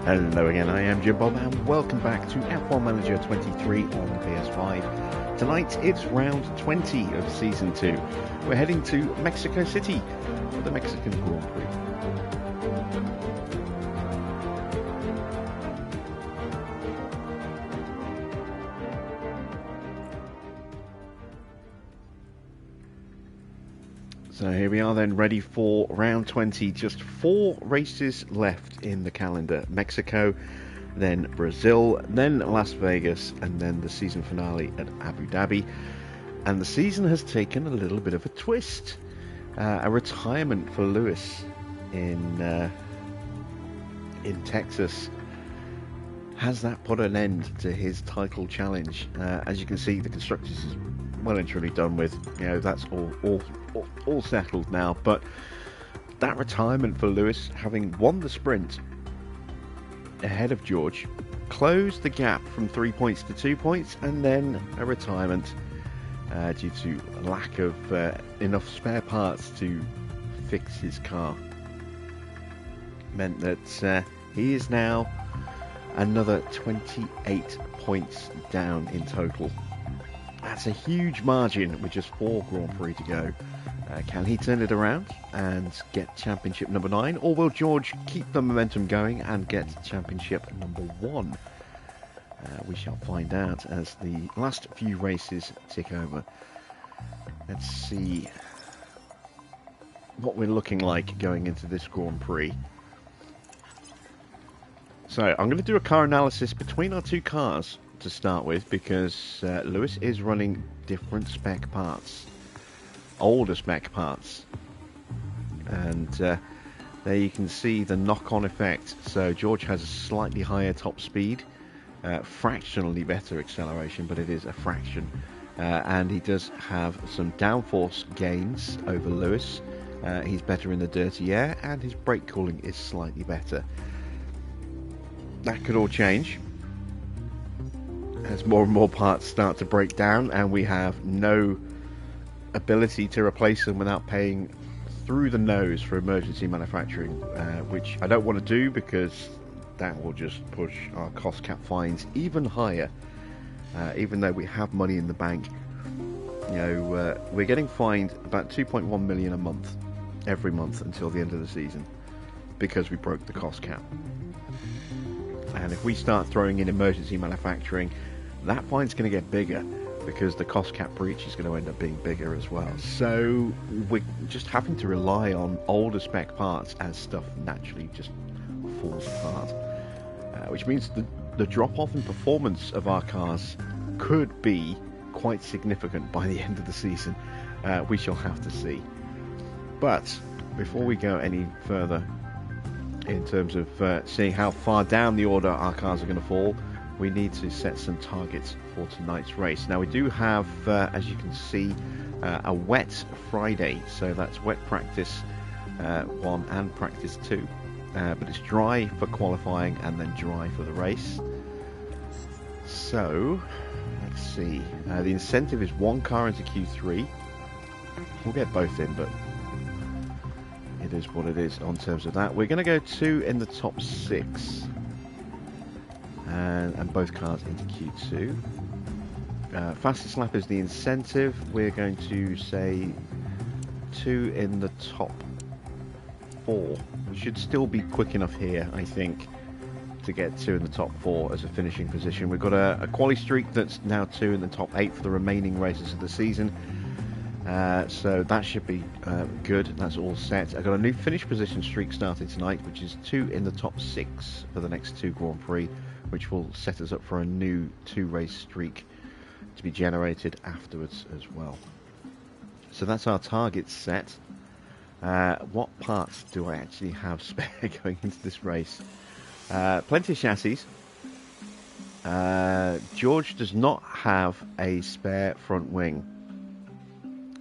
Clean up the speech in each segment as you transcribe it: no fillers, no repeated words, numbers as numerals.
Hello again, I am Jim Bob and welcome back to F1 Manager 23 on the PS5. Tonight it's round 20 of Season 2. We're heading to Mexico City for the Mexican Grand Prix. So here we are then, ready for round 20. Just 4 races left in the calendar. Mexico, then Brazil, then Las Vegas, and then the season finale at Abu Dhabi. And the season has taken a little bit of a twist. A retirement for Lewis in Texas. Has that put an end to his title challenge? As you can see, the Constructors is well and truly done with. You know, that's all settled now. But that retirement for Lewis, having won the sprint ahead of George, closed the gap from 3 points to 2 points, and then a retirement due to lack of enough spare parts to fix his car. Meant that he is now another 28 points down in total. That's a huge margin with just 4 Grand Prix to go. Can he turn it around and get championship number 9, or will George keep the momentum going and get championship number 1? We shall find out as the last few races tick over. Let's see what we're looking like going into this Grand Prix. So I'm going to do a car analysis between our two cars to start with, because Lewis is running different spec parts, older spec parts, and there you can see the knock-on effect. So George has a slightly higher top speed, fractionally better acceleration, but it is a fraction, and he does have some downforce gains over Lewis. He's better in the dirty air, and his brake cooling is slightly better. That could all change as more and more parts start to break down and we have no ability to replace them without paying through the nose for emergency manufacturing, which I don't want to do, because that will just push our cost cap fines even higher. Even though we have money in the bank, you know, we're getting fined about 2.1 million a month every month until the end of the season because we broke the cost cap. And if we start throwing in emergency manufacturing, that fine's going to get bigger, because the cost cap breach is going to end up being bigger as well. So we're just having to rely on older spec parts as stuff naturally just falls apart. Which means the drop-off in performance of our cars could be quite significant by the end of the season. We shall have to see. But before we go any further, in terms of seeing how far down the order our cars are going to fall, we need to set some targets for tonight's race. Now we do have, as you can see, a wet Friday, so that's wet practice 1 and practice 2, but it's dry for qualifying and then dry for the race. So let's see, the incentive is 1 car into Q3. We'll get both in, but it is what it is on terms of that. We're going to go 2 in the top 6, and both cars into Q2. Fastest lap is the incentive. We're going to say 2 in the top 4. We should still be quick enough here, I think, to get 2 in the top 4 as a finishing position. We've got a quali streak that's now 2 in the top 8 for the remaining races of the season. So that should be good. That's all set. I've got a new finish position streak starting tonight, which is 2 in the top 6 for the next 2 Grand Prix, which will set us up for a new 2-race streak to be generated afterwards as well. So that's our target set. What parts do I actually have spare going into this race? Plenty of chassis. George does not have a spare front wing.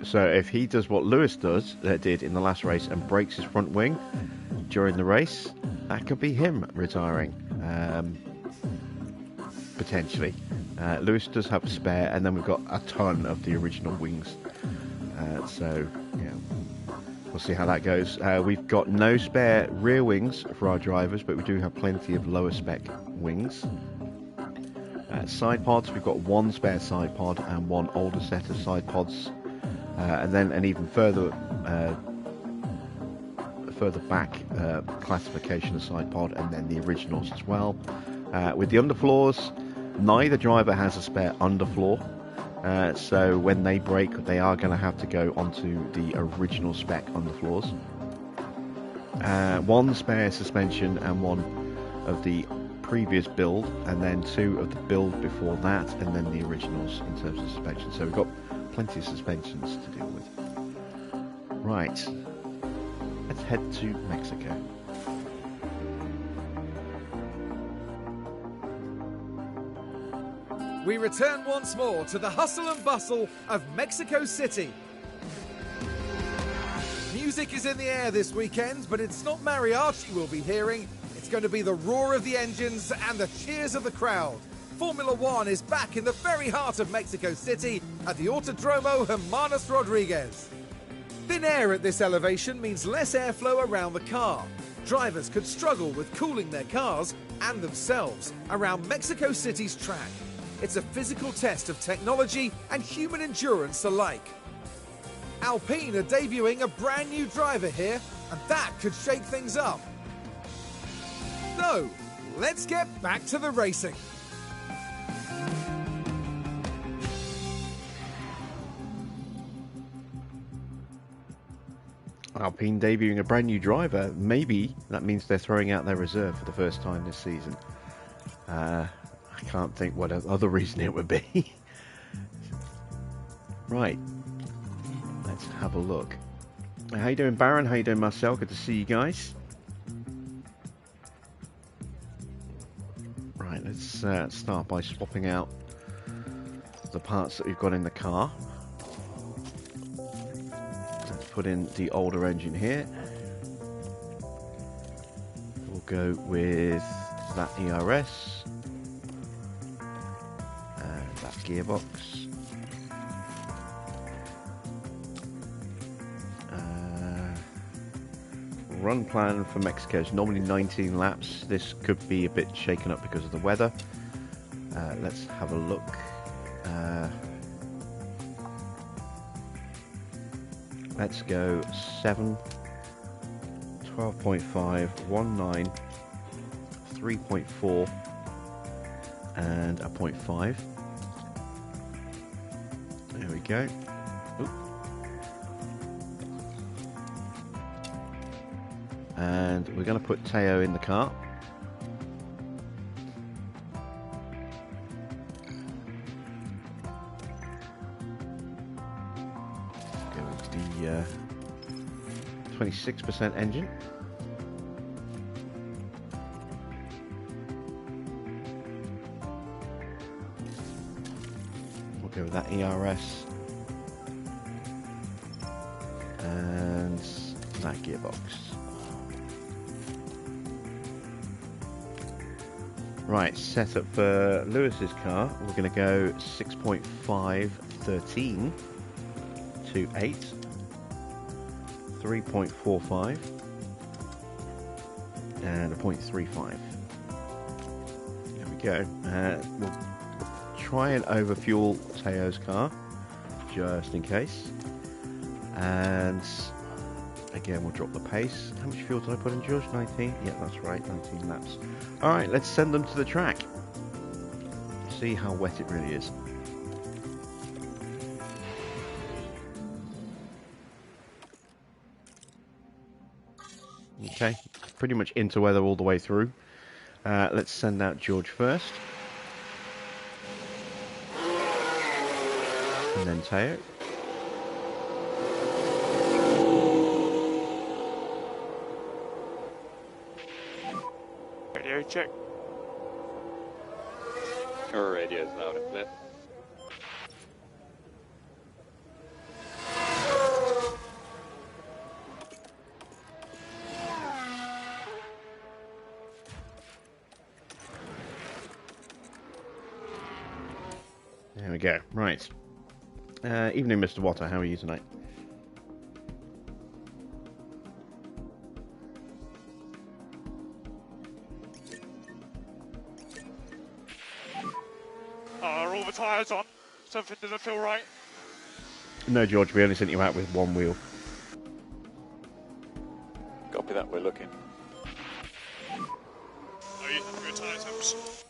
So if he does what Lewis did in the last race and breaks his front wing during the race, that could be him retiring, potentially. Lewis does have a spare, and then we've got a ton of the original wings. So yeah, we'll see how that goes. We've got no spare rear wings for our drivers, but we do have plenty of lower spec wings. Side pods, we've got one spare side pod and one older set of side pods, and then an even further back classification of side pod, and then the originals as well. With the underfloors, neither driver has a spare underfloor, so when they break, they are going to have to go onto the original spec underfloors. One spare suspension and one of the previous build, and then two of the build before that, and then the originals in terms of suspension. So we've got plenty of suspensions to deal with. Right, let's head to Mexico. We return once more to the hustle and bustle of Mexico City. Music is in the air this weekend, but it's not mariachi we'll be hearing. It's going to be the roar of the engines and the cheers of the crowd. Formula One is back in the very heart of Mexico City at the Autodromo Hermanos Rodriguez. Thin air at this elevation means less airflow around the car. Drivers could struggle with cooling their cars and themselves around Mexico City's track. It's a physical test of technology and human endurance alike. Alpine are debuting a brand new driver here, and that could shake things up. So, let's get back to the racing. Alpine debuting a brand new driver. Maybe that means they're throwing out their reserve for the first time this season. I can't think what other reason it would be. Right, let's have a look. How you doing, Baron? How you doing, Marcel? Good to see you guys. Right, let's start by swapping out the parts that we've got in the car. Let's put in the older engine here. We'll go with that ERS. That gearbox. Run plan for Mexico is normally 19 laps. This could be a bit shaken up because of the weather. Let's have a look. Let's go 7, 12.5, 19, 3.4 and a 0.5. There we go. Oop. And we're going to put Teo in the car. Go with the 26% engine. We'll go with that ERS and that gearbox. Right, setup for Lewis's car. We're going to go 6.5, 13 to 8, 3.45 and a 0.35. There we go. We'll try and overfuel Teo's car just in case. And again, we'll drop the pace. How much fuel did I put in, George? 19? Yeah, that's right, 19 laps. Alright, let's send them to the track. See how wet it really is. Okay, pretty much into weather all the way through. Let's send out George first. And then Teo. Radio check. Our radio's loud and clear. There we go. Right. Evening, Mr. Water. How are you tonight? the tyres on. Something doesn't feel right. No, George, we only sent you out with one wheel. Copy that, we're looking. Are you happy with tyre temps?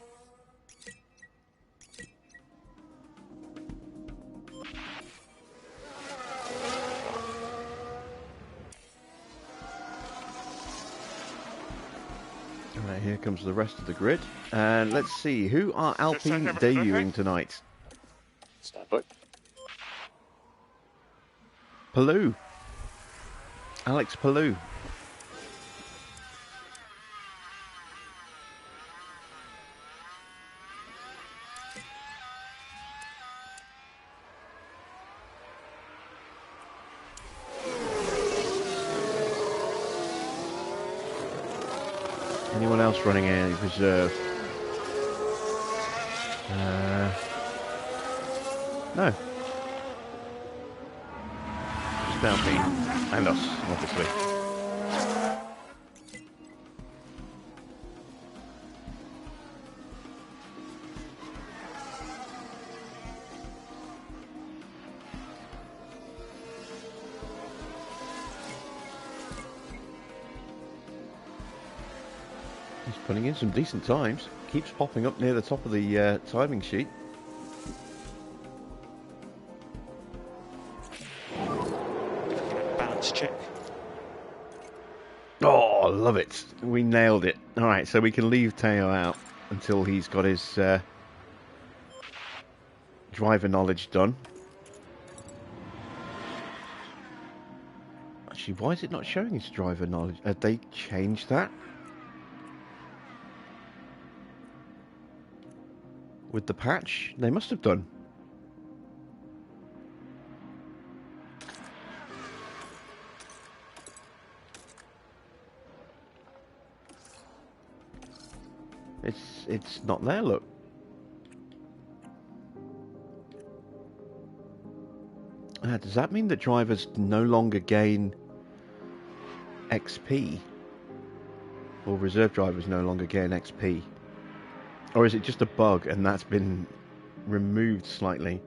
Alright, here comes the rest of the grid. And let's see, who are Alpine debuting tonight? Stand by. Palou. Alex Palou. Anyone else running a reserve? No. Just Alpine. And us, obviously. He's putting in some decent times. Keeps popping up near the top of the timing sheet. Balance check. Oh, I love it. We nailed it. Alright, so we can leave Teo out until he's got his driver knowledge done. Actually, why is it not showing his driver knowledge? Have they changed that? With the patch? They must have done. It's not there, look. Does that mean that drivers no longer gain XP? Or reserve drivers no longer gain XP? Or is it just a bug and that's been removed slightly,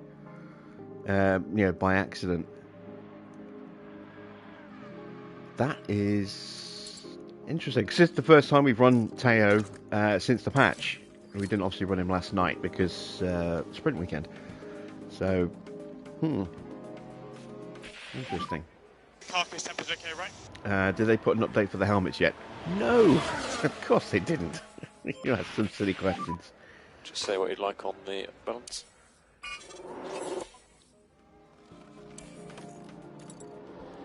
by accident? That is interesting, because it's the first time we've run Teo since the patch. We didn't obviously run him last night because sprint weekend. So, interesting. Carcass temp is okay, right? Did they put an update for the helmets yet? No, of course they didn't. You asked some silly questions. Just say what you'd like on the balance.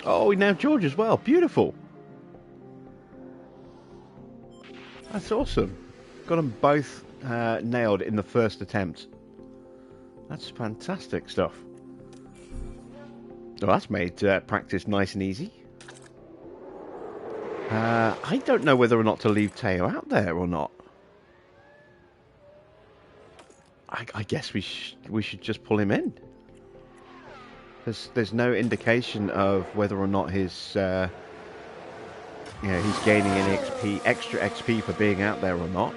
Oh, we now have George as well. Beautiful. That's awesome. Got them both nailed in the first attempt. That's fantastic stuff. Well, that's made practice nice and easy. I don't know whether or not to leave Teo out there or not. I guess we should just pull him in. There's no indication of whether or not his he's gaining any extra XP for being out there or not.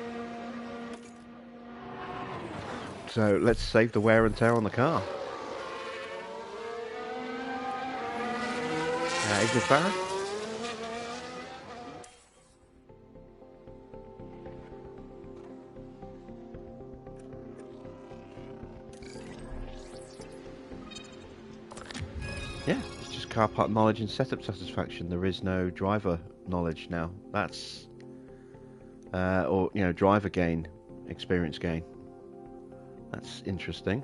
So let's save the wear and tear on the car. Exit Farah? Yeah, it's just car part knowledge and setup satisfaction. There is no driver knowledge now. That's driver gain, experience gain. That's interesting.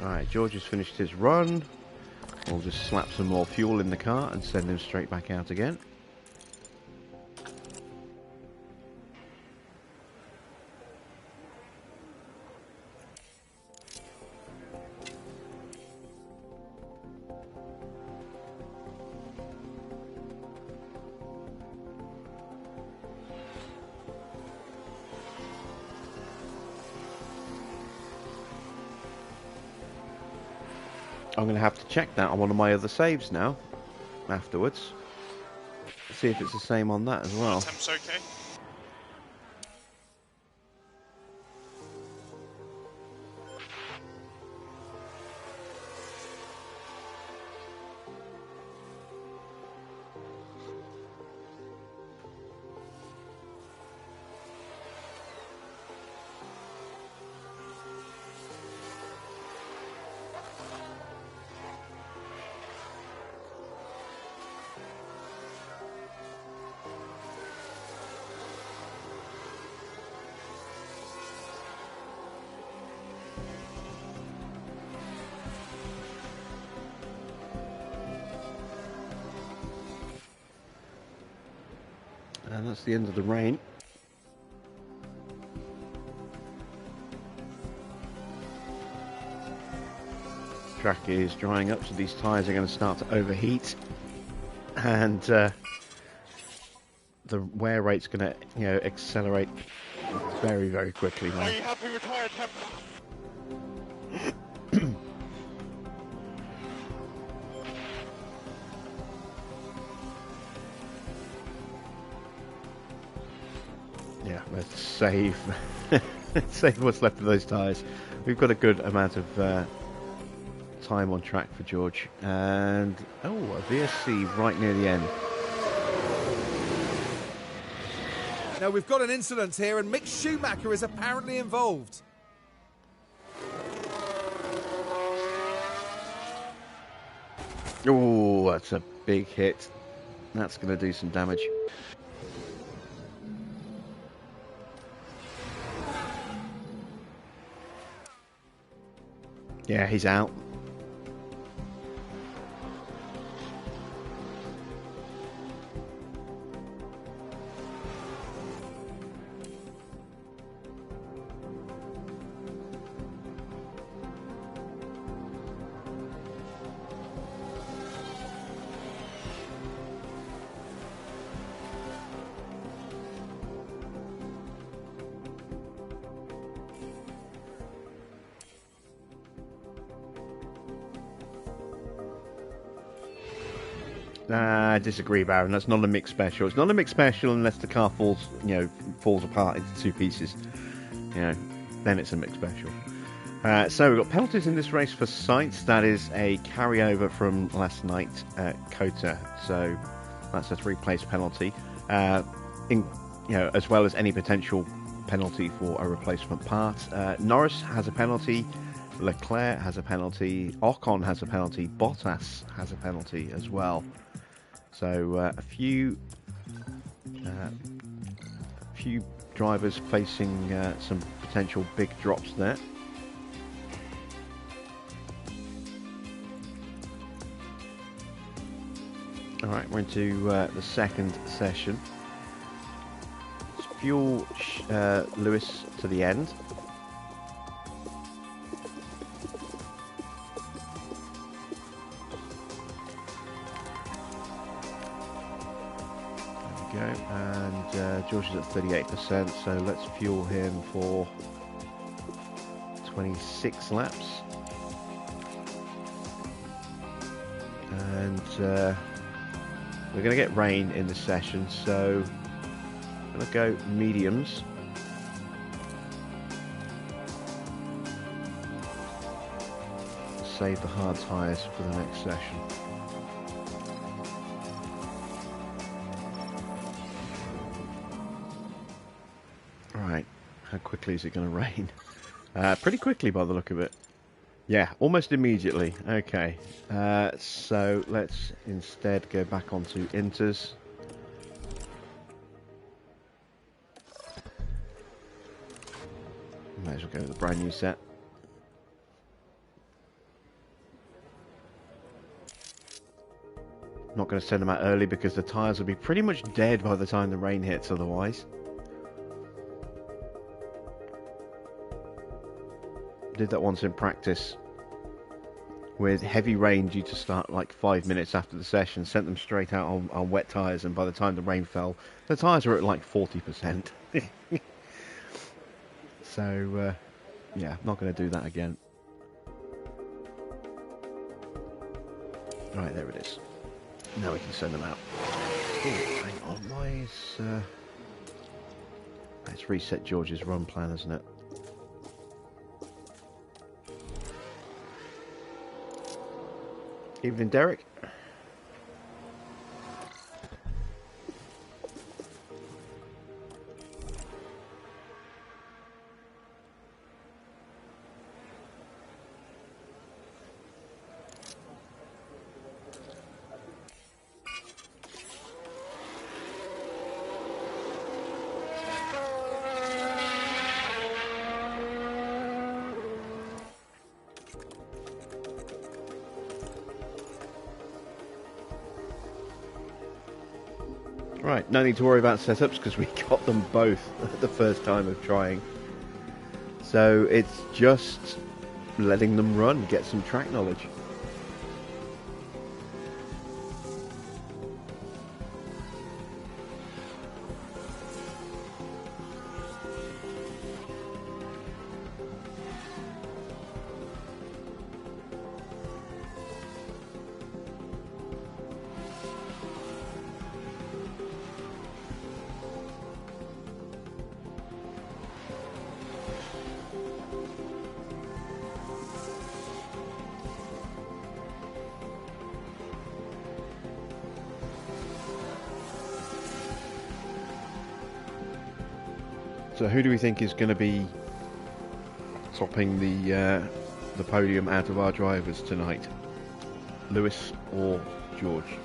Alright, George has finished his run. We'll just slap some more fuel in the car and send him straight back out again. I'm going to have to check that on one of my other saves now, afterwards. See if it's the same on that as well. Attempts okay. And that's the end of the rain. Track is drying up, so these tyres are going to start to overheat, and the wear rate's going to, accelerate very, very quickly now. Are you happy with tyre temp? Yeah, let's save save what's left of those tyres. We've got a good amount of time on track for George, and a VSC right near the end. Now we've got an incident here, and Mick Schumacher is apparently involved. Oh, that's a big hit. That's going to do some damage. Yeah, he's out. I disagree, Baron. That's not a mixed special. It's not a mixed special unless the car falls apart into two pieces. Then it's a mixed special. So we've got penalties in this race for sights. That is a carryover from last night at Kota. So that's a 3-place penalty. As well as any potential penalty for a replacement part. Norris has a penalty. Leclerc has a penalty. Ocon has a penalty. Bottas has a penalty as well. So a few drivers facing some potential big drops there. All right, we're into the second session. Let's fuel Lewis to the end. And George is at 38%, so let's fuel him for 26 laps. And we're going to get rain in this session, so I'm going to go mediums. Save the hard tyres for the next session. Right, how quickly is it going to rain? Pretty quickly by the look of it. Yeah, almost immediately. Okay, so let's instead go back onto inters. Might as well go with a brand new set. Not going to send them out early because the tyres will be pretty much dead by the time the rain hits otherwise. Did that once in practice with heavy rain due to start like 5 minutes after the session. Sent them straight out on wet tyres, and by the time the rain fell, the tyres were at like 40%. So yeah, not going to do that again. Right, there it is. Now we can send them out. Oh, hang on, why is... Let's reset George's run plan, isn't it? Evening, Derek. Right, no need to worry about setups because we got them both the first time of trying. So it's just letting them run, get some track knowledge. So who do we think is going to be topping the podium out of our drivers tonight? Lewis or George?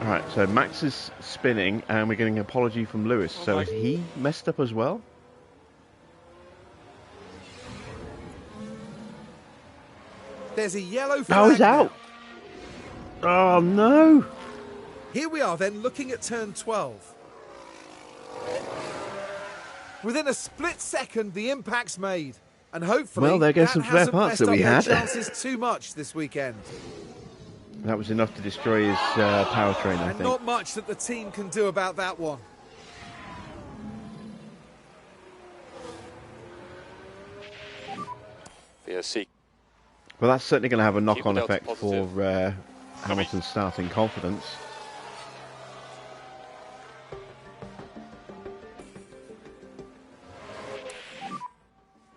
Alright, so Max is spinning and we're getting an apology from Lewis. So has he messed up as well? There's a yellow flag. Oh, he's out! Oh, no! Here we are then looking at turn 12. Within a split second, the impact's made. And hopefully, well, there goes that some spare hasn't parts messed that we up had. their chances too much this weekend. That was enough to destroy his powertrain, I And think. not much that the team can do about that one. VOC. Well, that's certainly going to have a knock-on Delta effect positive. for Hamilton's starting confidence.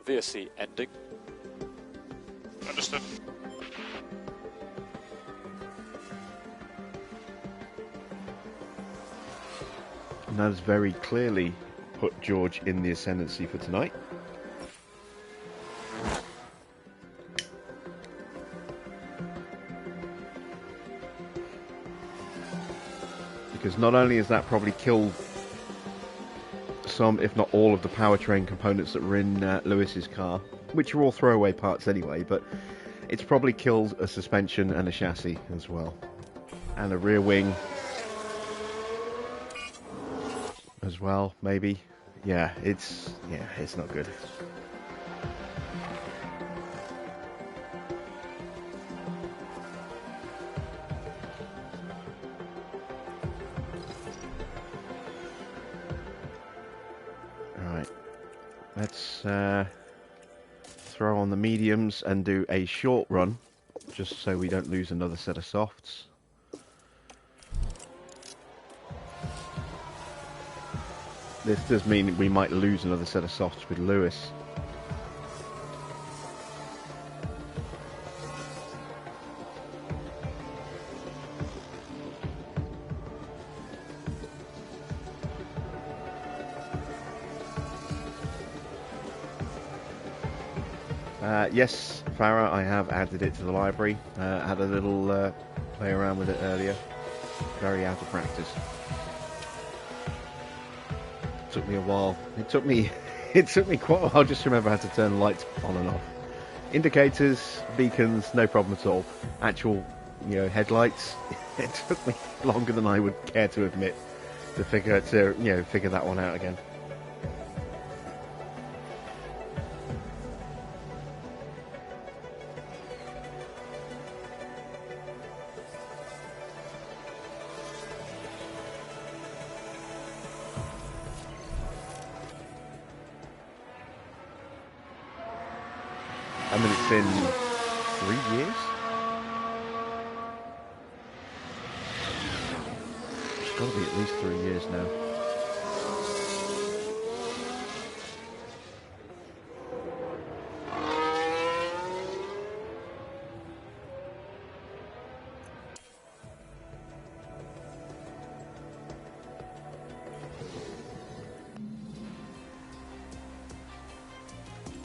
VOC ending. Understood. And that has very clearly put George in the ascendancy for tonight. Because not only has that probably killed some, if not all, of the powertrain components that were in Lewis's car, which are all throwaway parts anyway, but it's probably killed a suspension and a chassis as well. And a rear wing as well, maybe. Yeah, it's not good. Alright, let's throw on the mediums and do a short run, just so we don't lose another set of softs. This does mean we might lose another set of softs with Lewis. Yes, Farah, I have added it to the library. Had a little play around with it earlier. Very out of practice. Took me a while. It took me quite a while just to remember how to turn lights on and off. Indicators, beacons, no problem at all. Actual, headlights. It took me longer than I would care to admit to figure that one out again. I mean, it's been 3 years. It's got to be at least 3 years now.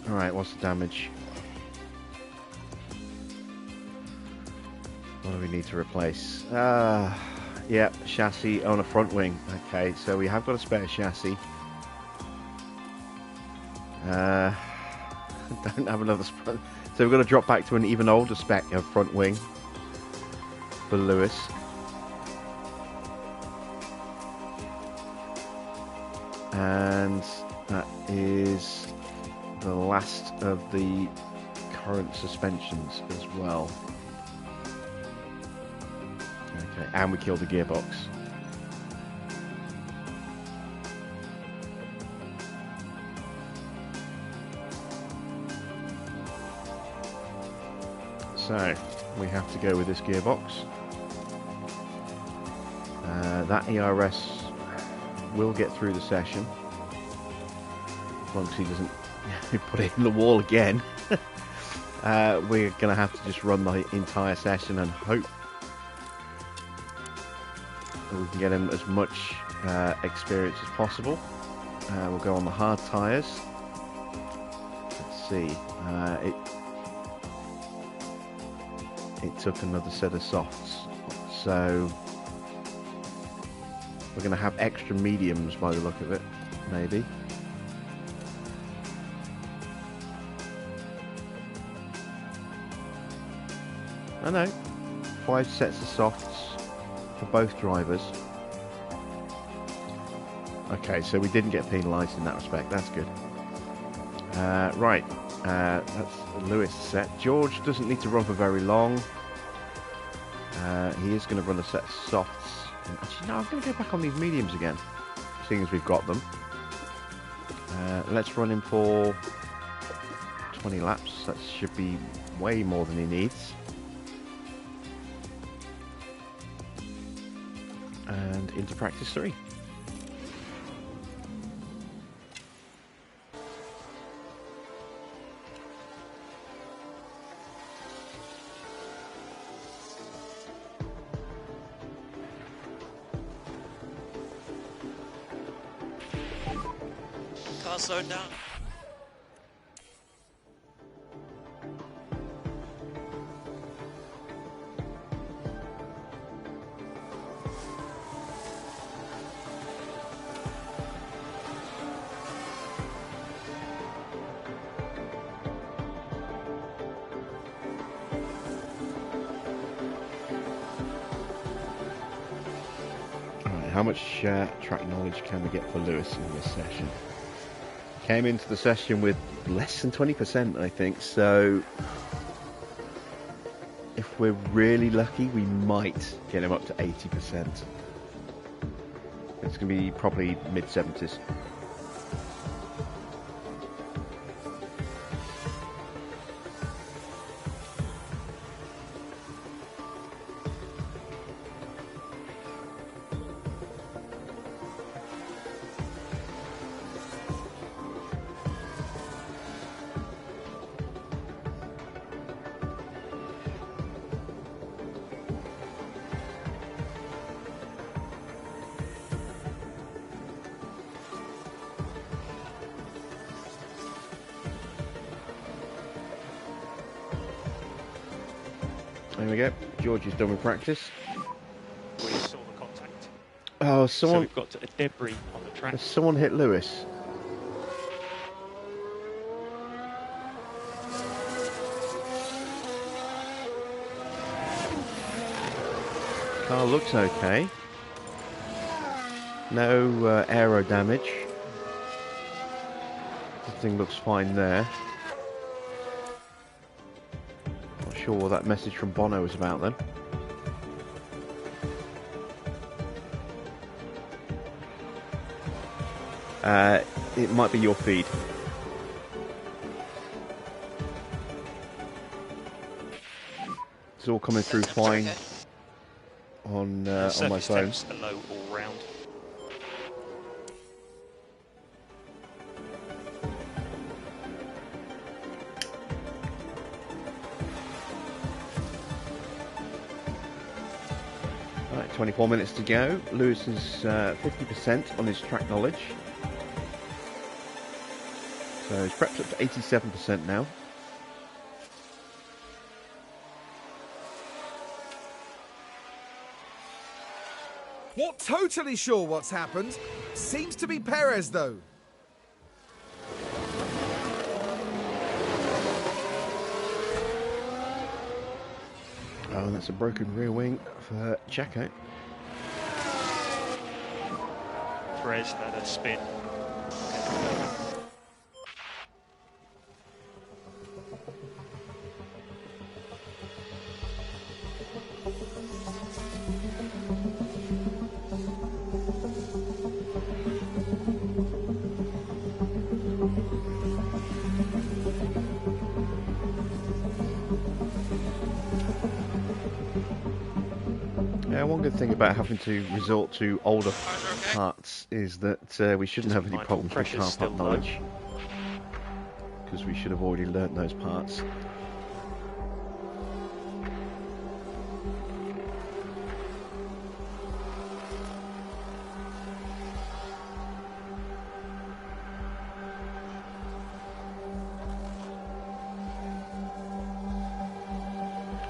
All right, what's the damage? What do we need to replace? Yeah, chassis on a front wing. Okay, so we have got a spare chassis. Don't have another so we've got to drop back to an even older spec of front wing for Lewis. And that is the last of the current suspensions as well. Okay, and we killed the gearbox. So, we have to go with this gearbox. That ERS will get through the session. As long as he doesn't put it in the wall again. We're going to have to just run the entire session and hope that we can get him as much experience as possible. We'll go on the hard tyres. Let's see. It took another set of softs, so we're going to have extra mediums by the look of it, maybe. I know, 5 sets of softs for both drivers. Okay, so we didn't get penalised in that respect, that's good. Right, that's Lewis set. George doesn't need to run for very long. He is going to run a set of softs. Actually, no, I'm going to go back on these mediums again, seeing as we've got them. Let's run him for 20 laps. That should be way more than he needs. And into practice 3. Car slowing down. How much track knowledge can we get for Lewis in this session? Came into the session with less than 20%, I think, so if we're really lucky, we might get him up to 80%. It's going to be probably mid-70s. There we go. George is done with practice. We saw the contact. Oh, So someone! we've got a debris on the track. Has someone hit Lewis? Car looks okay. No aero damage. Everything looks fine there. Not sure what that message from Bono was about then. It might be your feed. It's all coming through fine on my phone. Surface temps are low all round. Right, 24 minutes to go. Lewis is 50% on his track knowledge. So he's prepped up to 87% now. Not totally sure what's happened. Seems to be Perez, though. Oh, and that's a broken rear wing for Checo. Perez had a spin. Yeah, one good thing about having to resort to older parts is that we shouldn't have any Mindful problems with pressure's car still part low. knowledge. Because we should have already learnt those parts.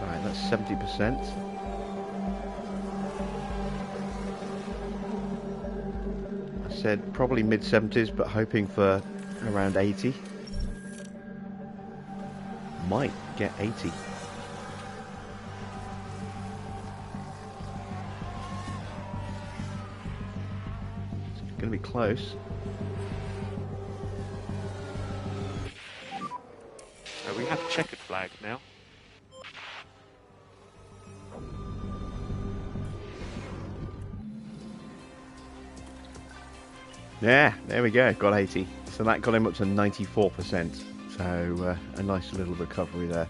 Alright, that's 70%. I said probably mid-70s, but hoping for around 80. Might get 80. It's going to be close. So we have a checkered flag now. Yeah, there we go, got 80. So that got him up to 94%. So a nice little recovery there.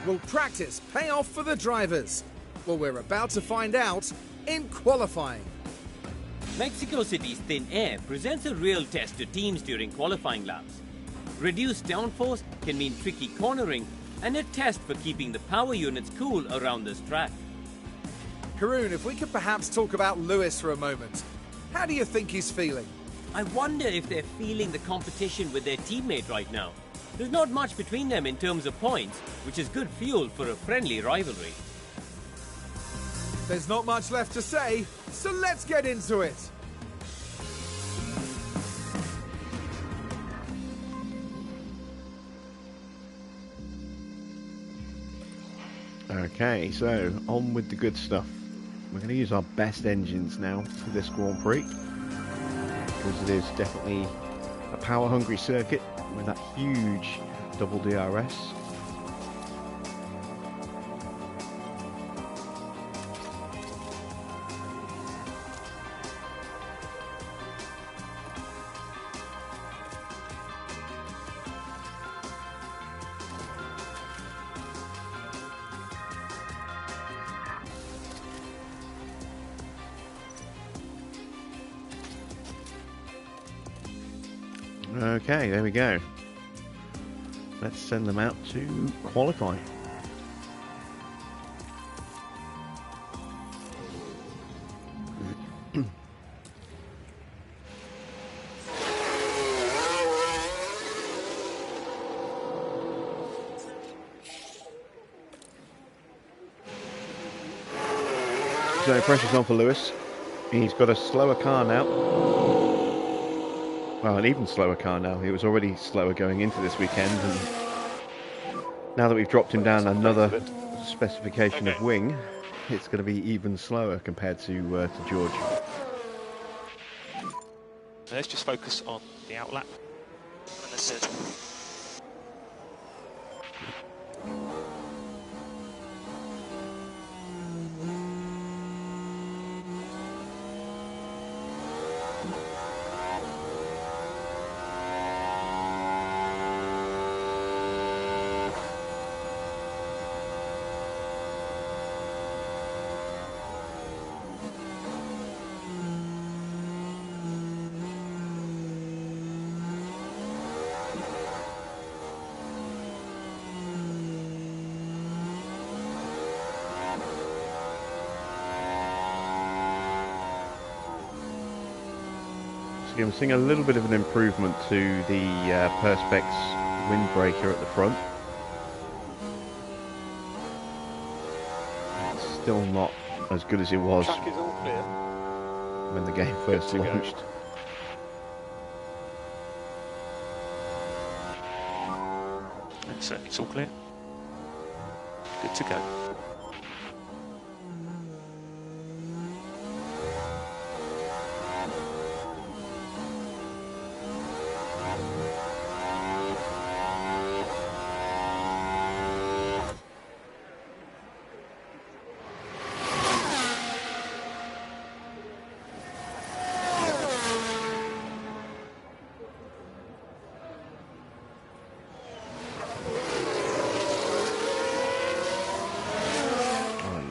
Will practice pay off for the drivers? Well, we're about to find out in qualifying. Mexico City's thin air presents a real test to teams during qualifying laps. Reduced downforce can mean tricky cornering and a test for keeping the power units cool around this track. Karun, if we could perhaps talk about Lewis for a moment. How do you think he's feeling? I wonder if they're feeling the competition with their teammate right now. There's not much between them in terms of points, which is good fuel for a friendly rivalry. There's not much left to say, so let's get into it. Okay, so on with the good stuff. We're going to use our best engines now for this Grand Prix, because it is definitely a power-hungry circuit with that huge double DRS. Okay, there we go. Let's send them out to qualify. So pressure's on for Lewis. He's got a slower car now. Well, an even slower car now. He was already slower going into this weekend, and now that we've dropped him down another specification of wing, it's going to be even slower compared to George. Let's just focus on the outlap. Understood. Again, we're seeing a little bit of an improvement to the Perspex windbreaker at the front. It's still not as good as it was Track is all clear. when the game first Good to go. launched. So it's all clear. Good to go.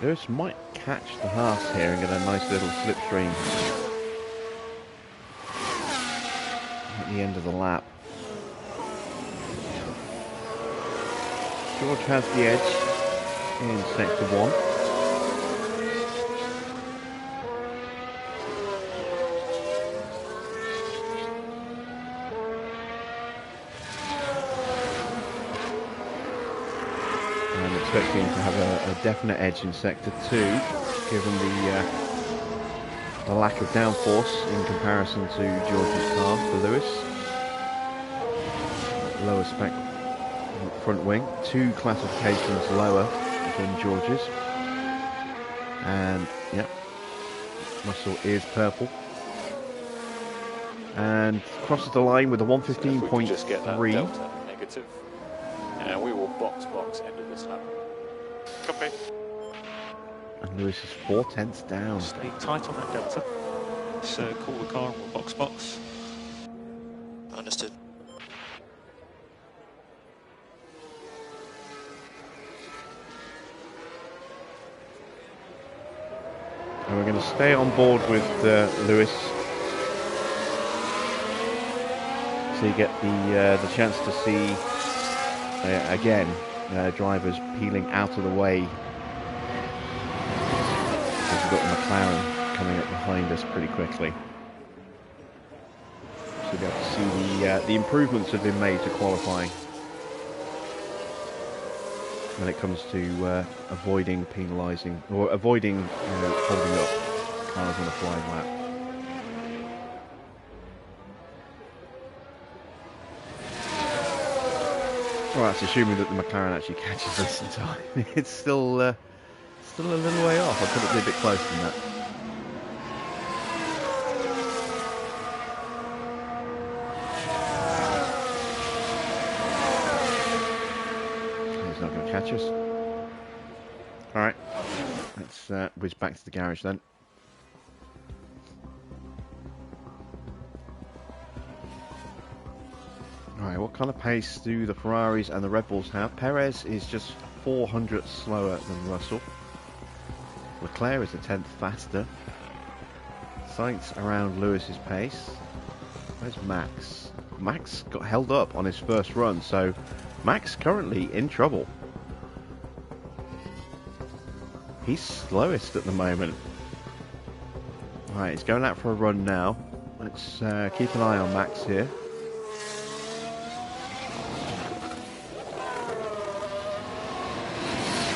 Lewis might catch the Haas here and get a nice little slipstream at the end of the lap. George has the edge in sector 1. Expecting to have a definite edge in sector 2, given the lack of downforce in comparison to George's car for Lewis. Lower spec front wing, 2 classifications lower than George's, and yeah, Russell is purple and crosses the line with a So if we could just get that 115.3. delta negative, and we will box end of this lap. Copy. And Lewis is 4 tenths down. Stay tight on that delta. So call the car and we'll box. Understood. And we're going to stay on board with Lewis, so you get the chance to see again drivers peeling out of the way. We've got the McLaren coming up behind us pretty quickly, so you'll be able to see the improvements that have been made to qualifying when it comes to avoiding penalising or avoiding holding up cars on a flying lap. Well, that's assuming that the McLaren actually catches us in time. It's still a little way off. I thought it'd be a bit closer than that. He's not going to catch us. All right, let's whiz back to the garage then. Alright, what kind of pace do the Ferraris and the Red Bulls have? Perez is just 400 slower than Russell. Leclerc is a tenth faster. Sainz around Lewis's pace. Where's Max? Max got held up on his first run, so Max currently in trouble. He's slowest at the moment. Alright, he's going out for a run now. Let's keep an eye on Max here.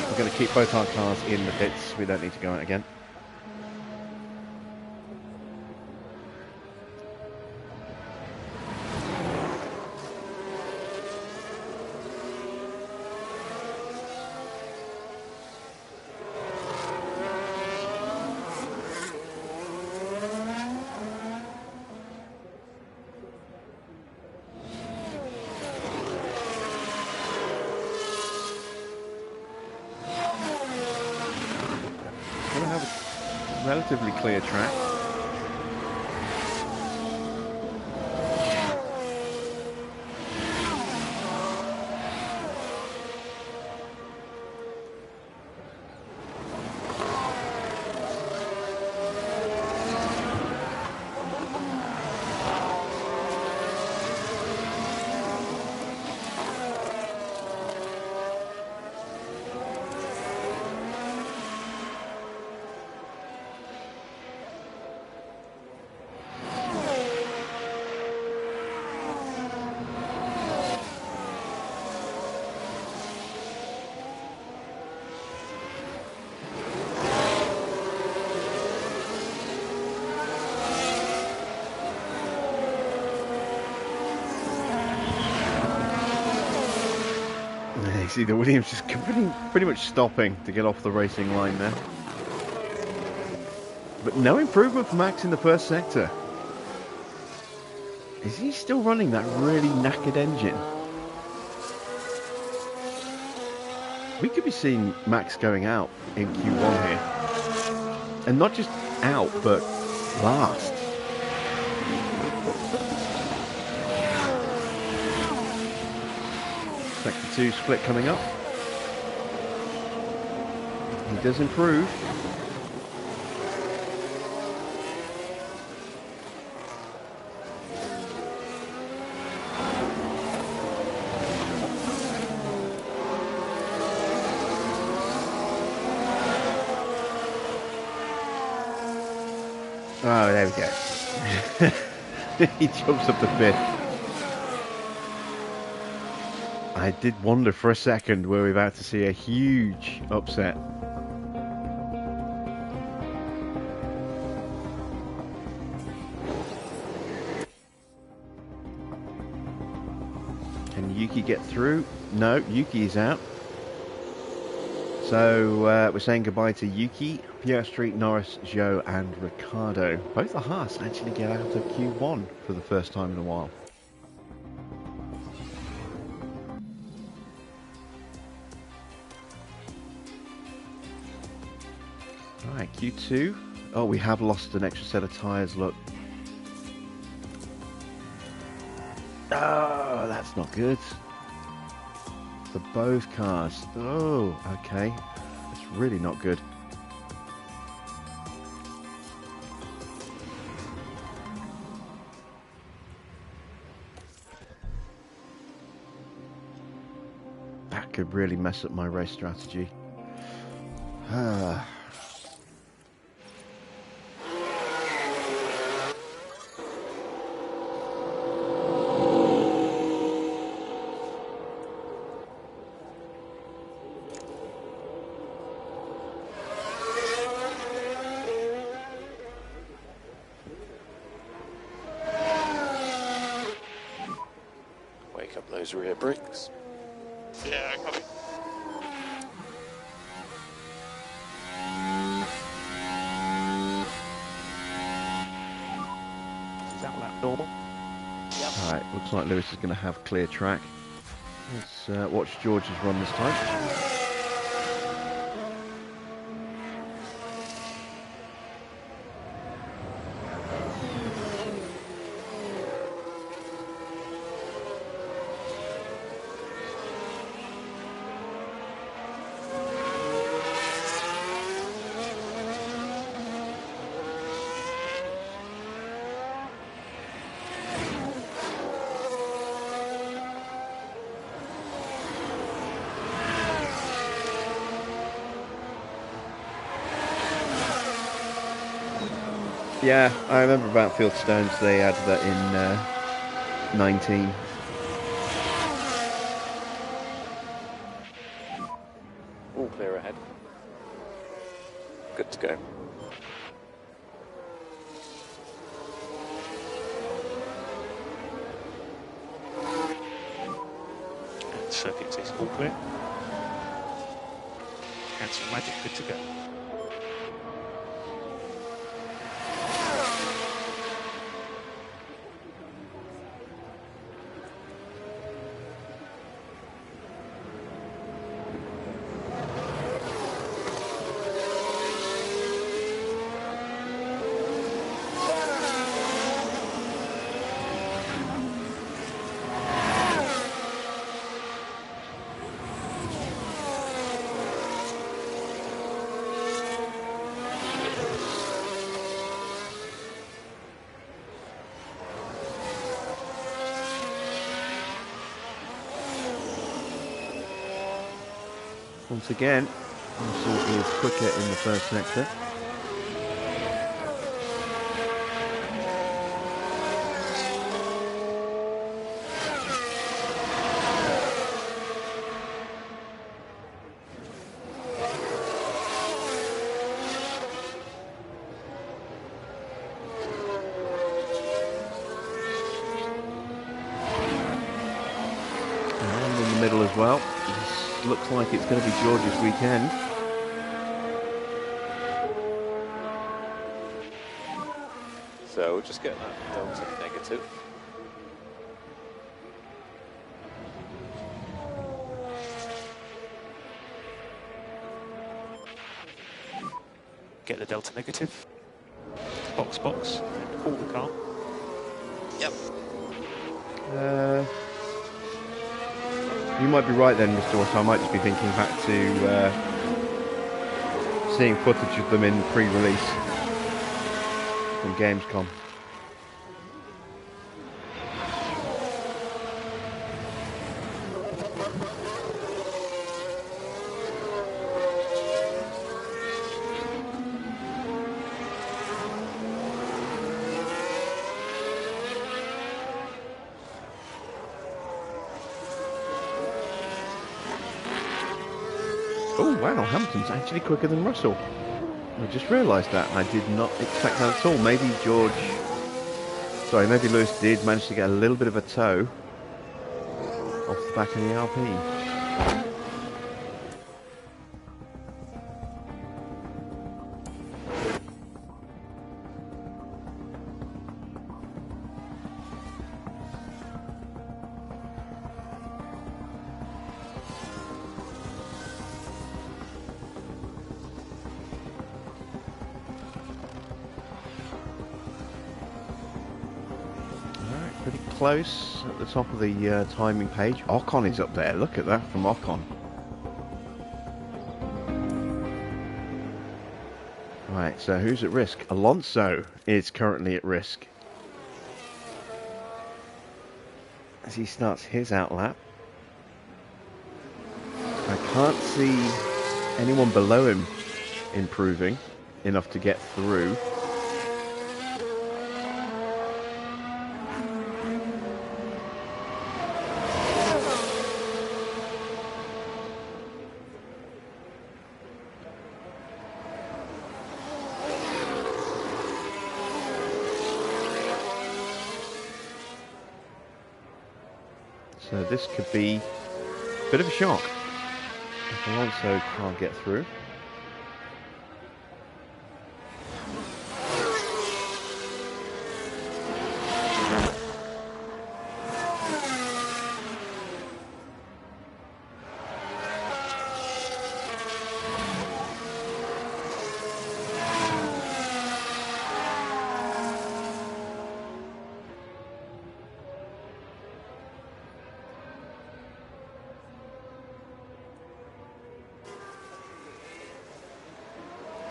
We're going to keep both our cars in the pits. We don't need to go out again. relatively clear track. You see the Williams just pretty much stopping to get off the racing line there. But no improvement for Max in the first sector. Is he still running that really knackered engine? We could be seeing Max going out in Q1 here. And not just out, but last. Sector 2 split coming up. He does improve. Oh, there we go. He jumps up to 5th. I did wonder for a second, were we about to see a huge upset? Can Yuki get through? No, Yuki is out. So we're saying goodbye to Yuki, Piastri, Norris, Zhou and Ricciardo. Both the Haas actually get out of Q1 for the first time in a while. Right, Q2. Oh, we have lost an extra set of tyres, look. Oh, that's not good. For both cars. Oh, okay. It's really not good. That could really mess up my race strategy. Wake up those rear brakes. Yeah, I got it. Is that lap normal? Yep. Alright, looks like Lewis is going to have clear track. Let's watch George's run this time. Yeah, I remember about Fieldstones, they added that in 19. All clear ahead. Good to go. And circuit says all clear. Cancel magic, good to go. Once again, Russell is quicker in the first sector. And in the middle as well. This looks like it's going to be George's weekend. So we'll just get that down to negative. Get the delta negative. Box, and pull the car. Yep. You might be right then, Mr. Otto. I might just be thinking back to seeing footage of them in pre-release from Gamescom. Oh wow, Hamilton's actually quicker than Russell. I just realised that. I did not expect that at all. Maybe maybe Lewis did manage to get a little bit of a toe off the back of the Alpine. Pretty close at the top of the timing page. Ocon is up there. Look at that from Ocon. Right, so who's at risk? Alonso is currently at risk as he starts his outlap. I can't see anyone below him improving enough to get through. So this could be a bit of a shock if Alonso can't get through.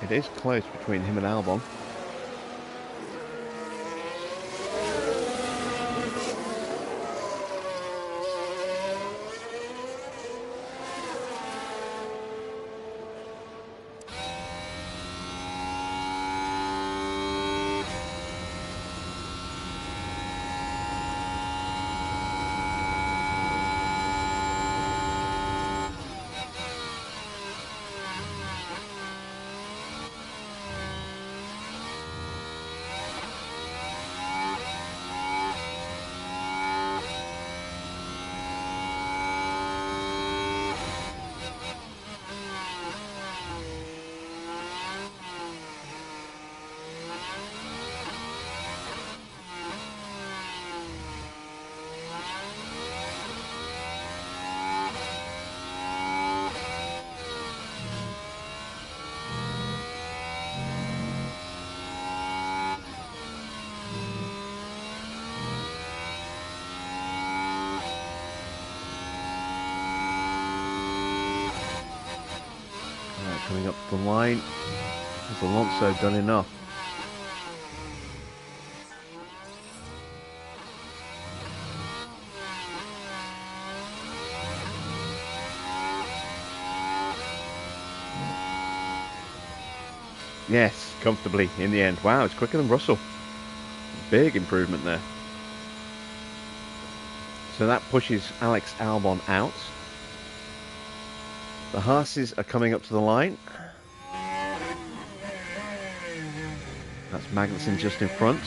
It is close between him and Albon. Coming up the line, has Alonso done enough? Yes, comfortably in the end. Wow, it's quicker than Russell. Big improvement there. So that pushes Alex Albon out. The Haas's are coming up to the line. That's Magnussen just in front.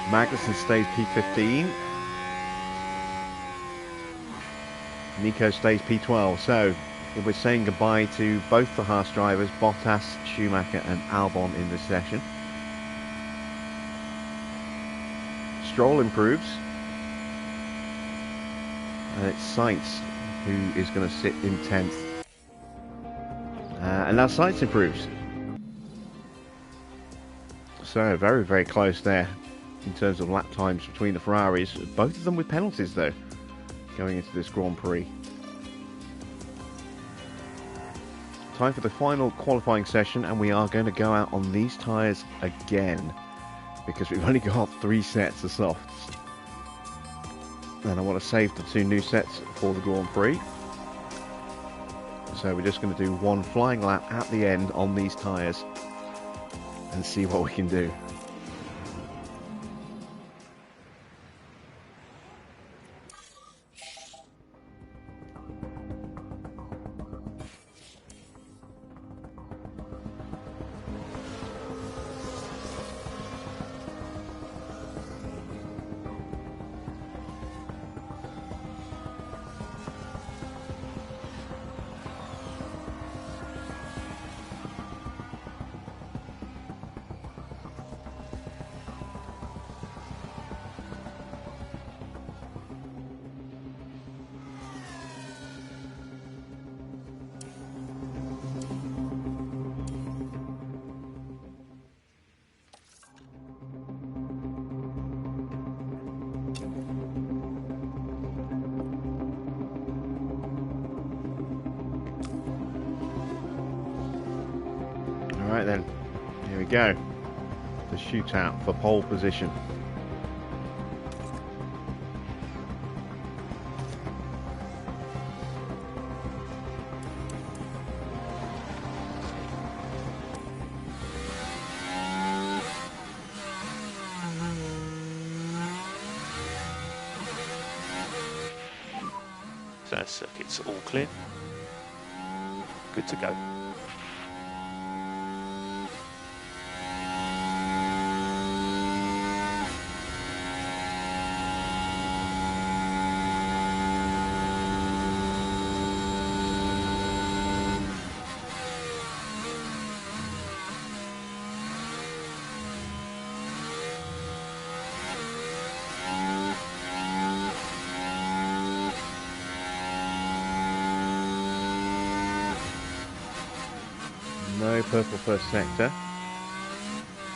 Magnussen stays P15. Nico stays P12. So we're saying goodbye to both the Haas drivers, Bottas, Schumacher and Albon in this session. Stroll improves. And it's Sainz who is going to sit in 10th. And now Sainz improves. So very, very close there in terms of lap times between the Ferraris. Both of them with penalties though, going into this Grand Prix. Time for the final qualifying session, and we are going to go out on these tyres again because we've only got 3 sets of softs. And I want to save the 2 new sets for the Grand Prix. So we're just going to do 1 flying lap at the end on these tyres and see what we can do. Alright then, here we go. The shootout for pole position. So that circuit's all clear. Good to go. No purple first sector.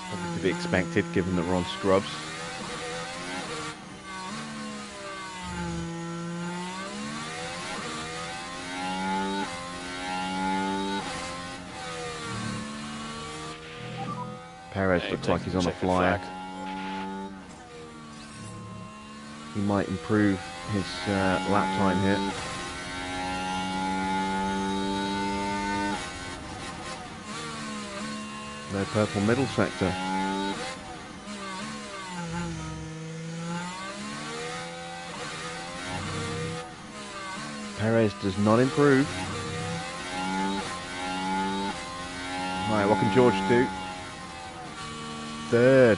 Probably to be expected given that we're on scrubs. Perez looks like he's on a flyer. He might improve his lap time here. No purple middle sector. Perez does not improve. Right, what can George do? 3rd.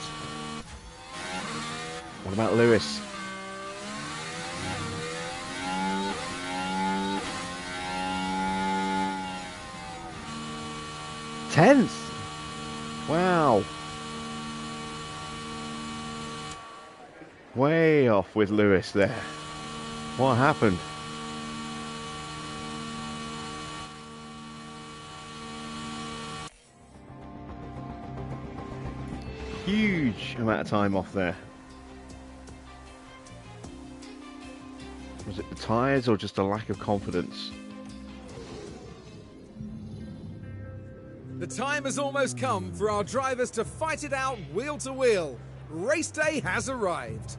What about Lewis? Tenth. Wow. Way off with Lewis there. What happened? Huge amount of time off there. Was it the tyres or just a lack of confidence? The time has almost come for our drivers to fight it out wheel to wheel. Race day has arrived.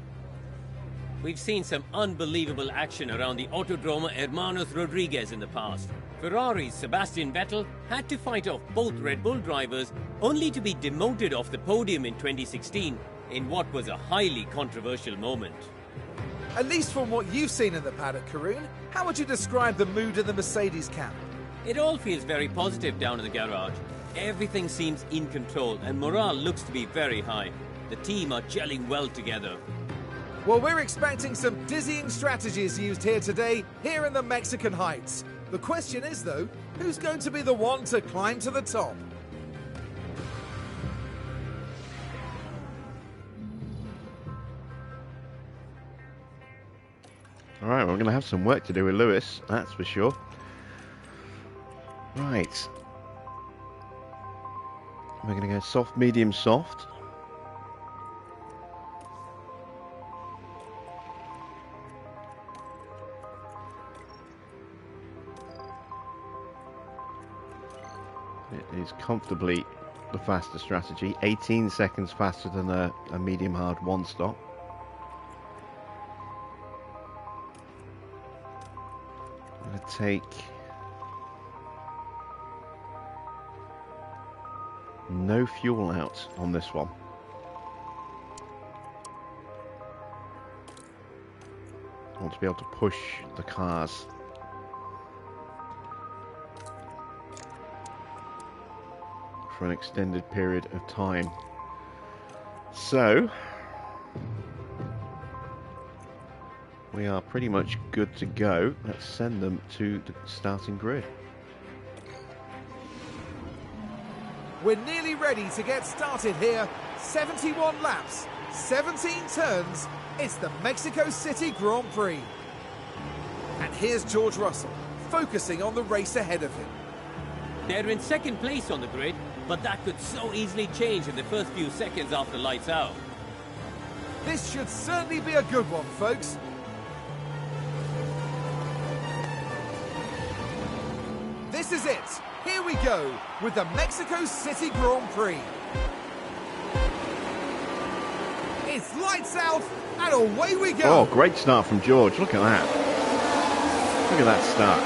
We've seen some unbelievable action around the Autodromo Hermanos Rodriguez in the past. Ferrari's Sebastian Vettel had to fight off both Red Bull drivers only to be demoted off the podium in 2016 in what was a highly controversial moment. At least from what you've seen in the paddock, Karun, how would you describe the mood in the Mercedes camp? It all feels very positive down in the garage. Everything seems in control and morale looks to be very high. The team are gelling well together. Well, we're expecting some dizzying strategies used here today, here in the Mexican Heights. The question is, though, who's going to be the one to climb to the top? All right, we're going to have some work to do with Lewis, that's for sure. Right. We're going to go soft, medium, soft. It is comfortably the faster strategy, 18 seconds faster than a medium hard one stop. I'm going to take no fuel out on this one. I want to be able to push the cars. For an extended period of time. So we are pretty much good to go. Let's send them to the starting grid. We're nearly ready to get started here. 71 laps, 17 turns. It's the Mexico City Grand Prix. And here's George Russell, focusing on the race ahead of him. They're in second place on the grid, but that could so easily change in the first few seconds after lights out. This should certainly be a good one, folks. This is it. Here we go with the Mexico City Grand Prix. It's lights out and away we go. Oh, great start from George. Look at that. Look at that start.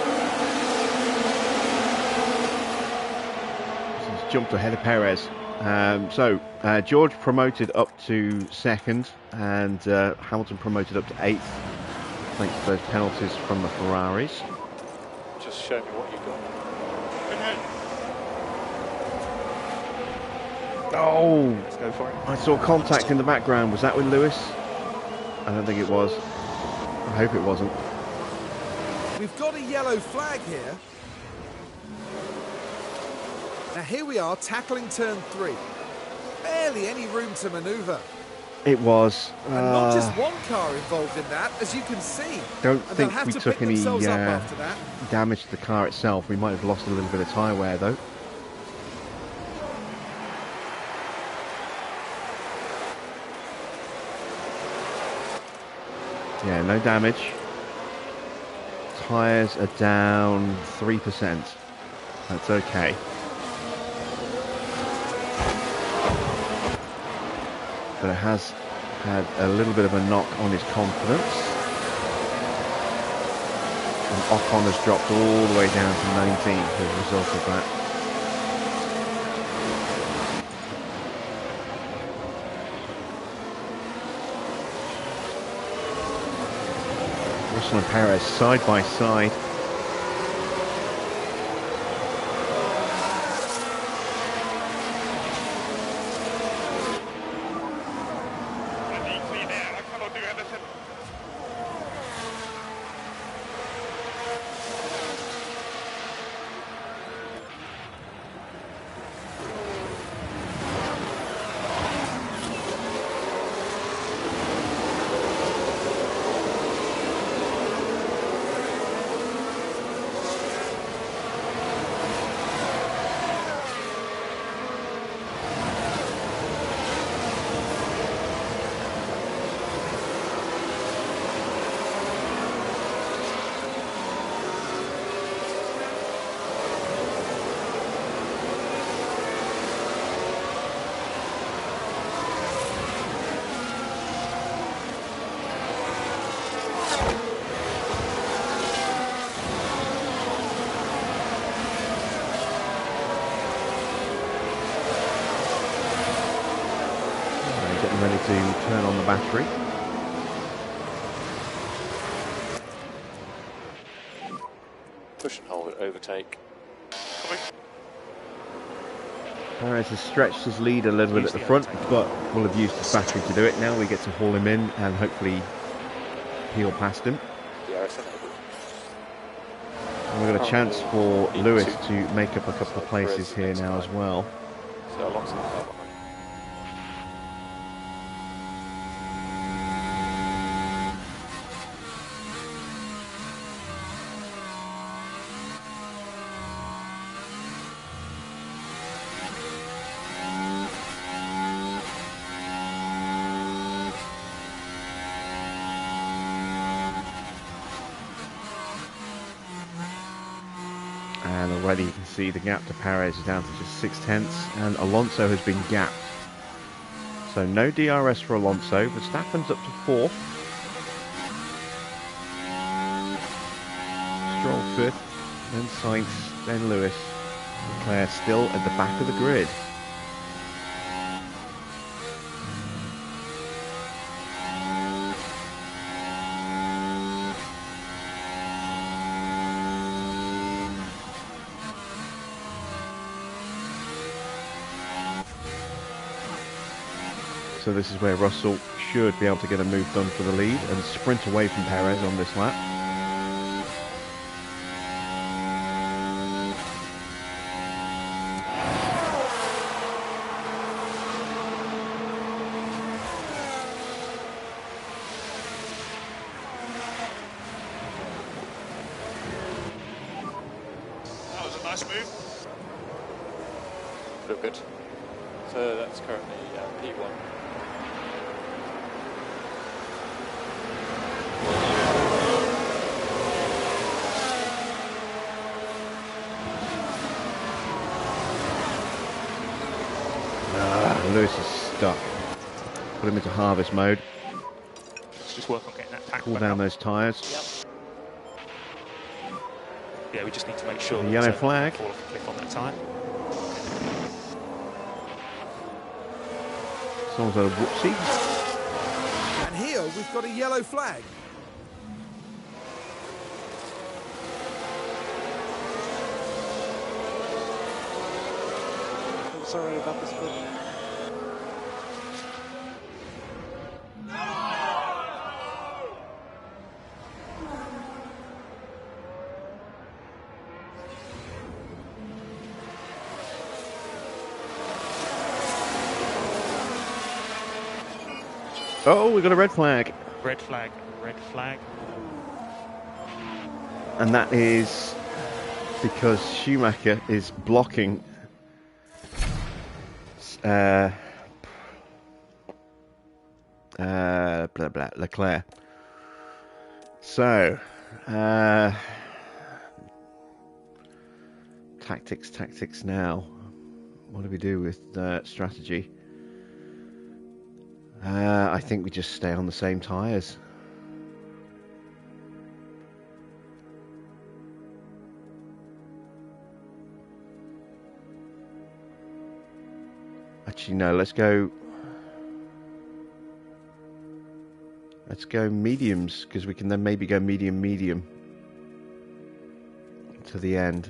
He's jumped ahead of Perez. George promoted up to second and Hamilton promoted up to 8th thanks to those penalties from the Ferraris. Just show me what you got. Oh, Let's go for it. I saw contact in the background. Was that with Lewis? I don't think it was. I hope it wasn't. We've got a yellow flag here. Now here we are tackling turn 3. Barely any room to manoeuvre. It was. And not just one car involved in that, as you can see. Don't And they'll think have we to took pick any themselves up after that. damage to the car itself. We might have lost a little bit of tyre wear though. Yeah, no damage. Tyres are down 3%. That's okay. But it has had a little bit of a knock on his confidence. And Ocon has dropped all the way down to 19 as a result of that. Russell and Perez side by side. to turn on the battery. Push and hold, overtake. Coming. Perez has stretched his lead a little bit at the front, but will have used his battery to do it. Now we get to haul him in and hopefully peel past him. DRS enabled. And we've got a chance for Lewis to make up a couple of places here now as well. So Alonso the car behind. And already you can see the gap to Perez is down to just 0.6, and Alonso has been gapped. So no DRS for Alonso. Verstappen's up to 4th. Stroll 5th, then Sainz, then Lewis. Leclerc still at the back of the grid. So this is where Russell should be able to get a move done for the lead and sprint away from Perez on this lap. That was a nice move. Look good. So that's currently P1. Lewis is stuck. Put him into harvest mode. Let's just work on getting that tank Cool back down up. those tyres. Yeah, we just need to make sure The that yellow we flag. fall off a cliff on that tyre. Someone's got a whoopsie. And here we've got a yellow flag. I'm sorry about this, but Oh, we've got a red flag. Red flag, red flag. And that is because Schumacher is blocking Leclerc. So, tactics now. What do we do with strategy? I think we just stay on the same tyres. Actually, no, let's go mediums, because we can then maybe go medium to the end.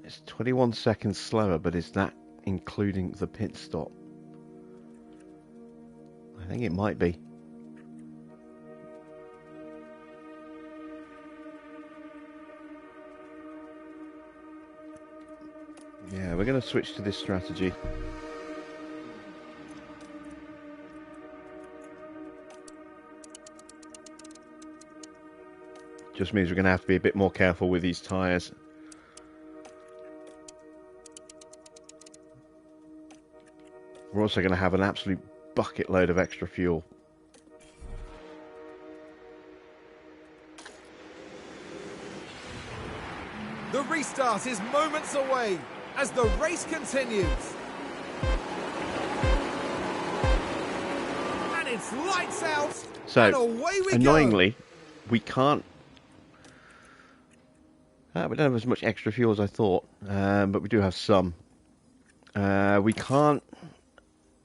It's 21 seconds slower, but is that including the pit stop? I think it might be. Yeah, we're going to switch to this strategy. Just means we're going to have to be a bit more careful with these tyres. We're also going to have an absolute bucket load of extra fuel. The restart is moments away as the race continues. And it's lights out, and away we annoyingly, we can't... we don't have as much extra fuel as I thought, but we do have some. We can't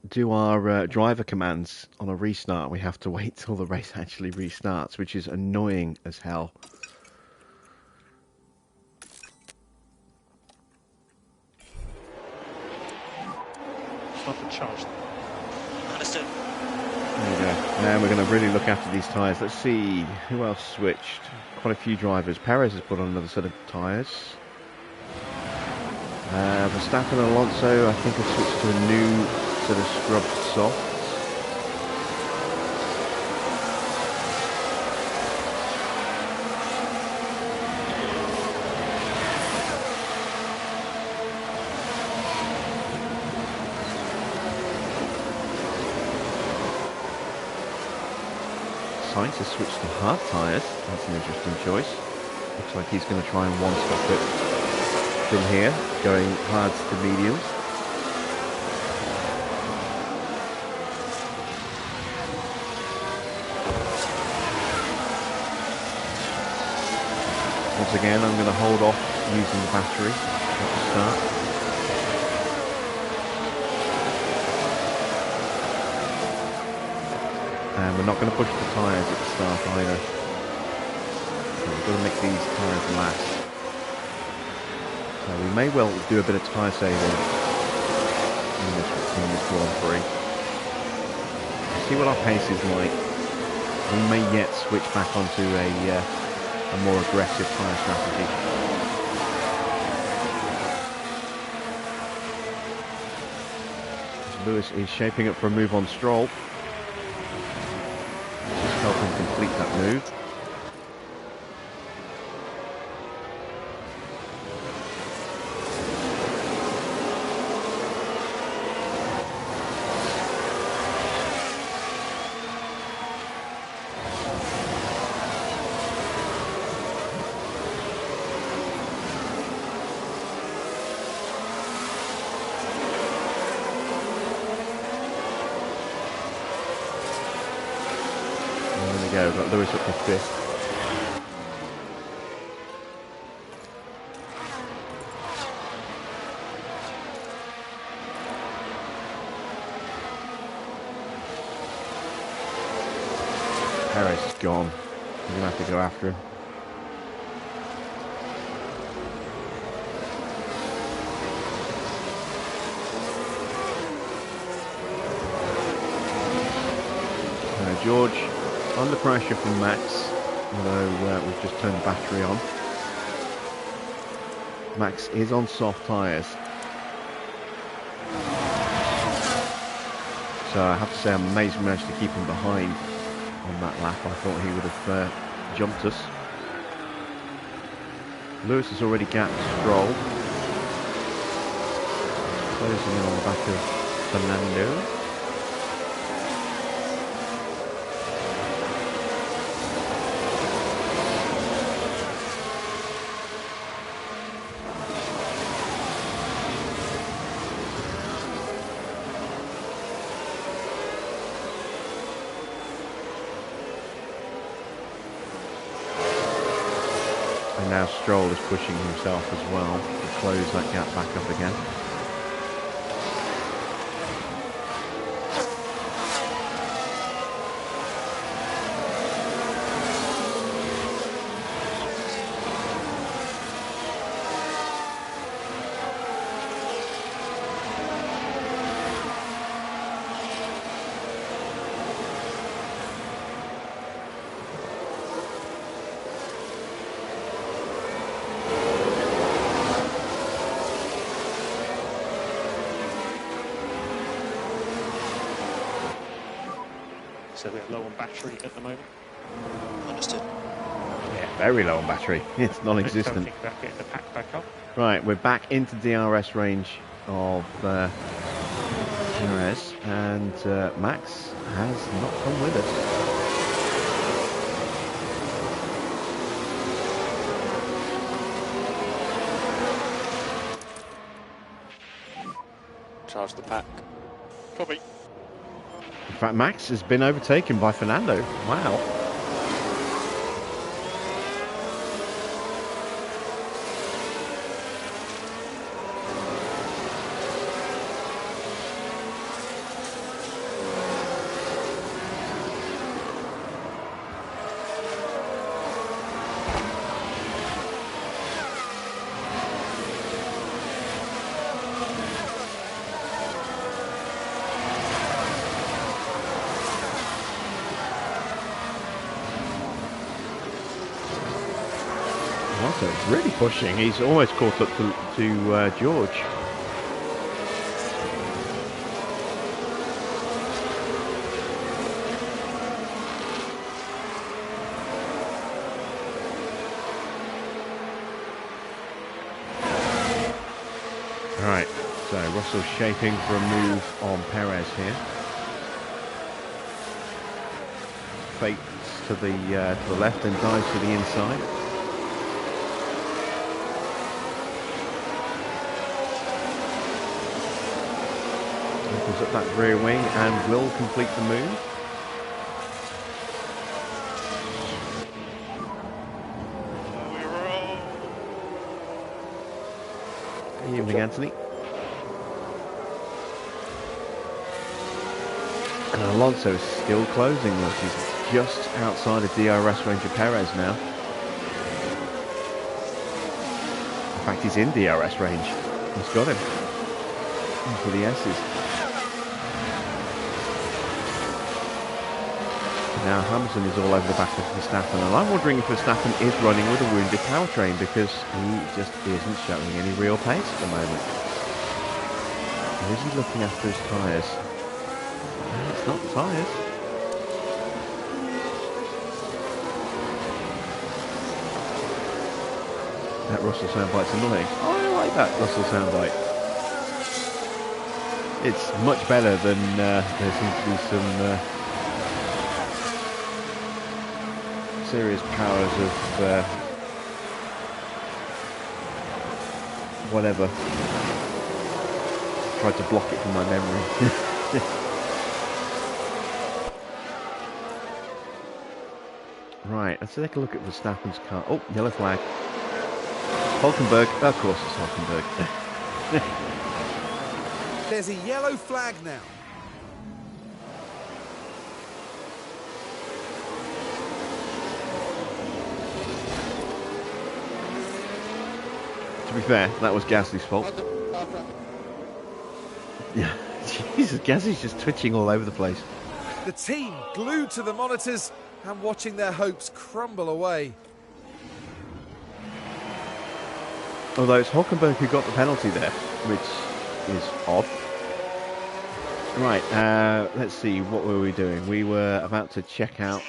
do our driver commands on a restart. We have to wait till the race actually restarts, which is annoying as hell. Stop the charge. Understood. There we go. Now we're going to really look after these tyres. Let's see who else switched. Quite a few drivers. Perez has put on another set of tyres. Verstappen and Alonso, I think, have switched to a new set of scrubbed softs. Sainz has switched to hard tyres. That's an interesting choice. Looks like he's going to try and one-stop it from here, going hards to mediums. Once again, I'm going to hold off using the battery at the start. And we're not going to push the tyres at the start either. So we've got to make these tyres last. So we may well do a bit of tyre saving in this Grand Prix. See what our pace is like. We may yet switch back onto a more aggressive tyre strategy. Lewis is shaping up for a move on Stroll. Help him complete that move. We've got Lewis up to 5th. Perez is gone. We're going to have to go after him. George under pressure from Max, although we've just turned the battery on. Max is on soft tyres. So I have to say I'm amazed we managed to keep him behind on that lap. I thought he would have jumped us. Lewis has already gapped Stroll. Closing in on the back of Fernando. Now Stroll is pushing himself as well to close that gap back up again. So we're low on battery at the moment. Understood. Yeah, very low on battery. It's non-existent. About getting the pack back up. Right, we're back into DRS range of Perez, and Max has not come with us. Charge the pack. Copy. In fact, Max has been overtaken by Fernando. Wow. Alonso's really pushing. He's almost caught up to George. Alright, so Russell's shaping for a move on Perez here. Fakes to the left and dives to the inside. Opens up that rear wing and will complete the move. Good evening, Anthony. And Alonso is still closing. Look, he's just outside of DRS range of Perez now. In fact, he's in DRS range. He's got him. For the S's. Now Hamilton is all over the back of Verstappen, and I'm wondering if Verstappen is running with a wounded powertrain because he just isn't showing any real pace at the moment. Or is he looking after his tyres? No, it's not the tyres. That Russell soundbite's annoying. Oh, I like that Russell soundbite. It's much better than there seems to be some serious powers of whatever. Tried to block it from my memory. Right, let's take a look at Verstappen's car. Oh, yellow flag. Hulkenberg, of course it's Hulkenberg. There's a yellow flag now. To be fair, that was Gasly's fault. Yeah, Jesus, Gasly's just twitching all over the place. The team glued to the monitors and watching their hopes crumble away. Although it's Hulkenberg who got the penalty there, which is odd. Right, let's see, what were we doing? We were about to check out.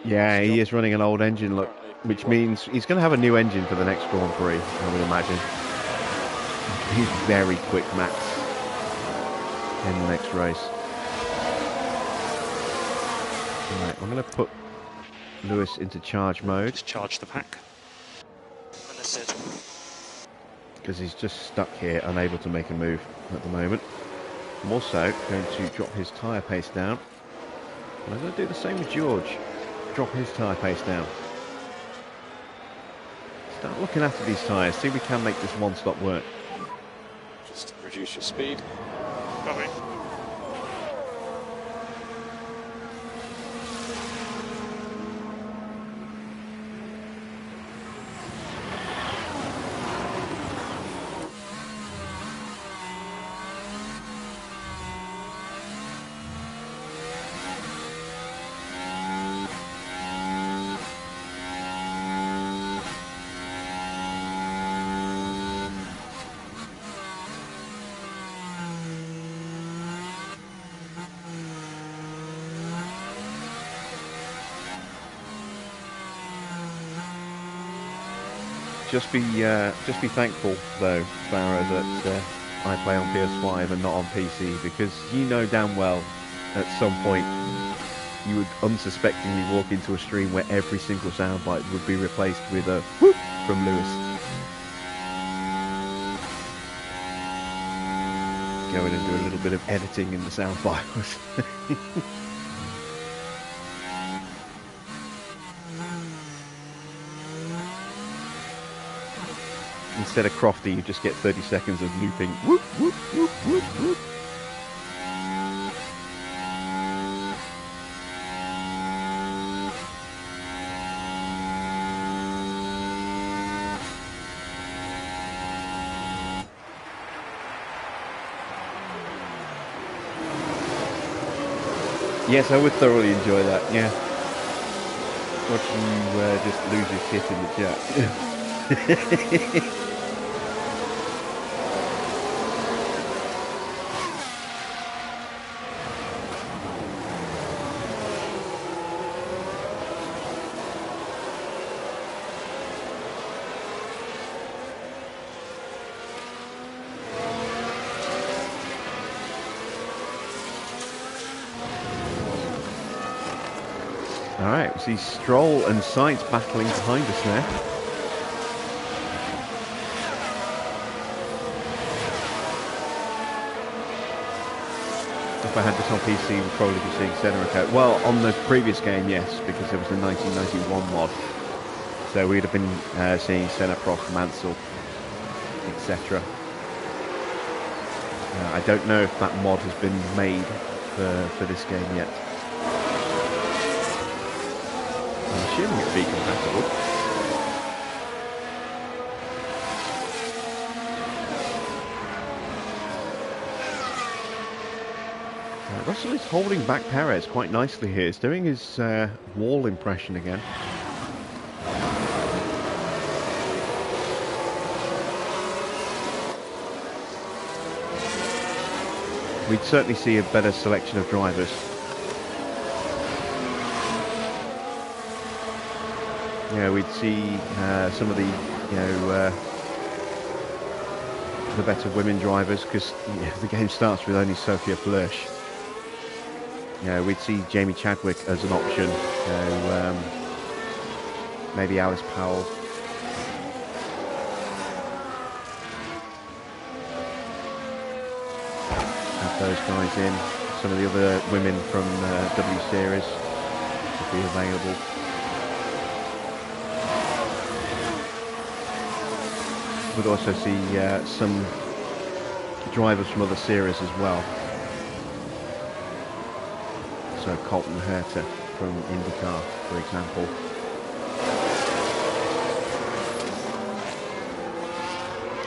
Yeah, he is running an old engine, look, which means he's going to have a new engine for the next Grand Prix, I would imagine. He's very quick, Max, in the next race. Right, I'm going to put Lewis into charge mode. Just charge the pack. Because he's just stuck here, unable to make a move at the moment. I'm also going to drop his tyre pace down. And I'm going to do the same with George. Drop his tyre pace down. Start looking after these tyres. See if we can make this one-stop work. Just reduce your speed. Copy. Just be thankful, though, Farah, that I play on PS5 and not on PC, because you know damn well at some point you would unsuspectingly walk into a stream where every single soundbite would be replaced with a whoop from Lewis. Go in and do a little bit of editing in the sound files. Instead of Crofty, you just get 30 seconds of looping whoop, whoop, whoop, whoop, whoop. Yes, I would thoroughly enjoy that, yeah. Watch you just lose your shit in the chat. Alright, we see Stroll and Sainz battling behind us there. If I had this on PC, we'd probably be seeing Senna code. Well, on the previous game, yes, because there was the 1991 mod. So we'd have been seeing Senna, Prost, Mansell, etc. I don't know if that mod has been made for this game yet. I'm assuming it'd be compatible. Russell is holding back Perez quite nicely here. He's doing his wall impression again. We'd certainly see a better selection of drivers. Yeah, we'd see some of the, the better women drivers, because the game starts with only Sophia Flörsch. Yeah, we'd see Jamie Chadwick as an option. Maybe Alice Powell. Have those guys in. Some of the other women from W Series would be available. We'd also see some drivers from other series as well. So Colton Herta from IndyCar, for example.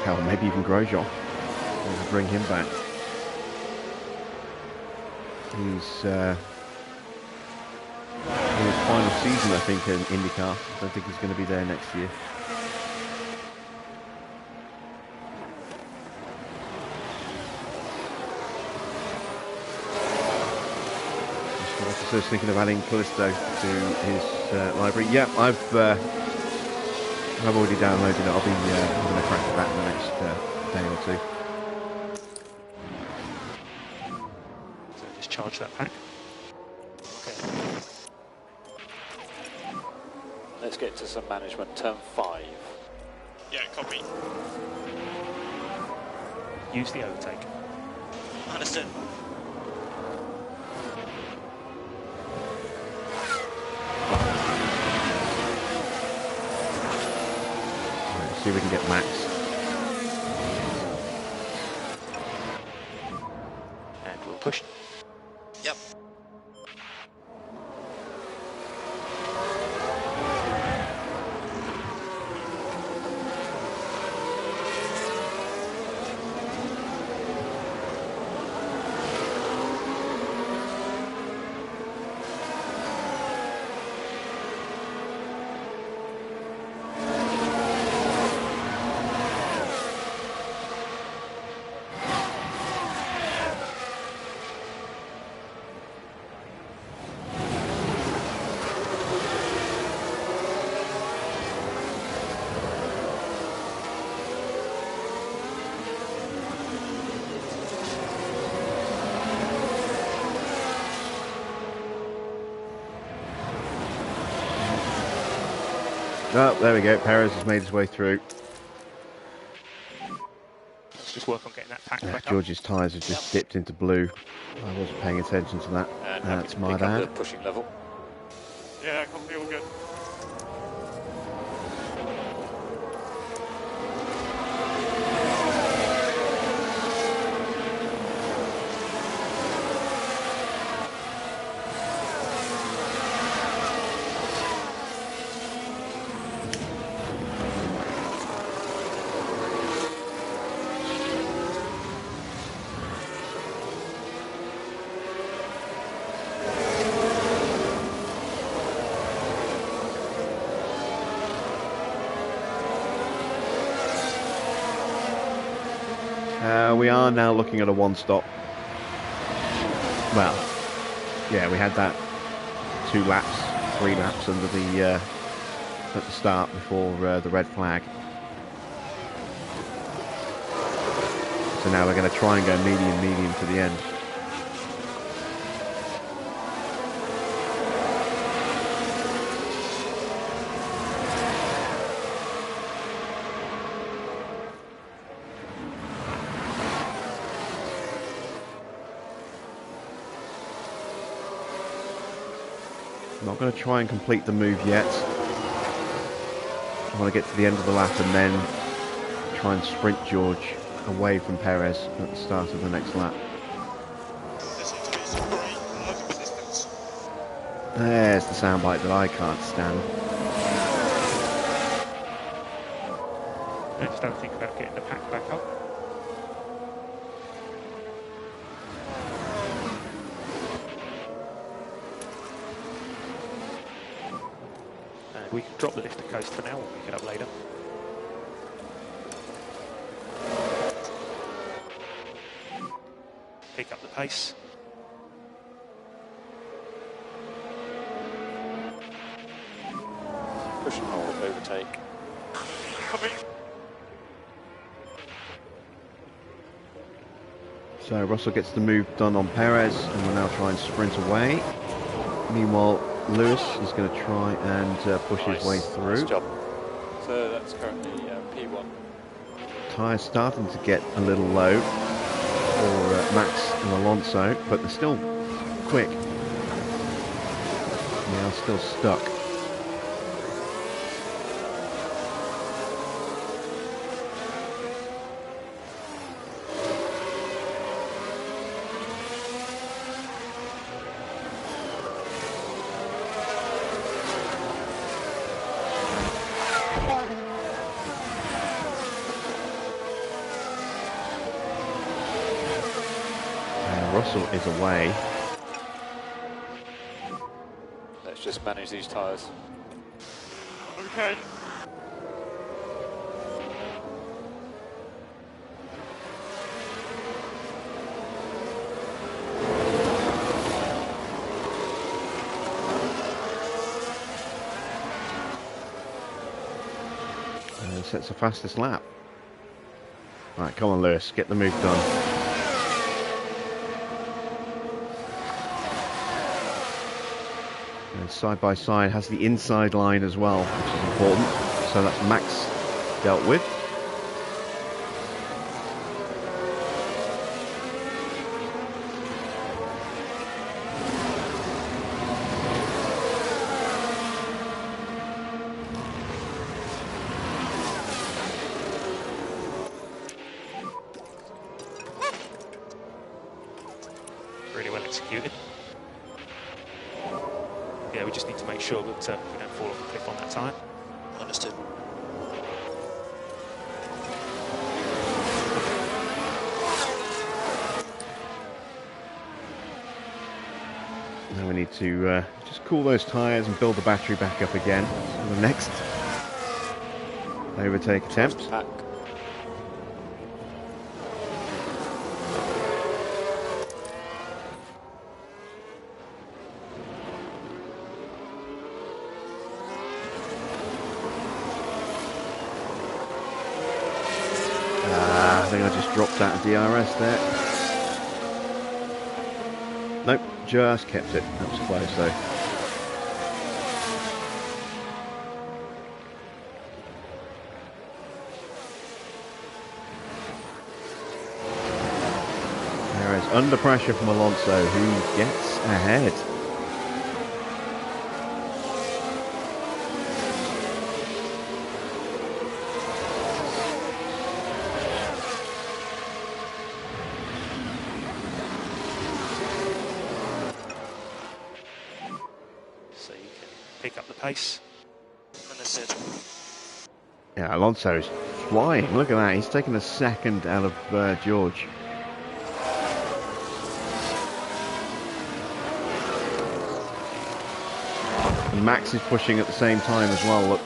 Hell, maybe even Grosjean. We'll bring him back. He's in his final season, I think, in IndyCar. I don't think he's going to be there next year. So thinking of adding Callisto to his library. Yeah, I've already downloaded it. I'll be having a crack at that in the next day or two. So just charge that pack. Okay. Let's get to some management. Turn 5. Yeah, copy. Use the overtake. Understood. See if we can get Max. And we'll push. Yep. Oh, there we go. Perez has made his way through. Let's just work on getting that pack back up. George's tyres have just dipped into blue. I wasn't paying attention to that. And That's my pick up the bad. pushing level. Yeah, copy, all good. We are now looking at a one-stop. Well, yeah, we had that 2 laps, 3 laps under the at the start before the red flag. So now we're going to try and go medium to the end. Not going to try and complete the move yet. I want to get to the end of the lap and then try and sprint George away from Perez at the start of the next lap. There's the soundbite that I can't stand. I just don't think about getting the pack back up. We can drop the lift to coast for now, we'll pick it up later. Pick up the pace. Push and hold, overtake. Copy. So Russell gets the move done on Perez and we'll now try and sprint away. Meanwhile, Lewis is going to try and push his way through. Nice job. So that's currently P1. Tyres starting to get a little low for Max and Alonso, but they're still quick. They are still stuck. Russell is away. Let's just manage these tyres. Okay. Sets the fastest lap. Right, come on Lewis, get the move done. And side by side has the inside line as well, which is important. So that's Max dealt with. Really well executed. Yeah, we just need to make sure that we don't fall off the cliff on that tyre. Understood. Now we need to just cool those tyres and build the battery back up again for the next overtake attempt. Pack. I think I just dropped out of DRS there. Nope, just kept it. That was close though. under pressure from Alonso, who gets ahead. So you can pick up the pace. Understood. Yeah, Alonso's flying. Look at that. He's taken a second out of George. And Max is pushing at the same time as well. Look.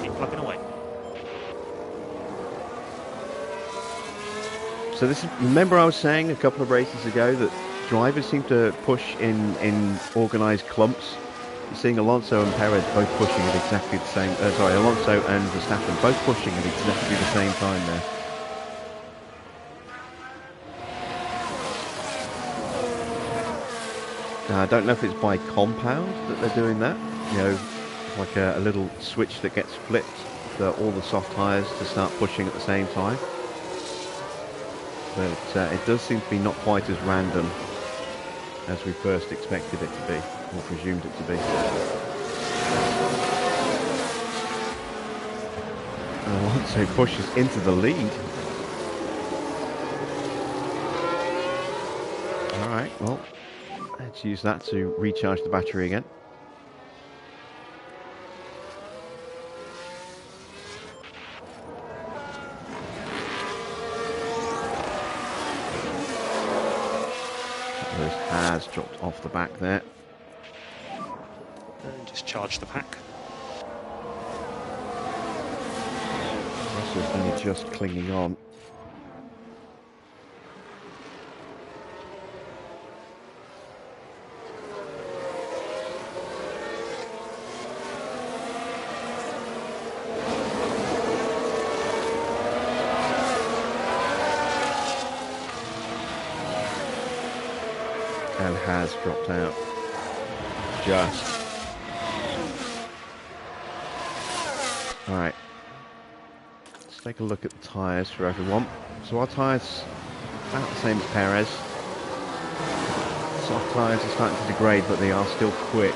Keep plugging away. So this is, remember I was saying a couple of races ago that drivers seem to push in organised clumps. You're seeing Alonso and Perez both pushing at exactly the same. Sorry, Alonso and Verstappen both pushing at exactly the same time there. Now, I don't know if it's by compound that they're doing that. You know, like a little switch that gets flipped for all the soft tyres to start pushing at the same time. But it does seem to be not quite as random as we first expected it to be, or presumed it to be. And Alonso pushes into the lead. Alright, well, let's use that to recharge the battery again. Has dropped off the back there. And just charge the pack. Russell's only just clinging on. And has dropped out. Just. Alright. Let's take a look at the tyres for everyone. So our tyres about the same as Perez. Soft tyres are starting to degrade, but they are still quick.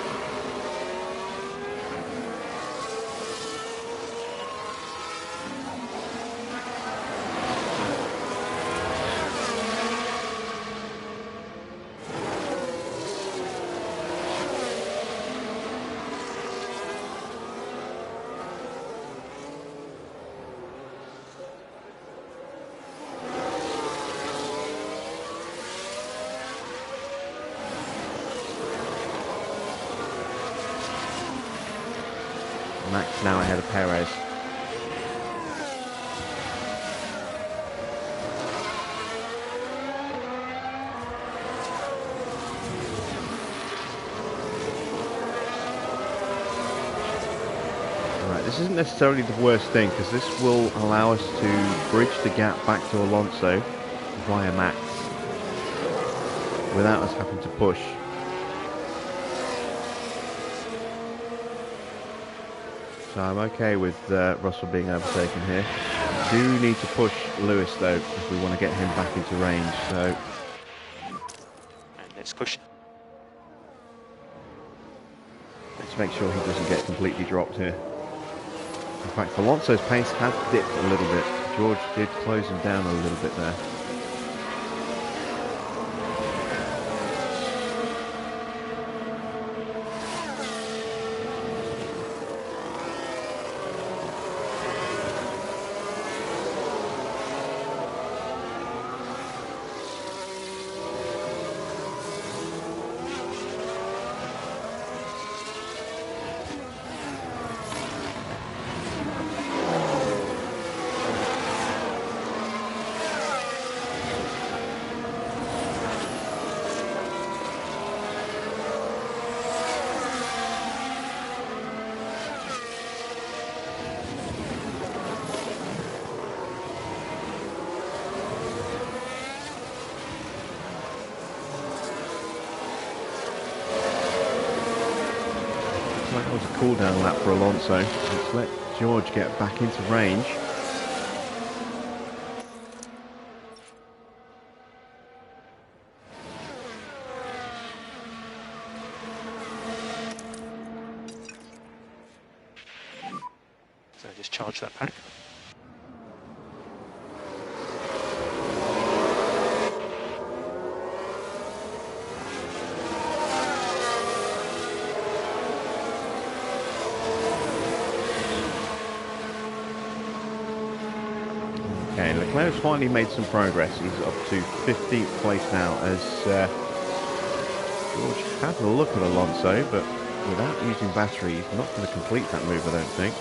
Max now ahead of Perez. Alright, this isn't necessarily the worst thing because this will allow us to bridge the gap back to Alonso via Max without us having to push. So I'm okay with Russell being overtaken here. We do need to push Lewis though if we want to get him back into range. So And let's push. let's make sure he doesn't get completely dropped here. In fact, Alonso's pace has dipped a little bit. George did close him down a little bit there. cool-down lap for Alonso. Let's let George get back into range. So just charge that pack. Okay, Leclerc's finally made some progress. He's up to 15th place now as George had a look at Alonso, but without using battery, he's not going to complete that move, I don't think.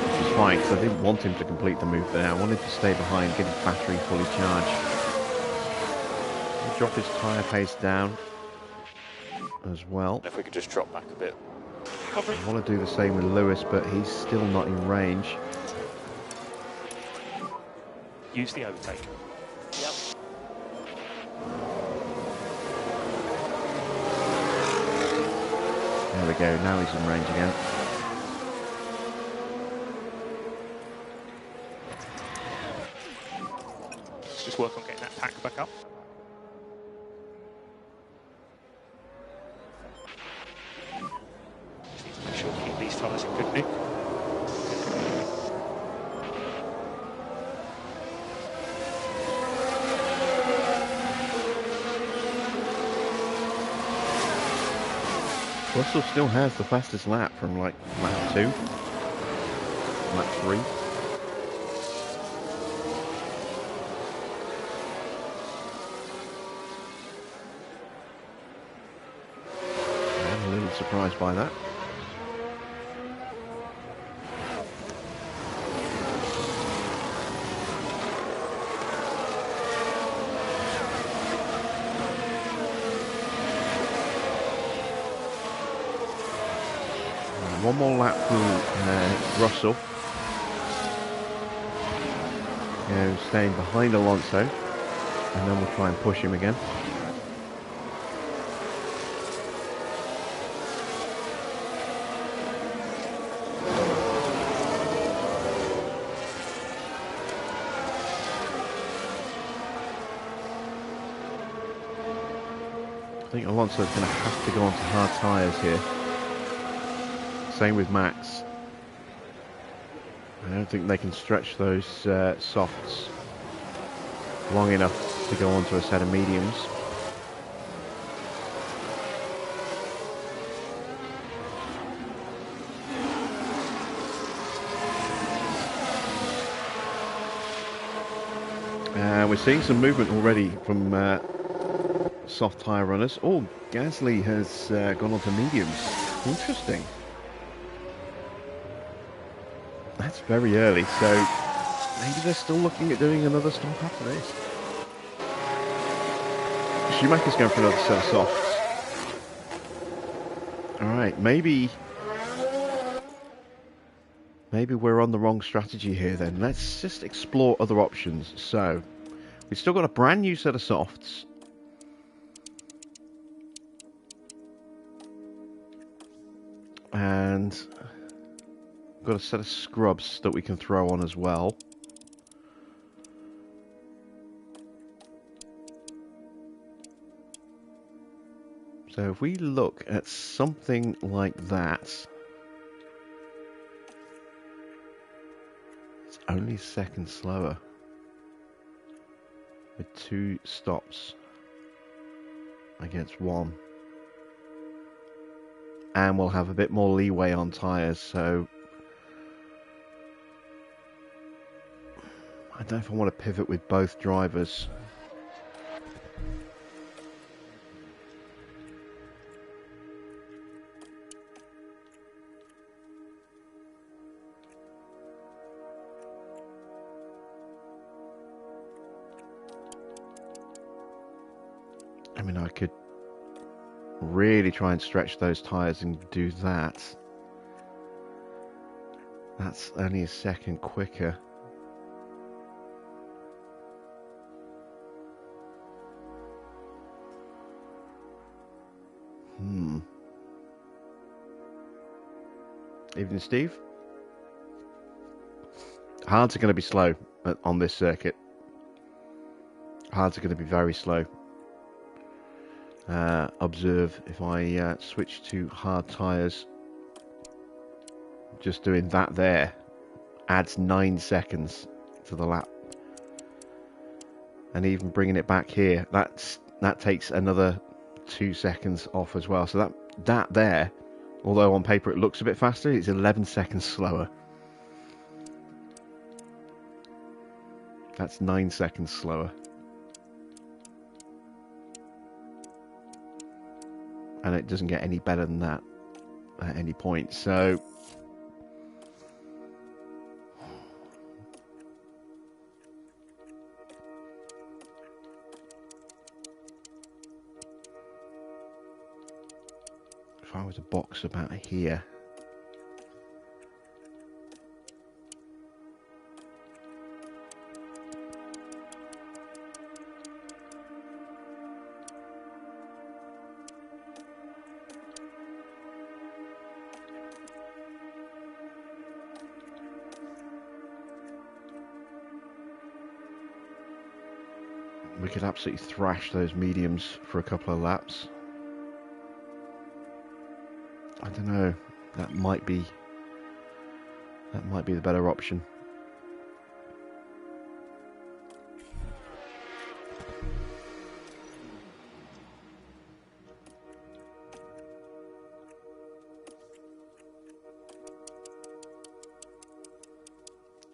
Which is fine, because I didn't want him to complete the move there. I wanted to stay behind, get his battery fully charged. Drop his tyre pace down as well. If we could just drop back a bit. I want to do the same with Lewis, but he's still not in range. Use the overtake. Yep. There we go, now he's in range again. Let's just work on getting that pack back up. Just need to make sure we keep these tyres in good nick. Russell still has the fastest lap from like lap 2, lap 3. I'm a little surprised by that. One more lap for Russell. Staying behind Alonso, and then we'll try and push him again. I think Alonso's going to have to go onto hard tyres here. Same with Max. I don't think they can stretch those softs long enough to go onto a set of mediums. We're seeing some movement already from soft tyre runners. Oh, Gasly has gone onto mediums. Interesting. That's very early, so maybe they're still looking at doing another stop after this. Schumacher's going for another set of softs. Alright, maybe we're on the wrong strategy here then. Let's just explore other options. So, we've still got a brand new set of softs. And got a set of scrubs that we can throw on as well. So if we look at something like that, it's only a second slower with 2 stops against 1. And we'll have a bit more leeway on tyres, so I don't know if I want to pivot with both drivers. I mean, I could really try and stretch those tyres and do that. That's only a second quicker. Evening, Steve. Hards are going to be slow on this circuit. Hards are going to be very slow. Observe if I switch to hard tyres. Just doing that there adds 9 seconds to the lap. And even bringing it back here, that takes another 2 seconds off as well. So that there, although on paper it looks a bit faster, it's 11 seconds slower. That's 9 seconds slower. And it doesn't get any better than that at any point. So if I was to box about here, we could absolutely thrash those mediums for a couple of laps. I don't know. That might be the better option.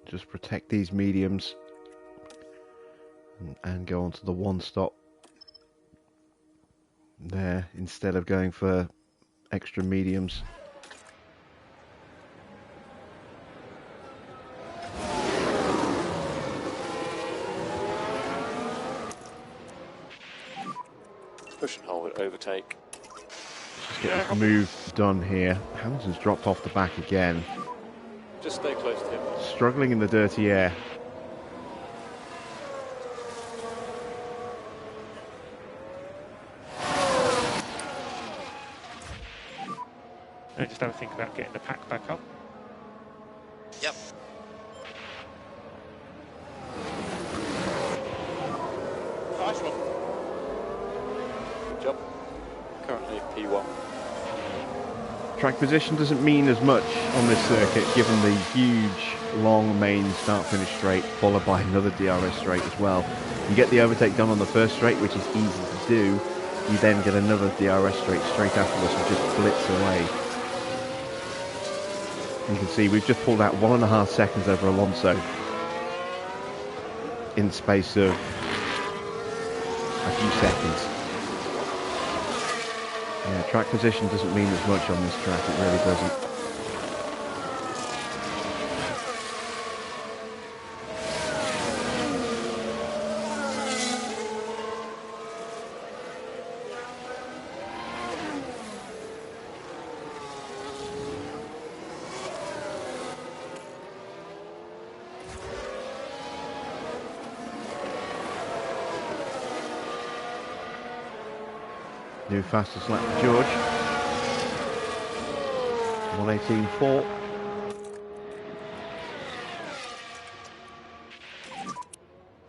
Just protect these mediums and go on to the one stop there instead of going for extra mediums. Push and hold, overtake. Just get this move done here. Hamilton's dropped off the back again. Just stay close to him. Struggling in the dirty air. And just have a think about getting the pack back up. Yep. Nice one. Good job. Currently P1. Track position doesn't mean as much on this circuit given the huge long main start-finish straight followed by another DRS straight as well. You get the overtake done on the first straight, which is easy to do. You then get another DRS straight afterwards and just blitz away. You can see we've just pulled out 1.5 seconds over Alonso in the space of a few seconds. Yeah, track position doesn't mean as much on this track, it really doesn't. New fastest lap for George. 1:18.4.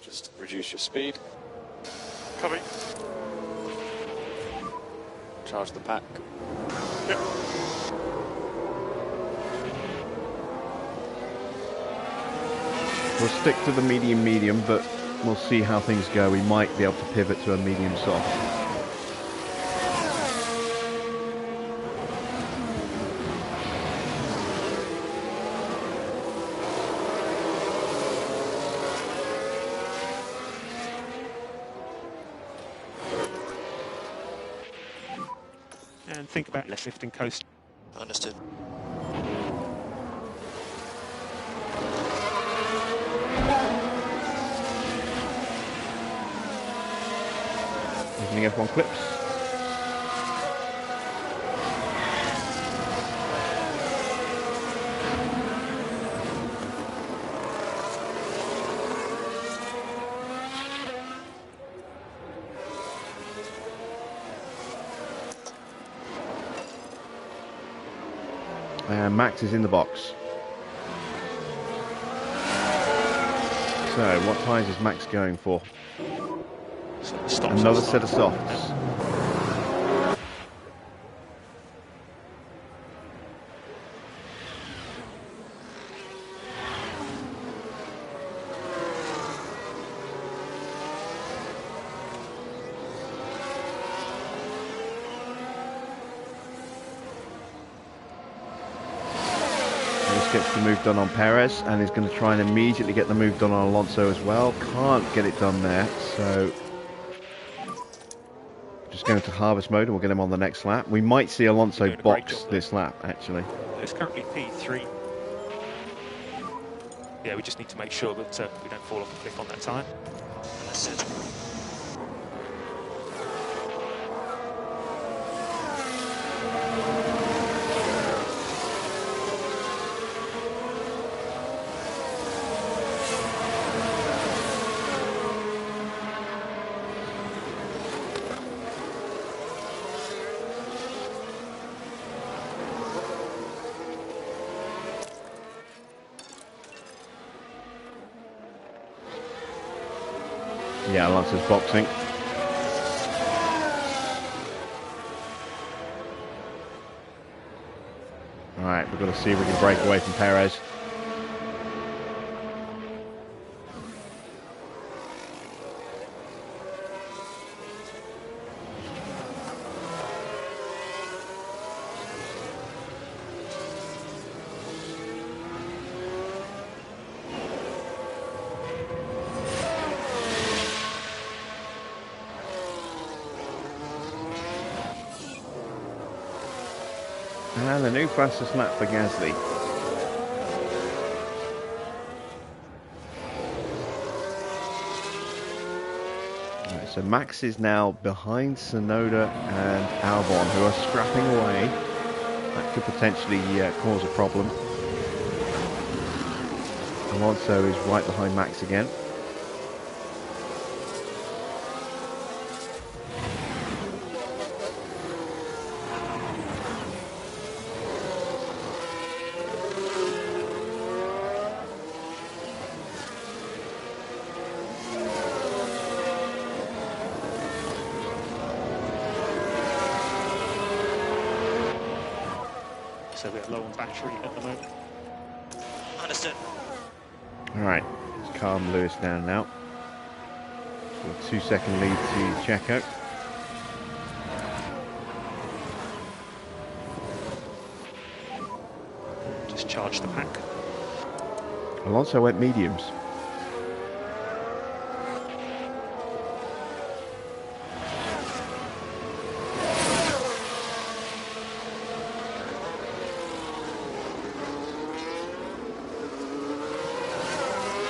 Just reduce your speed. Coming. Charge the pack. Yep. We'll stick to the medium, but we'll see how things go. We might be able to pivot to a medium soft. And think about left lifting coast. Understood. Evening F1 clips. And Max is in the box. So, what tyres is Max going for? Another set of softs. Gets the move done on Perez, and he's going to try and immediately get the move done on Alonso as well. Can't get it done there, so just going to harvest mode and we'll get him on the next lap. We might see Alonso box this lap, actually. It's currently P3. Yeah, we just need to make sure that we don't fall off the cliff on that tyre. That's it. Yeah, Alonso's boxing. Alright, we've got to see if we can break away from Perez. And the new fastest lap for Gasly. Right, so Max is now behind Tsunoda and Albon, who are scrapping away. That could potentially cause a problem. Alonso is right behind Max again. So we're low on battery at the moment. Understood. Alright, let's calm Lewis down now. So a 2-second lead to Checo. Just charge the pack. Alonso went mediums.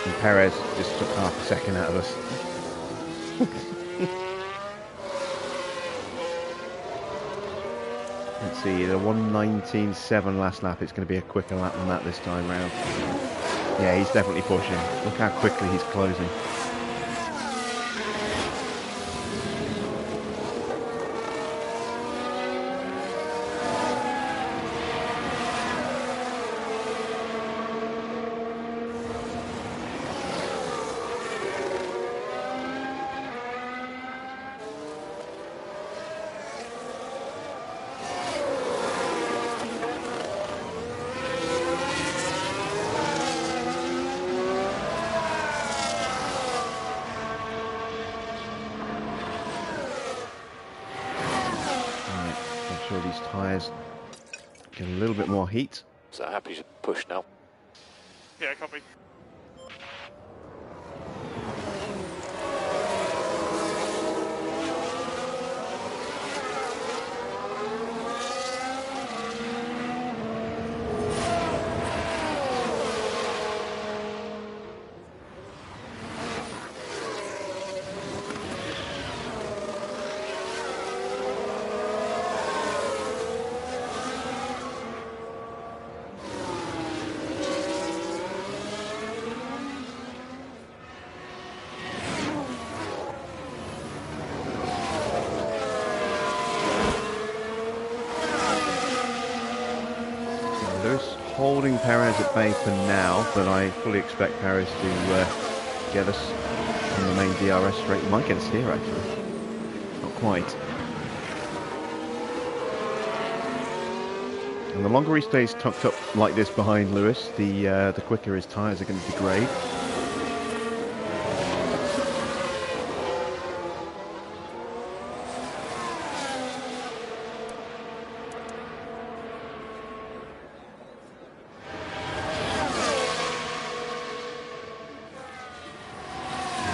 And Perez just took half a second out of us. Let's see, the 1:19.7 last lap. It's going to be a quicker lap than that this time round. Yeah, he's definitely pushing. Look how quickly he's closing. These tyres get a little bit more heat. So happy to push now. Yeah, copy. holding Perez at bay for now, but I fully expect Perez to get us on the main DRS straight. He might get us here actually. Not quite. And the longer he stays tucked up like this behind Lewis, the quicker his tyres are going to degrade.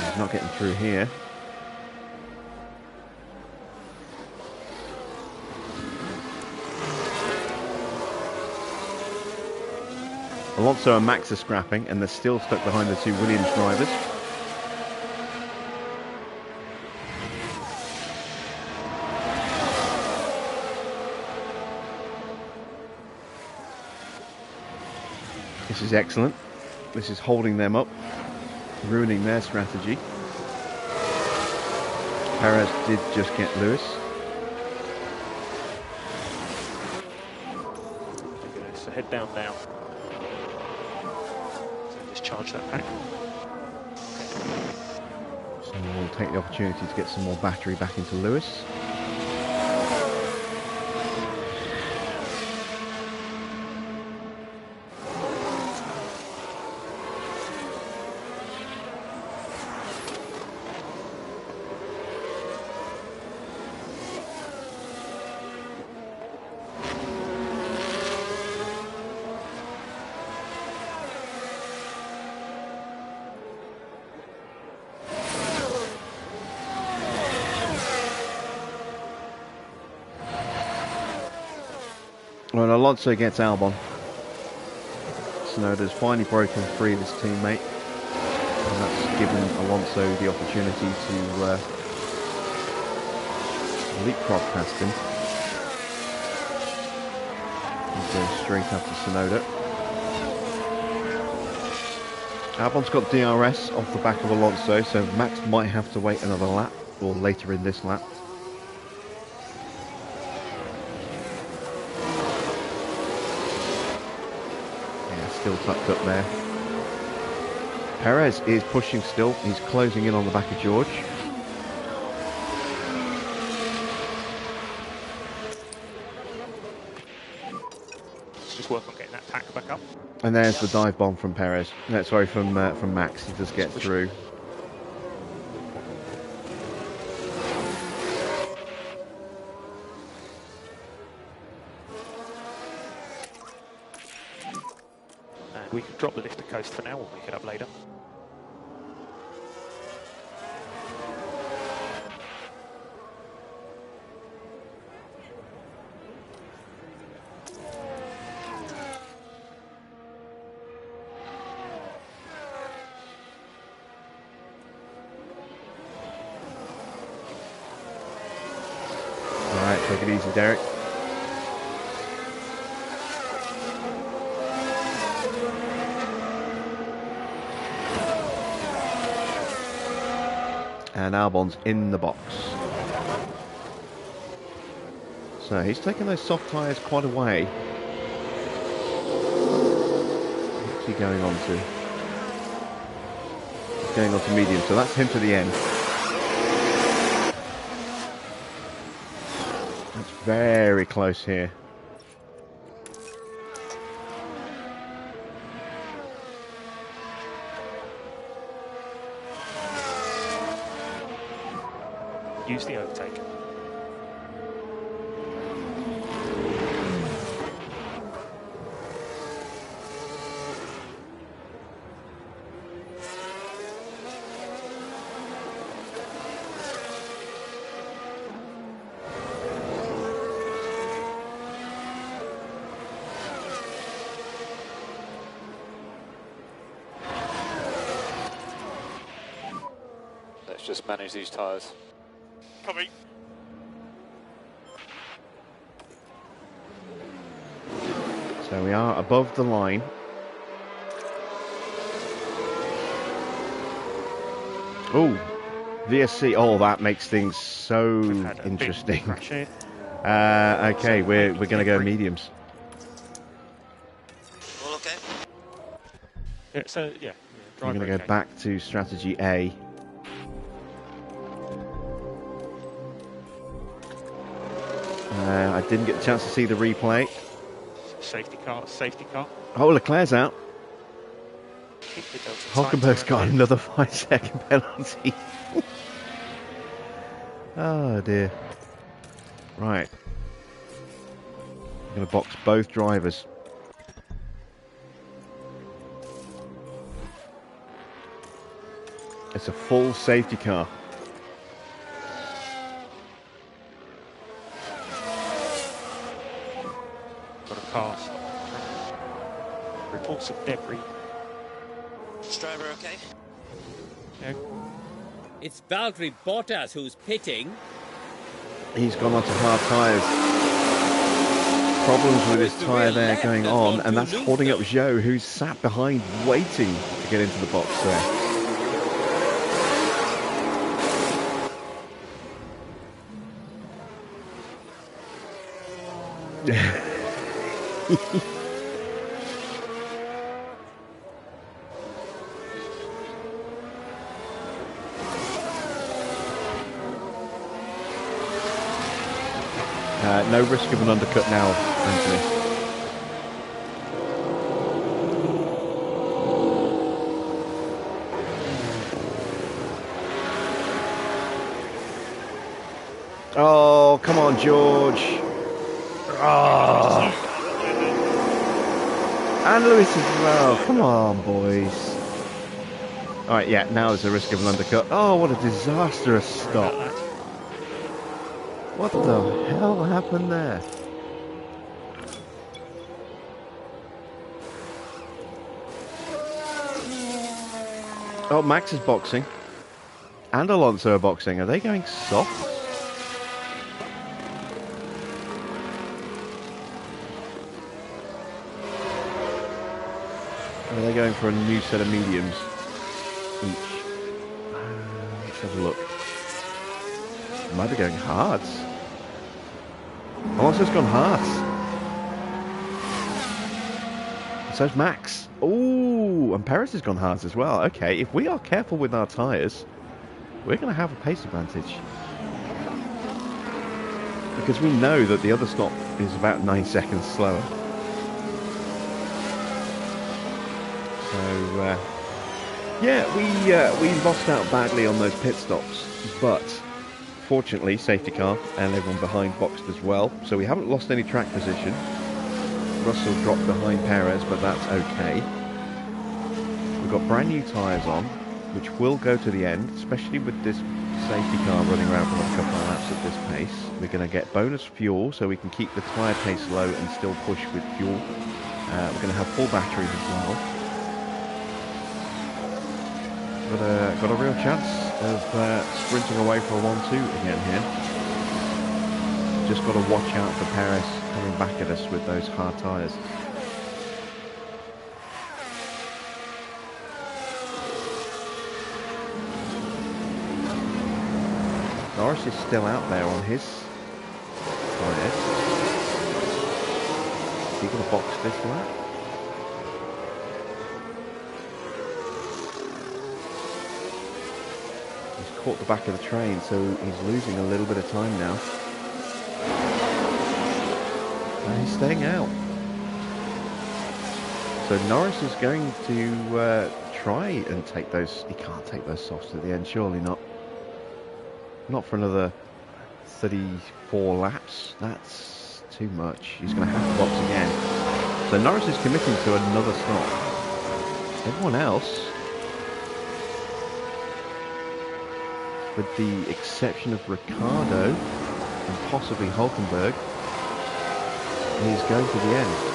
He's not getting through here. Alonso and Max are scrapping, and they're still stuck behind the two Williams drivers. This is excellent. This is holding them up, ruining their strategy. Perez did just get Lewis. So head down now. Charge that back. So we'll take the opportunity to get some more battery back into Lewis. Well, Alonso gets Albon. Tsunoda's finally broken free of his teammate, and that's given Alonso the opportunity to leapfrog past him. He goes straight after Tsunoda. Albon's got DRS off the back of Alonso, so Max might have to wait another lap, or later in this lap. Still tucked up there. Perez is pushing still. He's closing in on the back of George. Just work on getting that pack back up. And there's the dive bomb from Perez. No, sorry, from Max. He does get through. We can drop the lift to coast for now, we'll pick it up later. Alright, take it easy, Derek. And Albon's in the box. So he's taken those soft tyres quite a way. What's he going on to? He's going on to medium, so that's him to the end. That's very close here. Use the overtake. Let's just manage these tyres. Copy. So we are above the line. Oh, VSC. Oh, that makes things so interesting. Okay, we're going to go mediums. Yeah, so yeah, I'm driver going to go okay. back to strategy A. I didn't get the chance to see the replay. Safety car, safety car. Oh, Leclerc's out. Keep the Delta Hulkenberg's tighter got around another 5-second penalty. Oh dear. Right. I'm going to box both drivers. It's a full safety car. Got a pass. Reports of debris. Is driver okay? Yeah, It's Valtteri Bottas who's pitting. He's gone onto hard tyres. Problems with his It's the tyre rear there left going that's on, gone and too that's loose, holding up though. Zhou, who's sat behind waiting to get into the box there. No risk of an undercut now, Anthony. Oh, come on, George. Oh. And Lewis as well. Come on, boys. All right, yeah, now there's a risk of an undercut. Oh, what a disastrous stop. What the hell happened there? Oh, Max is boxing. And Alonso are boxing. Are they going soft? Or are they going for a new set of mediums each? Let's have a look. Might be going hards. Alonso's gone hards. So's Max. Ooh, and Perez has gone hards as well. Okay, if we are careful with our tyres, we're going to have a pace advantage. Because we know that the other stop is about 9 seconds slower. So, yeah, we lost out badly on those pit stops. But, fortunately, safety car and everyone behind boxed as well. So we haven't lost any track position. Russell dropped behind Perez, but that's okay. We've got brand new tyres on, which will go to the end, especially with this safety car running around for a couple of laps at this pace. We're going to get bonus fuel, so we can keep the tyre pace low and still push with fuel. We're going to have full batteries as well. Got a real chance of sprinting away for a 1-2 again here. Just got to watch out for Perez coming back at us with those hard tyres. Norris is still out there on his tyres. Is he going to box this lap? He's caught the back of the train, so he's losing a little bit of time now. And he's staying out. So Norris is going to try and take those. He can't take those softs at the end, surely not. Not for another 34 laps. That's too much. He's going to have to box again. So Norris is committing to another stop. Everyone else, with the exception of Ricciardo and possibly Hulkenberg, he's going to the end.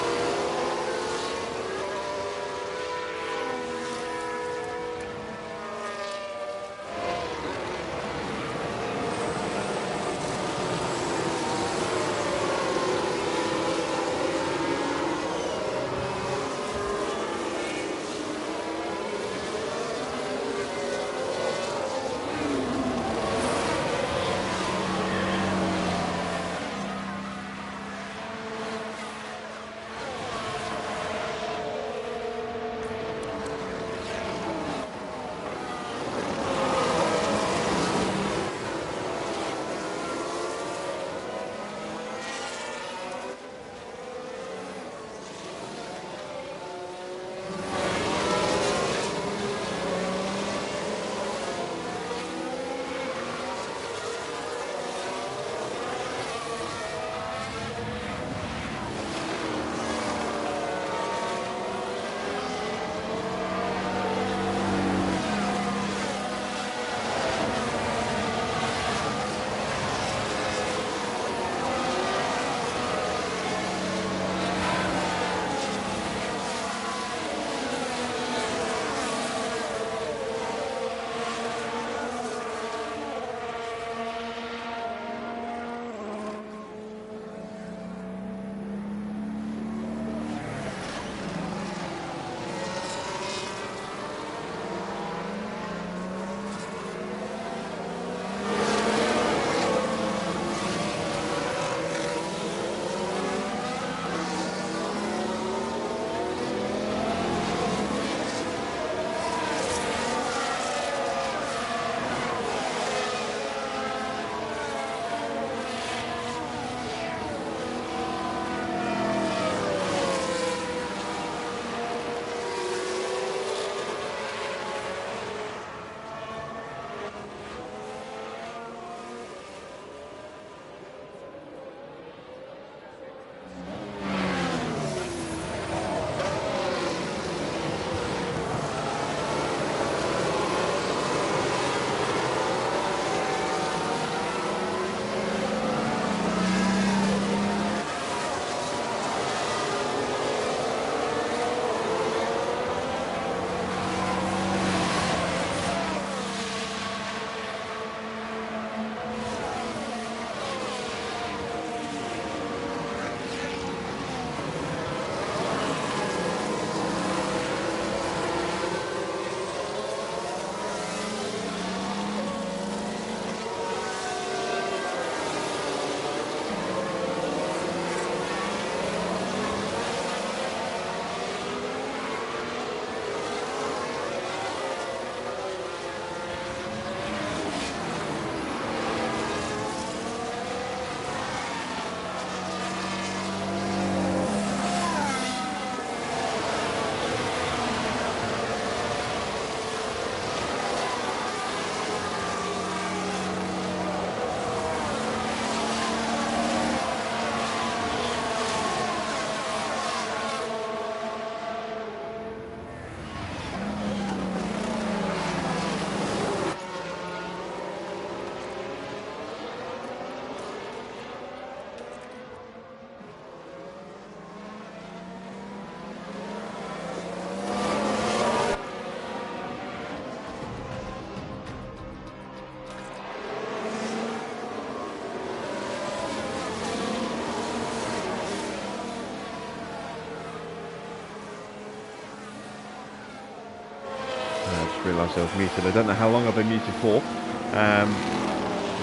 just realised I was muted. I don't know how long I've been muted for. We've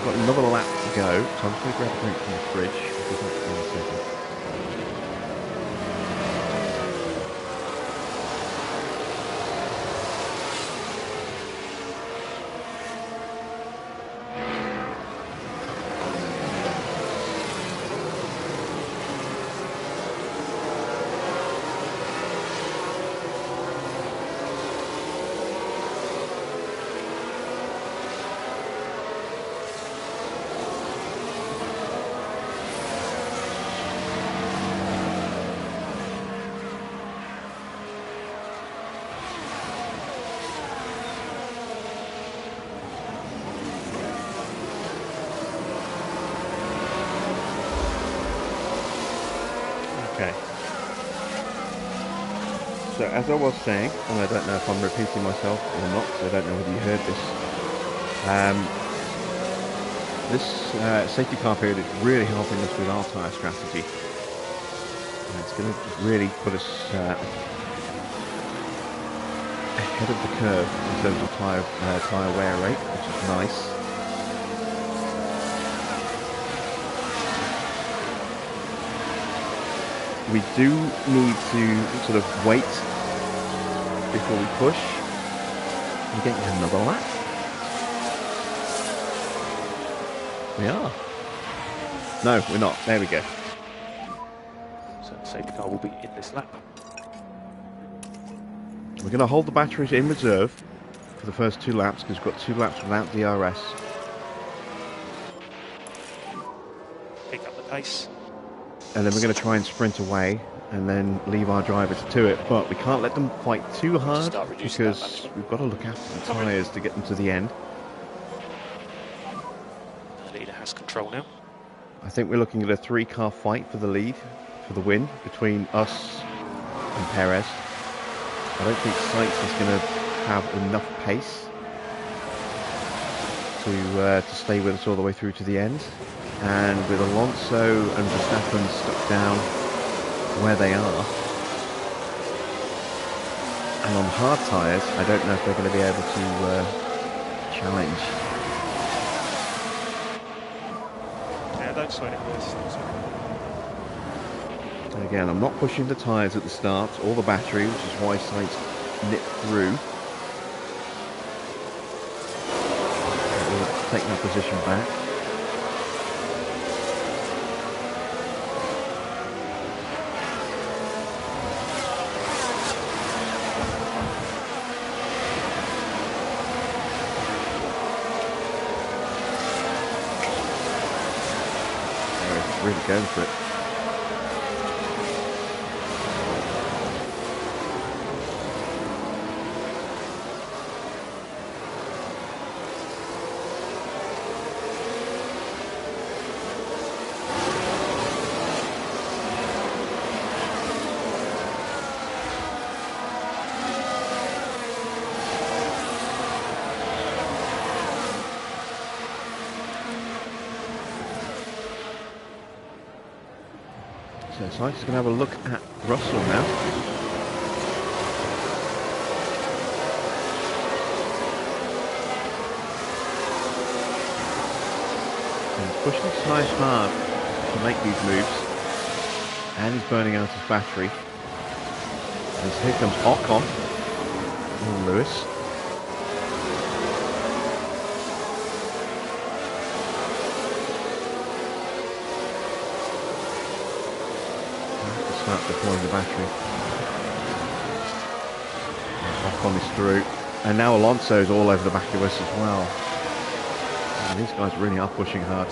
got another lap to go, so I'm just going to grab a drink from the fridge. I'll be back in a second. Okay. So as I was saying, and I don't know if I'm repeating myself or not, so I don't know whether you heard this. This safety car period is really helping us with our tyre strategy. And it's going to really put us ahead of the curve in terms of tyre wear rate, which is nice. We do need to sort of wait before we push. We're getting another lap. We are. No, we're not. There we go. So the safety car will be in this lap. We're going to hold the batteries in reserve for the first 2 laps because we've got 2 laps without DRS. Pick up the pace. And then we're going to try and sprint away and then leave our drivers to it. But we can't let them fight too hard because we've got to look after the tyres to get them to the end. The leader has control now. I think we're looking at a 3-car fight for the lead, for the win, between us and Perez. I don't think Sainz is going to have enough pace to stay with us all the way through to the end. And with Alonso and Verstappen stuck down where they are, and on hard tyres, I don't know if they're going to be able to challenge. Yeah, don't sweat it, boys. Don't sweat it. And again, I'm not pushing the tyres at the start or the battery, which is why Sainz nipped through. We'll take that position back. Really going for it. So Sainz is going to have a look at Russell now. And he's pushing his tyres hard to make these moves. And he's burning out his battery. And here comes Ocon and Lewis. Start deploying the battery. Ocon is through, and now Alonso's all over the back of us as well. And these guys really are pushing hard.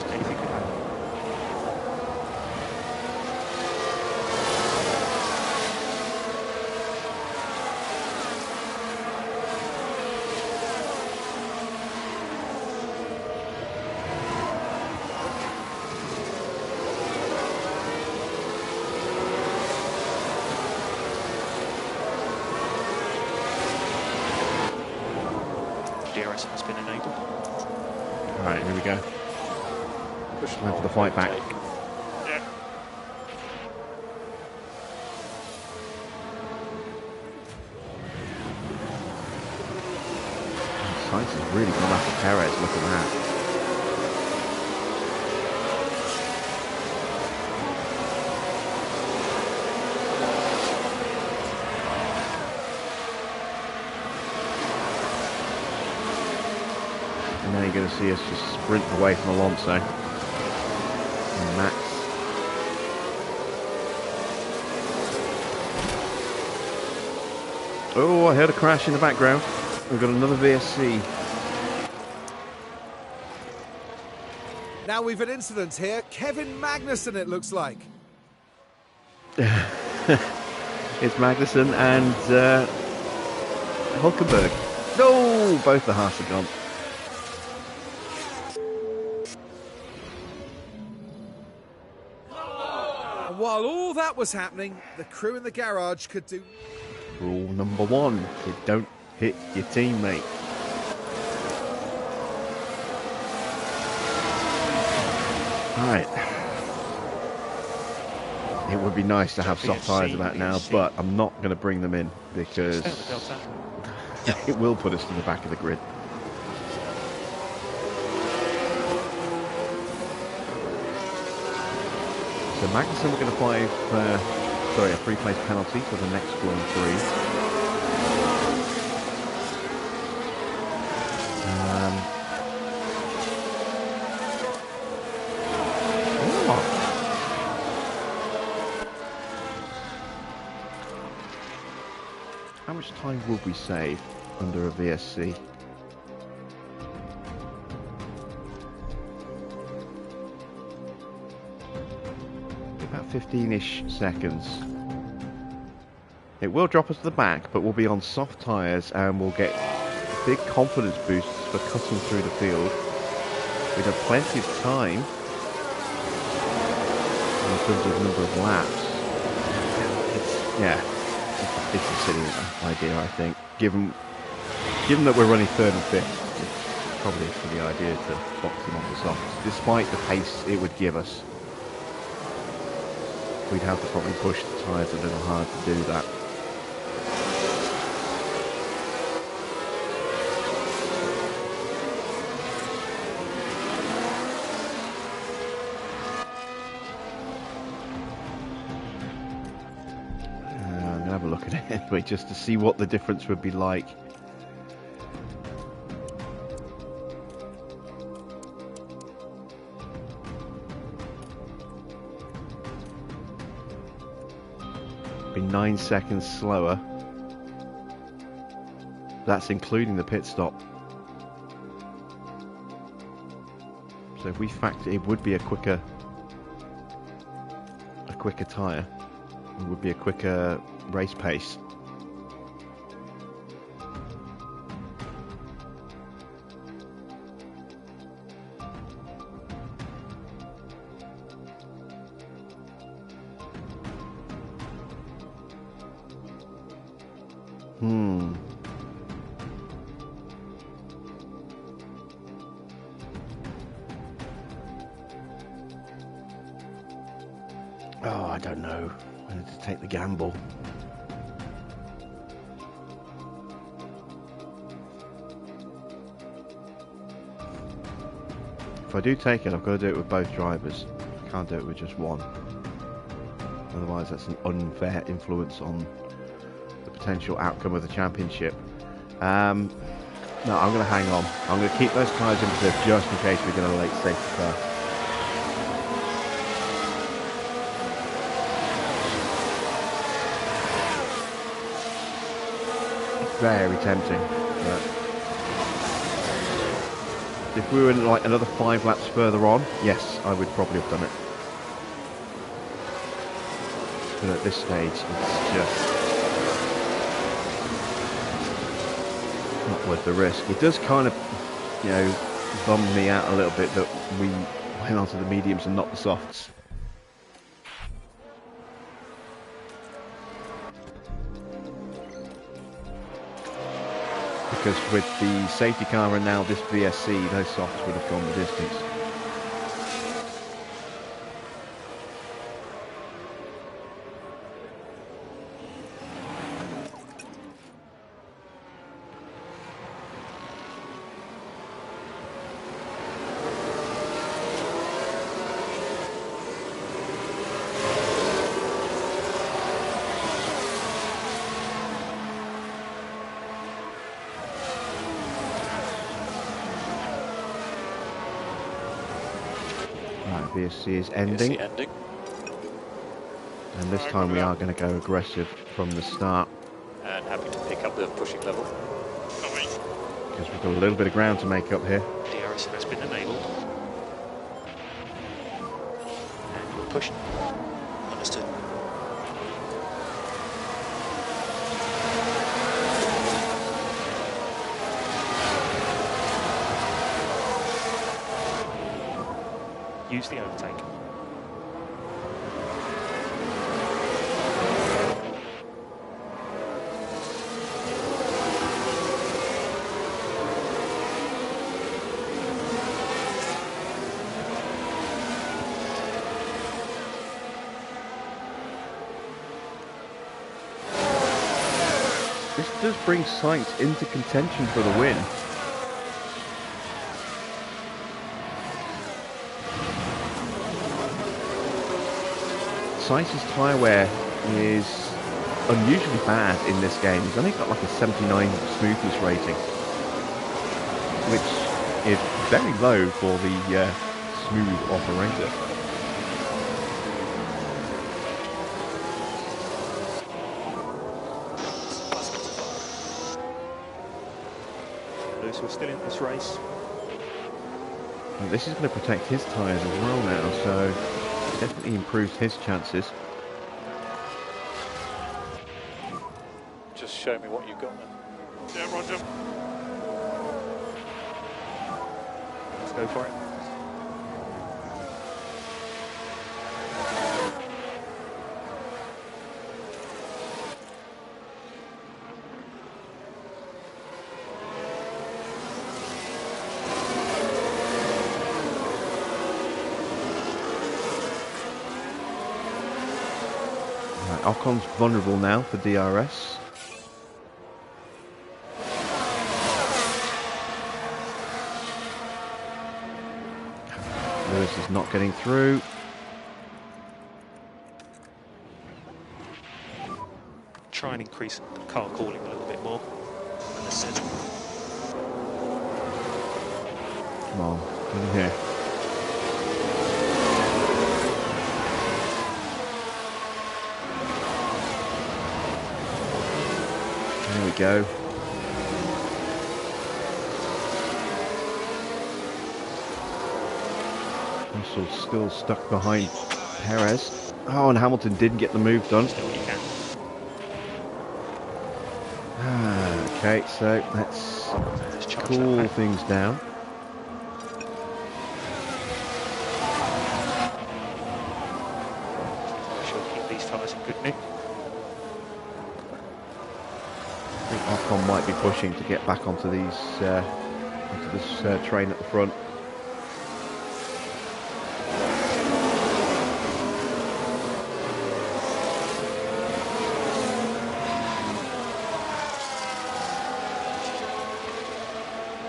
DRS has been enabled. Alright, here we go. Time for the fight back. Yeah. Sainz has really gone after Perez. Look at that. And now you're going to see us just sprint away from Alonso. And Max. Oh, I heard a crash in the background. We've got another VSC. Now we've an incident here. Kevin Magnussen, it looks like. It's Magnussen and Hulkenberg. No, both the Haas are gone. And while all that was happening, the crew in the garage could do... Rule number 1, you don't hit your teammate. Right. It would be nice to have soft tyres about now, but I'm not going to bring them in because it will put us to the back of the grid. So Magnussen, we're going to apply a 3-place penalty for the next Grand Prix. How much time would we save under a VSC? About 15-ish seconds. It will drop us to the back, but we'll be on soft tyres and we'll get big confidence boosts for cutting through the field. We'd have plenty of time in terms of number of laps. It's a silly idea, I think. Given that we're running 3rd and 5th, it's probably a silly idea to box them on the softs, despite the pace it would give us. We'd have to probably push the tyres a little hard to do that. I'm going to have a look at it anyway, just to see what the difference would be like. Be 9 seconds slower. That's including the pit stop. So if we factor, it would be a quicker tyre. It would be a quicker race pace. Oh, I don't know. I need to take the gamble. If I do take it, I've got to do it with both drivers. I can't do it with just one. Otherwise, that's an unfair influence on the potential outcome of the championship. No, I'm going to hang on. I'm going to keep those tyres in reserve just in case we get a late safety car. Very tempting, but if we were in like another 5 laps further on, yes, I would probably have done it. But at this stage, it's just not worth the risk. It does kind of, bum me out a little bit that we went onto the mediums and not the softs. Because with the safety car and now this VSC, those softs would have gone the distance. Right, VSC is ending. VSC ending. And this time we are going to go aggressive from the start. And happy to pick up the pushing level. Because we've got a little bit of ground to make up here. DRS has been enabled. And we're pushing. Understood. Use the overtake. This does bring Sainz into contention for the win. Sainz's tyre wear is unusually bad in this game. He's only got like a 79 smoothness rating, which is very low for the smooth operator. Lewis, we're still in this race. And this is going to protect his tyres as well now, so definitely improves his chances. Just show me what you've got then. Yeah, Roger. Let's go for it. Ocon's vulnerable now for DRS. Lewis is not getting through. Try and increase the car cooling a little bit more. Understood. Come on, get in here. There we go. Russell's still stuck behind Perez. Oh, and Hamilton didn't get the move done. Still you can. Okay, so let's cool things down. She'll keep these tyres in good nick. I think Ocon might be pushing to get back onto these onto this train at the front.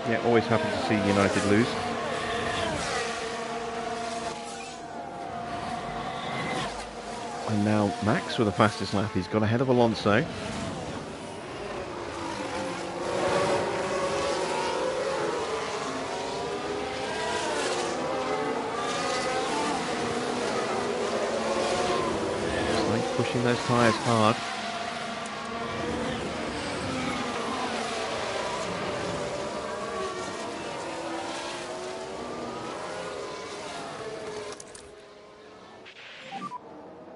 Yeah, always happy to see United lose. And now Max with the fastest lap. He's got ahead of Alonso. Pushing those tyres hard.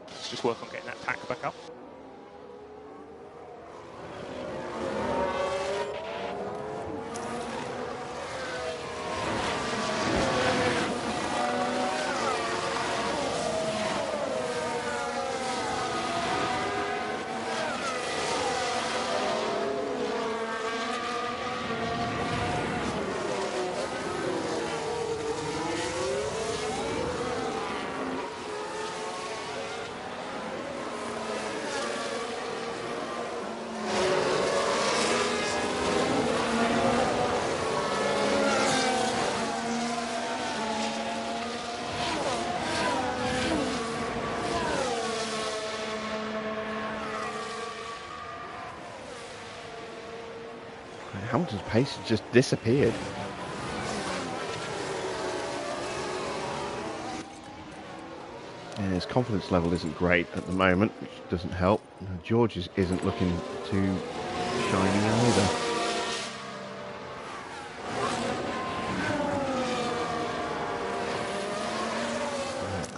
Let's just work on getting that pack back up. Hamilton's pace has just disappeared. Yeah, his confidence level isn't great at the moment, which doesn't help. George isn't looking too shiny either.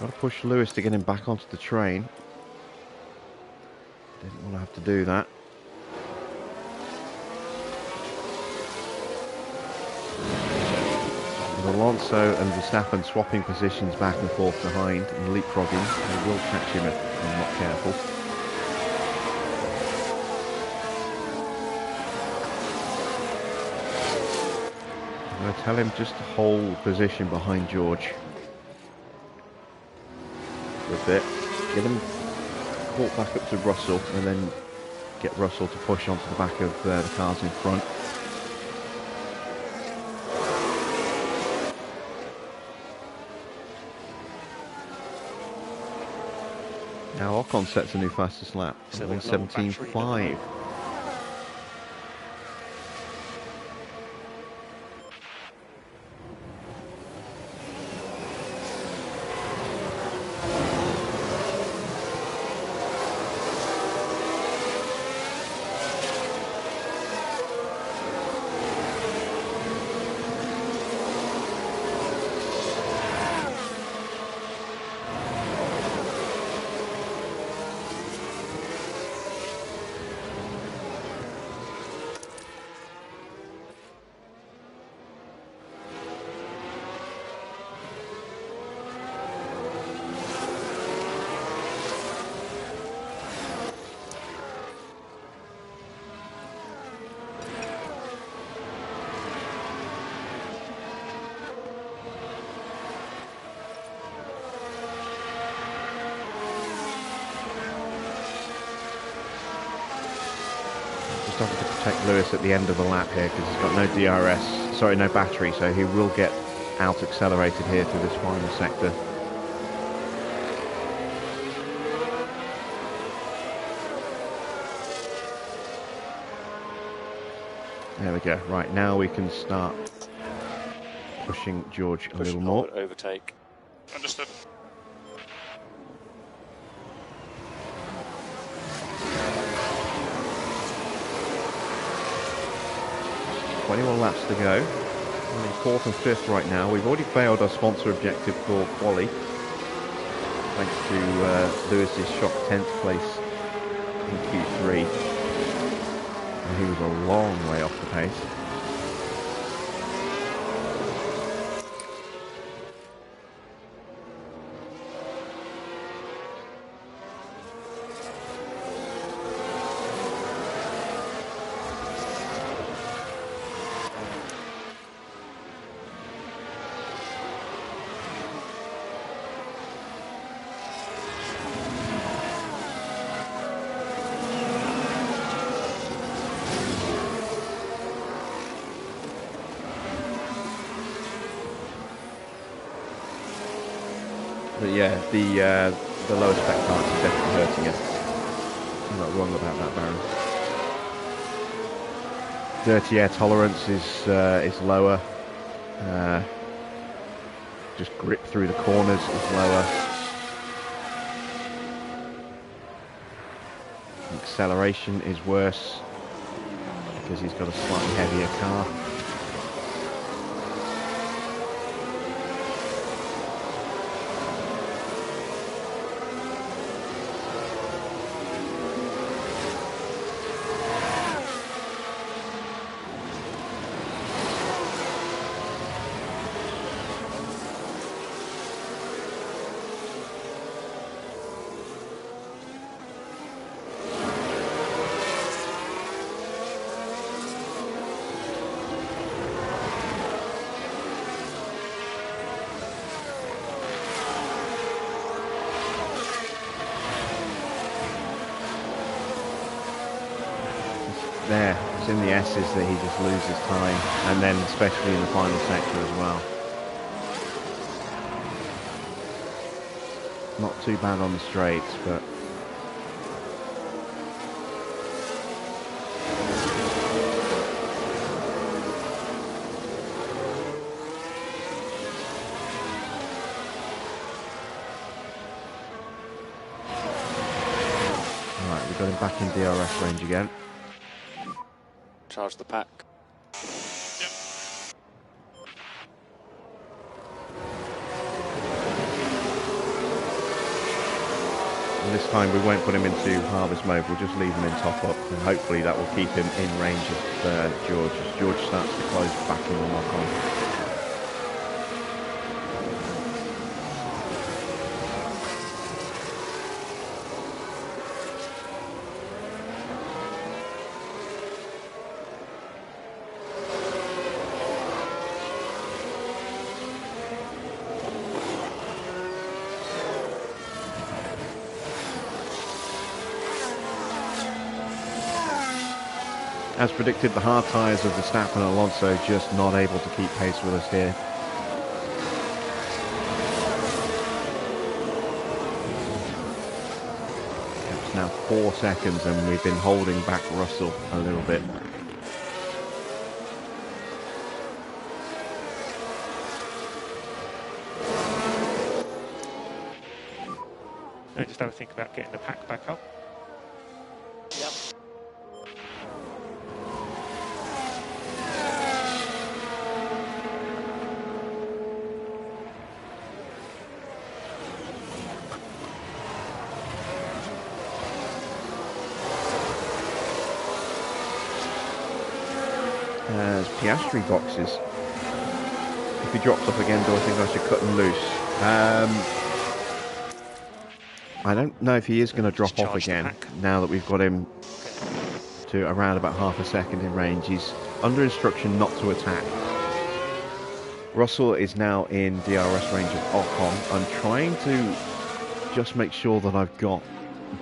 Got to push Lewis to get him back onto the train. Didn't want to have to do that. With Alonso and Verstappen swapping positions back and forth behind and leapfrogging, they will catch him if they're not careful. I'm going to tell him just to hold position behind George for a bit. Get him caught back up to Russell and then get Russell to push onto the back of the cars in front. Now Ocon sets a new fastest lap, 17.5. Having to protect Lewis at the end of the lap here because he's got no DRS, sorry, no battery, so he will get out accelerated here through this final sector. There we go. Right, now we can start pushing George a little more. Overtake. Understood. One laps to go. We're in 4th and 5th right now. We've already failed our sponsor objective for quali, thanks to Lewis's shock 10th place in Q3. And he was a long way off the pace. But yeah, the lower spec parts are definitely hurting us. I'm not wrong about that, Baron. Dirty air tolerance is lower. Just grip through the corners is lower. Acceleration is worse because he's got a slightly heavier car. There, it's in the S's that he just loses time, and then especially in the final sector as well. Not too bad on the straights, but We've got him back in DRS range again. Charge the pack. And this time we won't put him into harvest mode, we'll just leave him in top up, and hopefully that will keep him in range of George as George starts to close back in the lock on. As predicted, the hard tyres of Verstappen and Alonso just not able to keep pace with us here. It's now 4 seconds and we've been holding back Russell a little bit. I just have a think about getting the pack back up. Yep. As Piastri boxes. If he drops off again, do I think I should cut him loose? I don't know if he is going to drop off again now that we've got him to around about half a second in range. He's under instruction not to attack. Russell is now in DRS range of Ocon. I'm trying to just make sure that I've got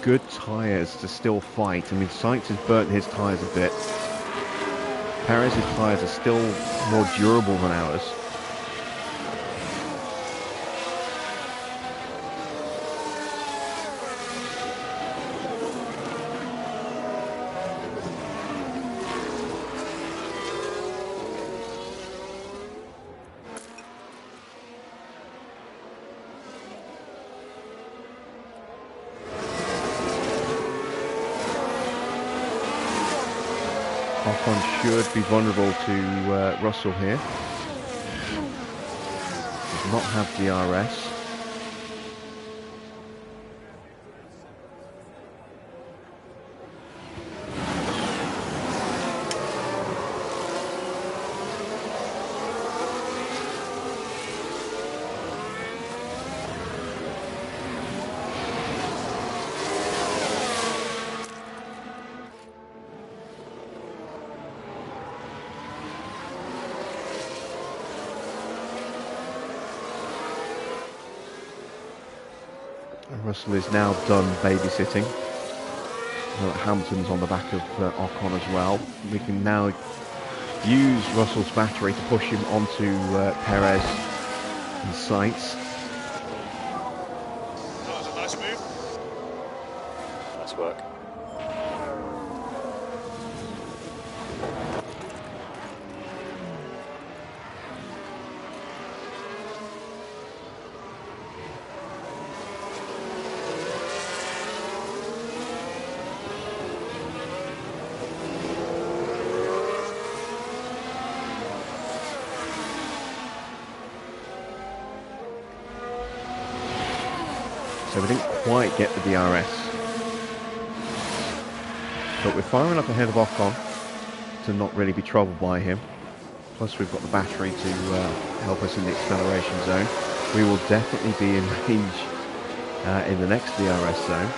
good tyres to still fight. I mean, Sainz has burnt his tyres a bit. Perez's tyres are still more durable than ours. Ocon should be vulnerable to Russell here. Does not have DRS. Russell is now done babysitting. Hamilton's on the back of Ocon as well. We can now use Russell's battery to push him onto Perez and Sainz. That was a nice move. Nice work. So we didn't quite get the DRS. But we're far enough ahead of Ocon to not really be troubled by him. Plus we've got the battery to help us in the acceleration zone. We will definitely be in range in the next DRS zone.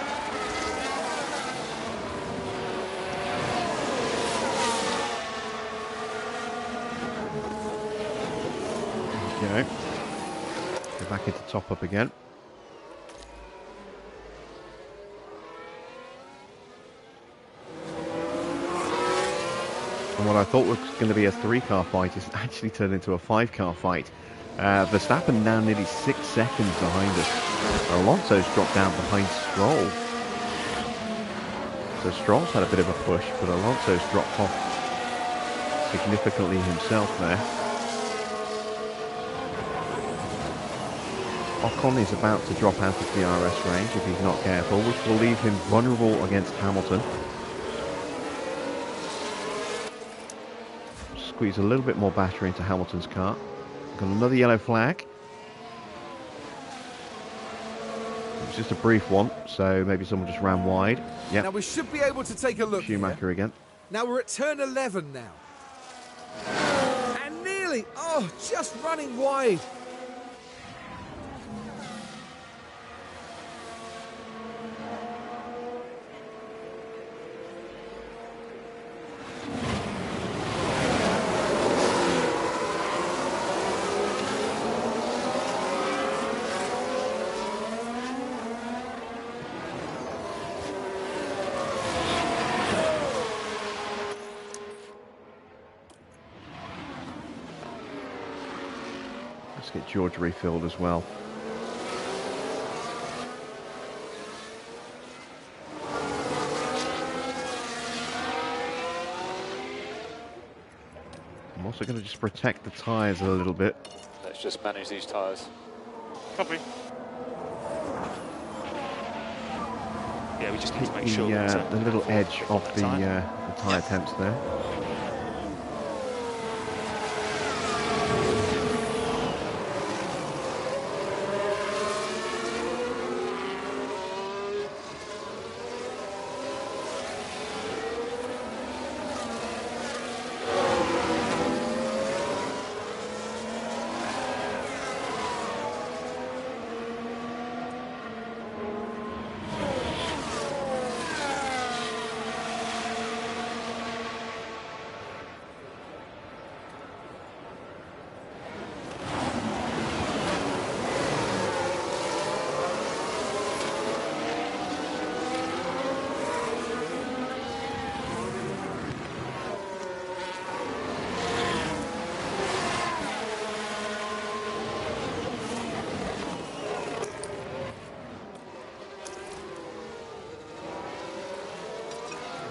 There we go. Go back into top up again. And what I thought was going to be a 3-car fight has actually turned into a 5-car fight. Verstappen now nearly 6 seconds behind us. Alonso's dropped down behind Stroll. So Stroll's had a bit of a push, but Alonso's dropped off significantly himself there. Ocon is about to drop out of DRS range if he's not careful, which will leave him vulnerable against Hamilton. Squeeze a little bit more battery into Hamilton's car. Got another yellow flag. It's just a brief one, so maybe someone just ran wide. Yep. Now we should be able to take a look Schumacher here. again. Now we're at turn 11 now. And nearly, just running wide. Let's get George refilled as well. I'm also going to just protect the tyres a little bit. Let's just manage these tyres. Copy. Yeah, we just need to make Keep sure that the little edge off the tyre temps there.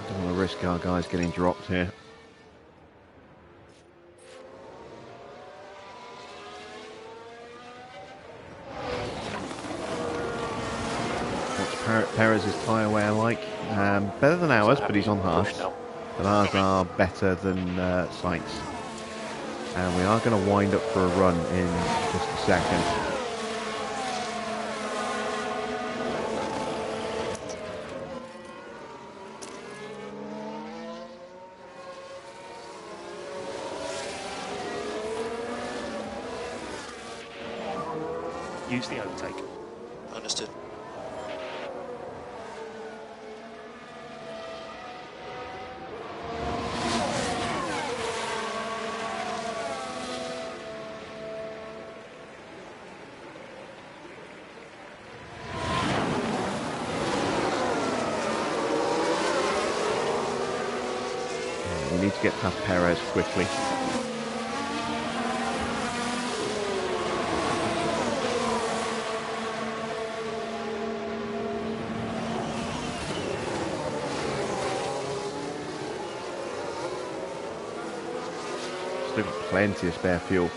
Don't want to risk our guys getting dropped here. What's Perez's tyre wear like? Better than ours, but he's on harsh. But ours are better than Sainz. And we are going to wind up for a run in just a second. use the overtake. Understood. We need to get past Perez quickly. Still got plenty of spare fuel.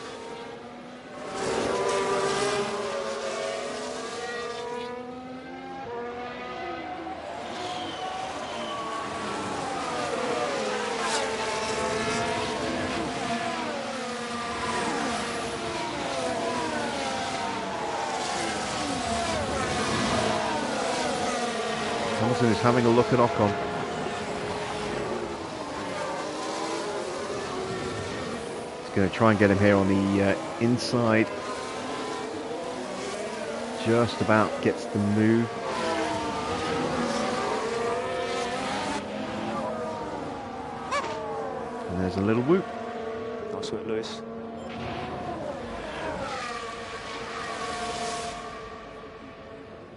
Hamilton is having a look at Ocon. He's going to try and get him here on the inside. Just about gets the move. And there's a little whoop. Nice work, Lewis.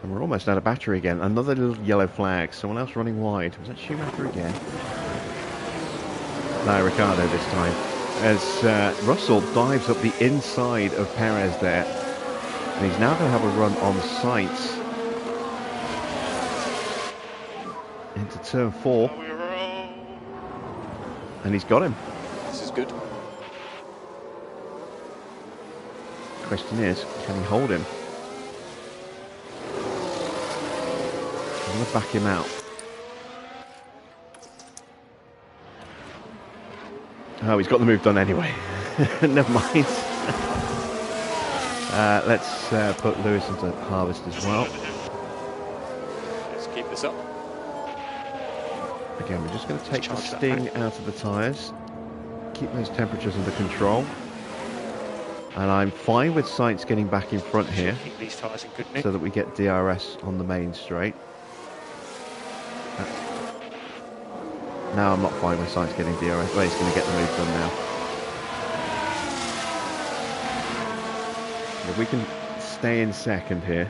And we're almost out of battery again. Another little yellow flag. Someone else running wide. Was that Schumacher again? No, Ricciardo this time. As Russell dives up the inside of Perez there. And he's now going to have a run on Sainz. Into turn 4. And he's got him. This is good. Question is, can he hold him? I'm going to back him out. Oh, he's got the move done anyway. Never mind. Let's put Lewis into harvest as well. Let's keep this up. Again, we're just going to take the sting out of the tyres. Keep those temperatures under control. And I'm fine with Sainz getting back in front here. Keep these tyres in good nick. So that we get DRS on the main straight. Now I'm not fine with Sainz getting DRS. Well, he's going to get the move done now. If we can stay in second here.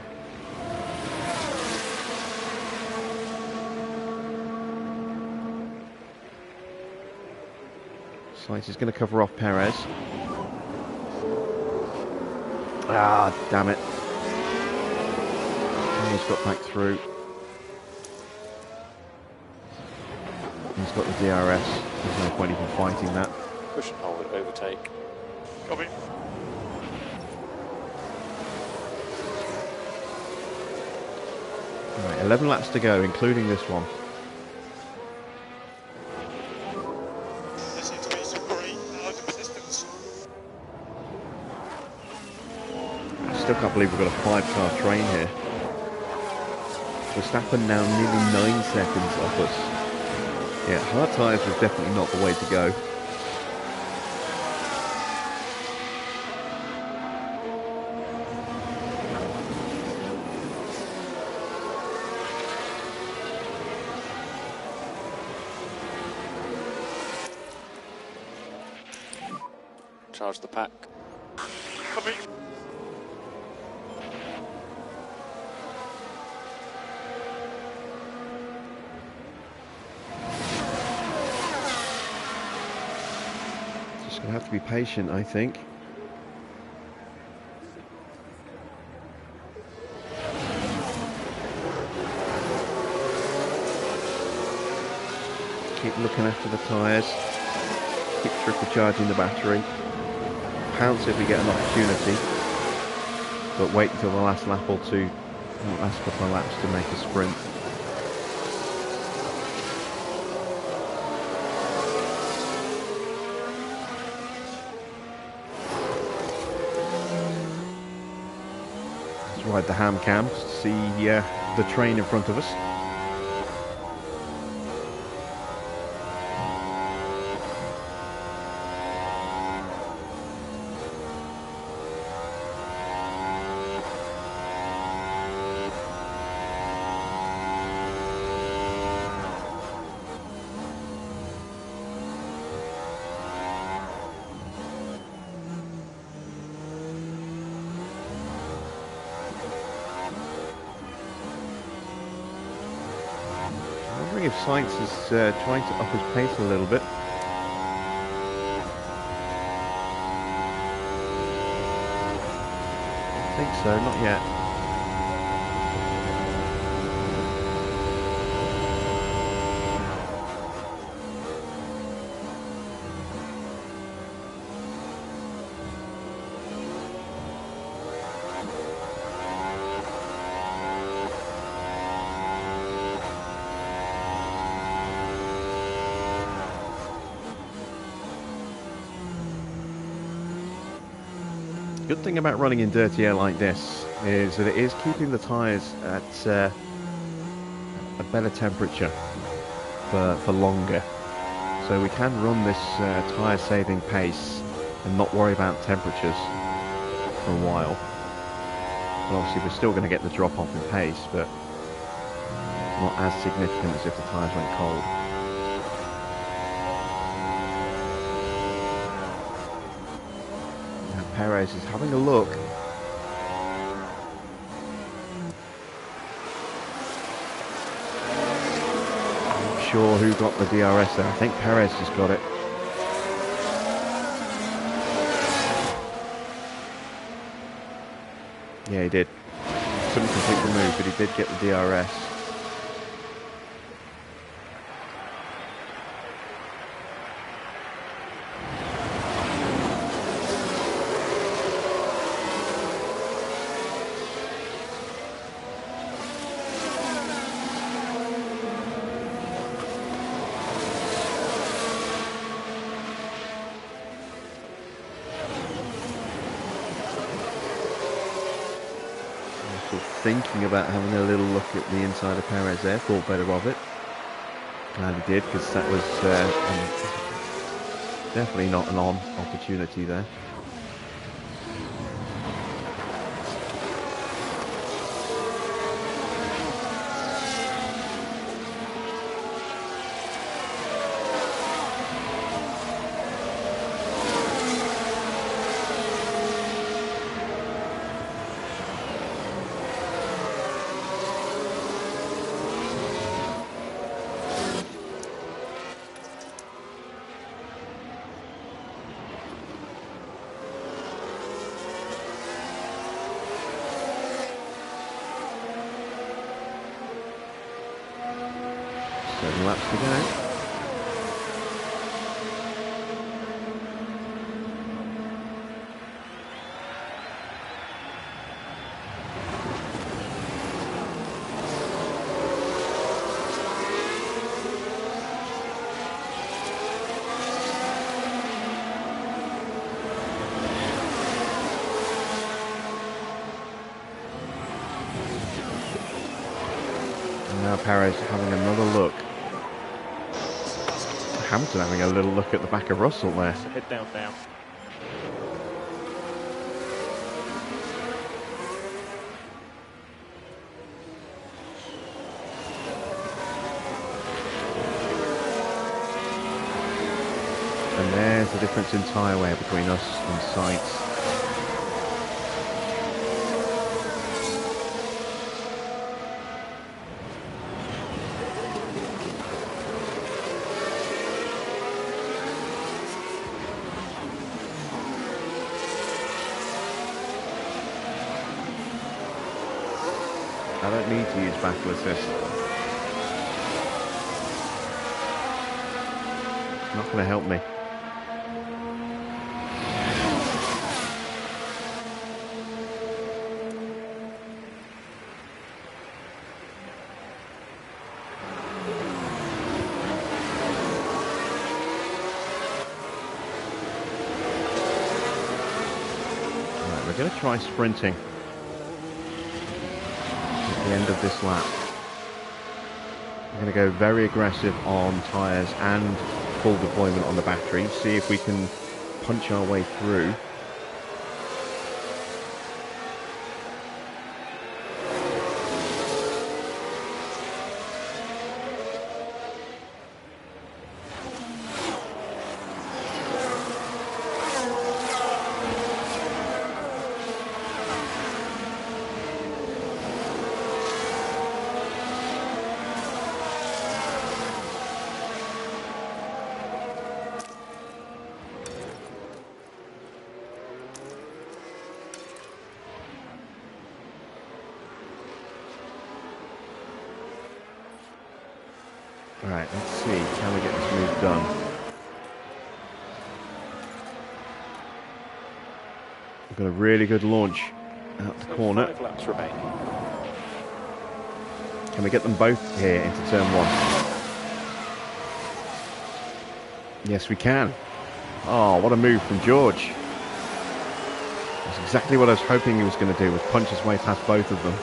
Sainz is going to cover off Perez. Ah, damn it. And he's got back through. He's got the DRS. There's no point even fighting that. Push and hold, overtake. Copy. Right, 11 laps to go, including this one. There seems to be some great resistance. I still can't believe we've got a 5-car train here. Verstappen now nearly 9 seconds off us. Yeah, hard tyres was definitely not the way to go. Charge the pack. Copy. Just going to have to be patient, I think. Keep looking after the tyres. Keep supercharging the battery. Pounce if we get an opportunity. But wait until the last lap or two, last couple of laps to make a sprint. Let's ride the ham cam to see the train in front of us. If Sainz is trying to up his pace a little bit. I think so, not yet. Good thing about running in dirty air like this is that it is keeping the tyres at a better temperature for longer. So we can run this tyre saving pace and not worry about temperatures for a while. But obviously we're still going to get the drop off in pace, but it's not as significant as if the tyres went cold. Perez is having a look. I'm not sure who got the DRS there. I think Perez just got it. Yeah, he did. Couldn't complete the move, but he did get the DRS. thinking about having a little look at the inside of Perez there. Thought better of it. Glad he did, because that was definitely not an on opportunity there. Laps to go. And now Perez having another look. Hamilton having a little look at the back of Russell there. So head down now. And there's the difference in tyre wear between us and Sainz. I don't need to use battle assist. It's not going to help me. Right, we're going to try sprinting the end of this lap. I'm going to go very aggressive on tyres and full deployment on the battery, see if we can punch our way through. Right, let's see, can we get this move done? We've got a really good launch out the corner. 5 laps remain. Can we get them both here into turn 1? Yes, we can. Oh, what a move from George. That's exactly what I was hoping he was going to do, was punch his way past both of them.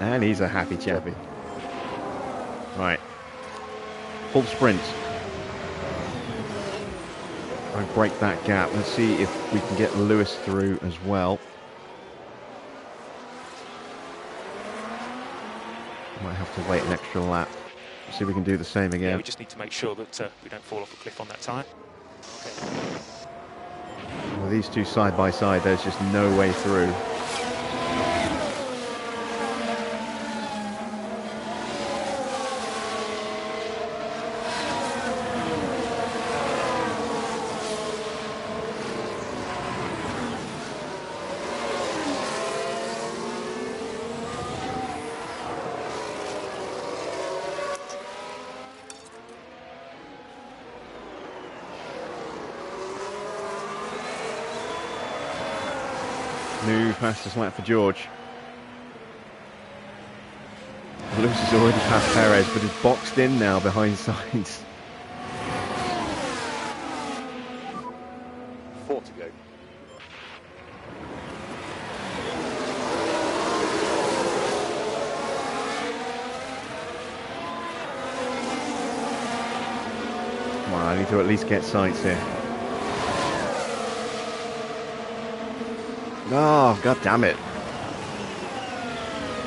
And he's a happy chappy. Right. Full sprint. I break that gap. Let's see if we can get Lewis through as well. Might have to wait an extra lap. See if we can do the same again. Yeah, we just need to make sure that we don't fall off a cliff on that tyre. Okay. Well, these two side by side, there's just no way through. New fastest lap for George. Lewis has already passed Perez, but is boxed in now behind Sainz. 4 to go. I need to at least get Sainz here. Oh, god damn it.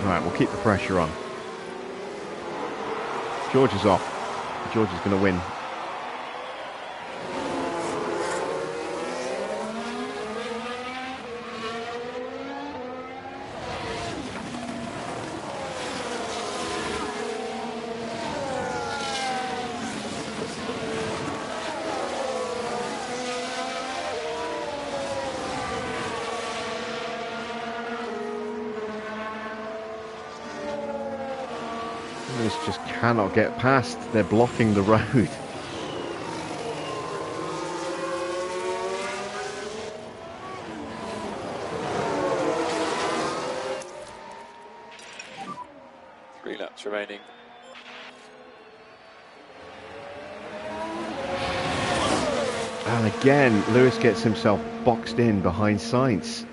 Alright, we'll keep the pressure on. George is off. George is going to win. Lewis just cannot get past. They're blocking the road. Three laps remaining. And again, Lewis gets himself boxed in behind Sainz.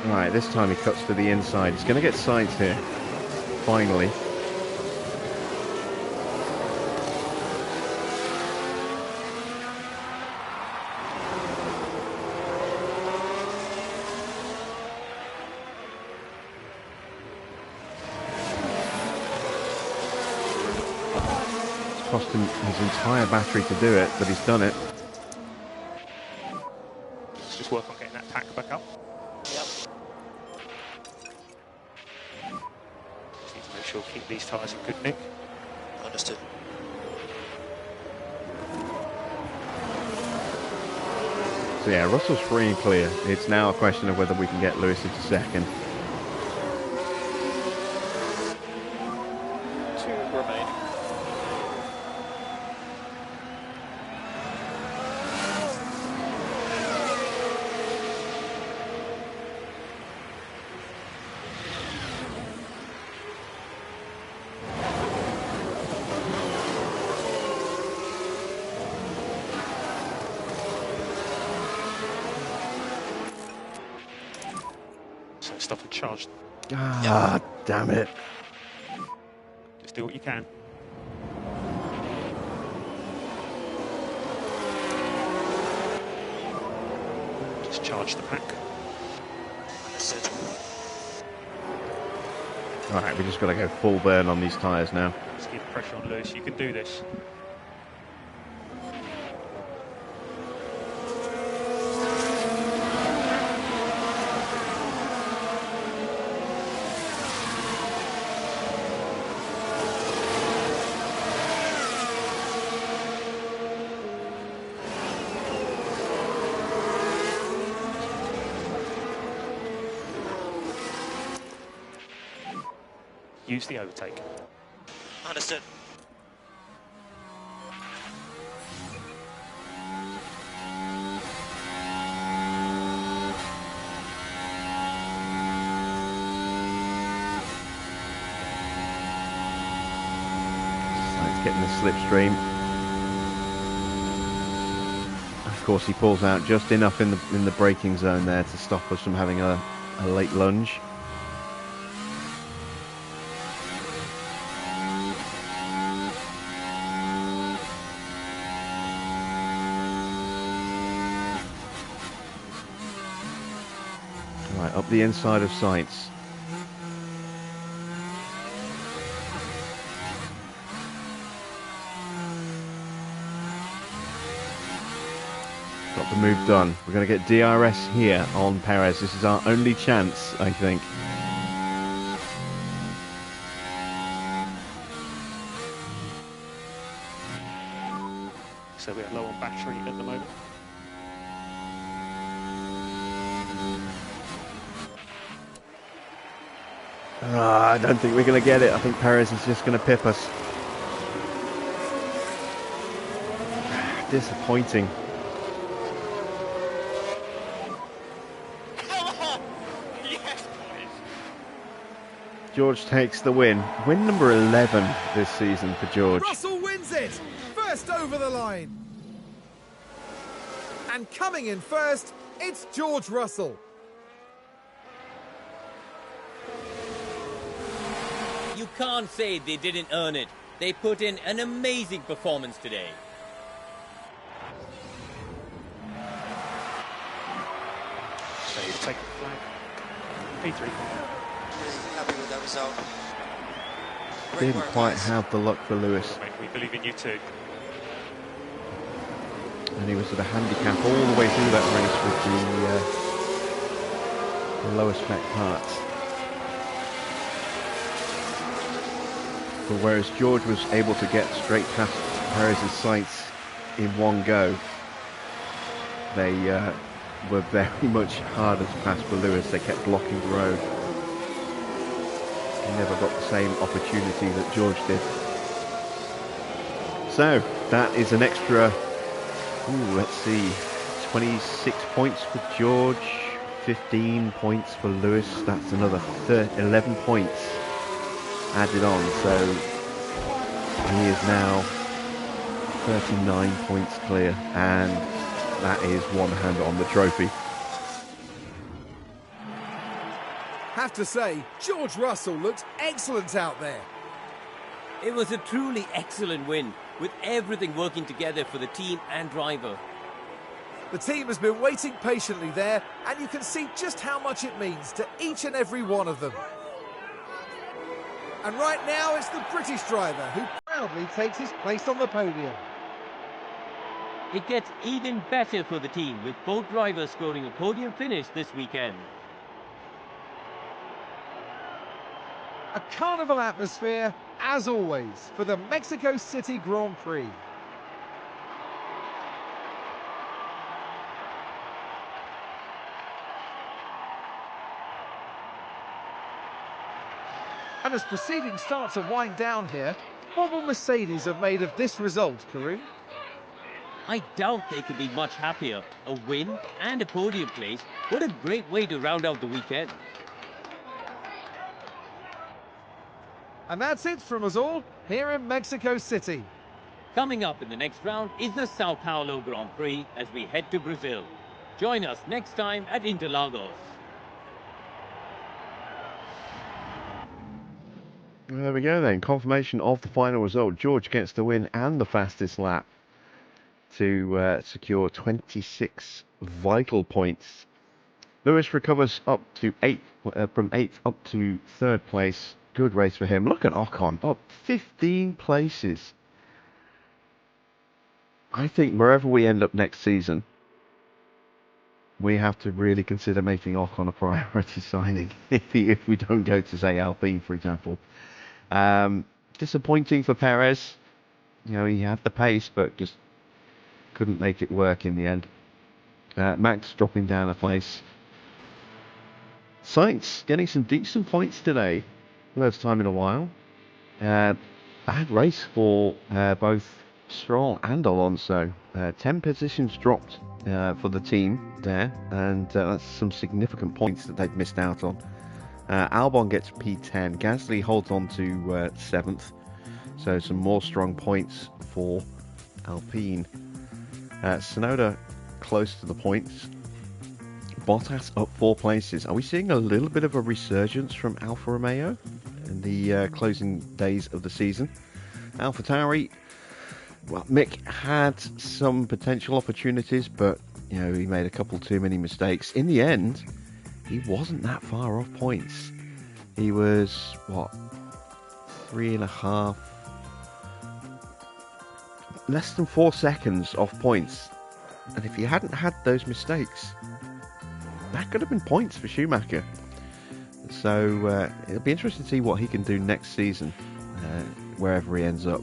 Right, this time he cuts to the inside. He's going to get Sainz here, finally. It's cost him his entire battery to do it, but he's done it. Let's just work on getting that pack back up. Need to make sure keep these tyres in good nick. Understood. So yeah, Russell's free and clear. It's now a question of whether we can get Lewis into second. Two remaining. So stop and charge. Ah, damn it. Just do what you can. Just charge the pack. Understood. Alright, we just got to go full burn on these tyres now. Just keep the pressure on Lewis. You can do this. Use the overtake. Understood. Sainz getting the slipstream. Of course, he pulls out just enough in the braking zone there to stop us from having a late lunge. Right, up the inside of Sainz. Got the move done. We're going to get DRS here on Perez. This is our only chance, I think. So we are low on battery at the moment. I don't think we're going to get it. I think Perez is just going to pip us. Disappointing. Come on! Yes, boys! George takes the win. Win number 11 this season for George. Russell wins it! First over the line. And coming in first, it's George Russell. You can't say they didn't earn it. They put in an amazing performance today. So you've taken the flag. P3. Really happy with that result. Great Didn't work, quite guys. have the luck for Lewis. Mate, we believe in you too. And he was at a handicap all the way through that race with the lower spec parts. But whereas George was able to get straight past Perez's sights in one go, they were very much harder to pass for Lewis. They kept blocking the road. He never got the same opportunity that George did. So that is an extra, let's see, 26 points for George, 15 points for Lewis. That's another 11 points added on. So he is now 39 points clear, and that is one hand on the trophy. Have to say, George Russell looked excellent out there. It was a truly excellent win, with everything working together for the team and driver. The team has been waiting patiently there, and you can see just how much it means to each and every one of them. And right now, it's the British driver who proudly takes his place on the podium. It gets even better for the team, with both drivers scoring a podium finish this weekend. A carnival atmosphere, as always, for the Mexico City Grand Prix. And as proceedings start to wind down here, what will Mercedes have made of this result, Karun? I doubt they could be much happier. A win and a podium place. What a great way to round out the weekend. And that's it from us all here in Mexico City. Coming up in the next round is the Sao Paulo Grand Prix as we head to Brazil. Join us next time at Interlagos. There we go then, confirmation of the final result. George gets the win and the fastest lap to secure 26 vital points. Lewis recovers up to from 8th up to 3rd place. Good race for him. Look at Ocon, up 15 places. I think wherever we end up next season, we have to really consider making Ocon a priority signing if we don't go to, say, Alpine, for example. Disappointing for Perez. You know, he had the pace, but just couldn't make it work in the end. Max dropping down a place. Sainz getting some decent points today. First time in a while. Bad race for both Stroll and Alonso. 10 positions dropped for the team there, and that's some significant points that they've missed out on. Albon gets P10. Gasly holds on to 7th, so some more strong points for Alpine. Tsunoda close to the points. Bottas up 4 places. Are we seeing a little bit of a resurgence from Alfa Romeo in the closing days of the season? AlphaTauri, well, Mick had some potential opportunities, but you know, he made a couple too many mistakes. In the end, he wasn't that far off points. He was, what, 3.5, less than 4 seconds off points. And if he hadn't had those mistakes, that could have been points for Schumacher. So it'll be interesting to see what he can do next season, wherever he ends up.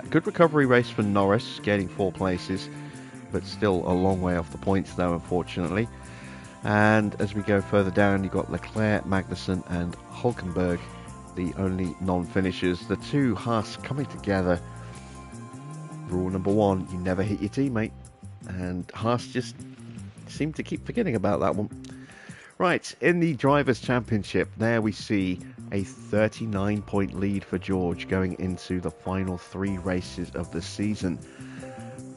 Good recovery race for Norris, gaining 4 places, but still a long way off the points though, unfortunately. And as we go further down, you've got Leclerc, Magnussen and Hulkenberg, the only non-finishers. The two Haas coming together. Rule number 1, you never hit your teammate. And Haas just seem to keep forgetting about that one. Right, in the Drivers' Championship, there we see a 39-point lead for George going into the final 3 races of the season.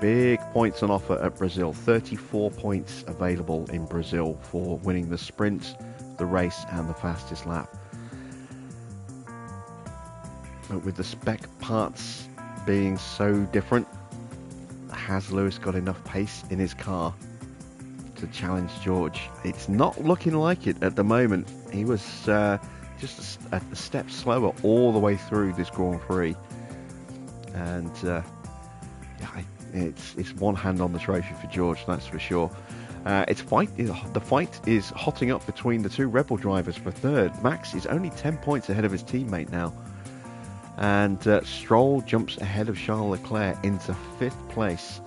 Big points on offer at Brazil. 34 points available in Brazil for winning the sprint, the race and the fastest lap. But with the spec parts being so different, has Lewis got enough pace in his car to challenge George? It's not looking like it at the moment. He was just a step slower all the way through this Grand Prix. And it's one hand on the trophy for George, that's for sure. The fight is hotting up between the 2 Red Bull drivers for third. Max is only 10 points ahead of his teammate now. And Stroll jumps ahead of Charles Leclerc into 5th place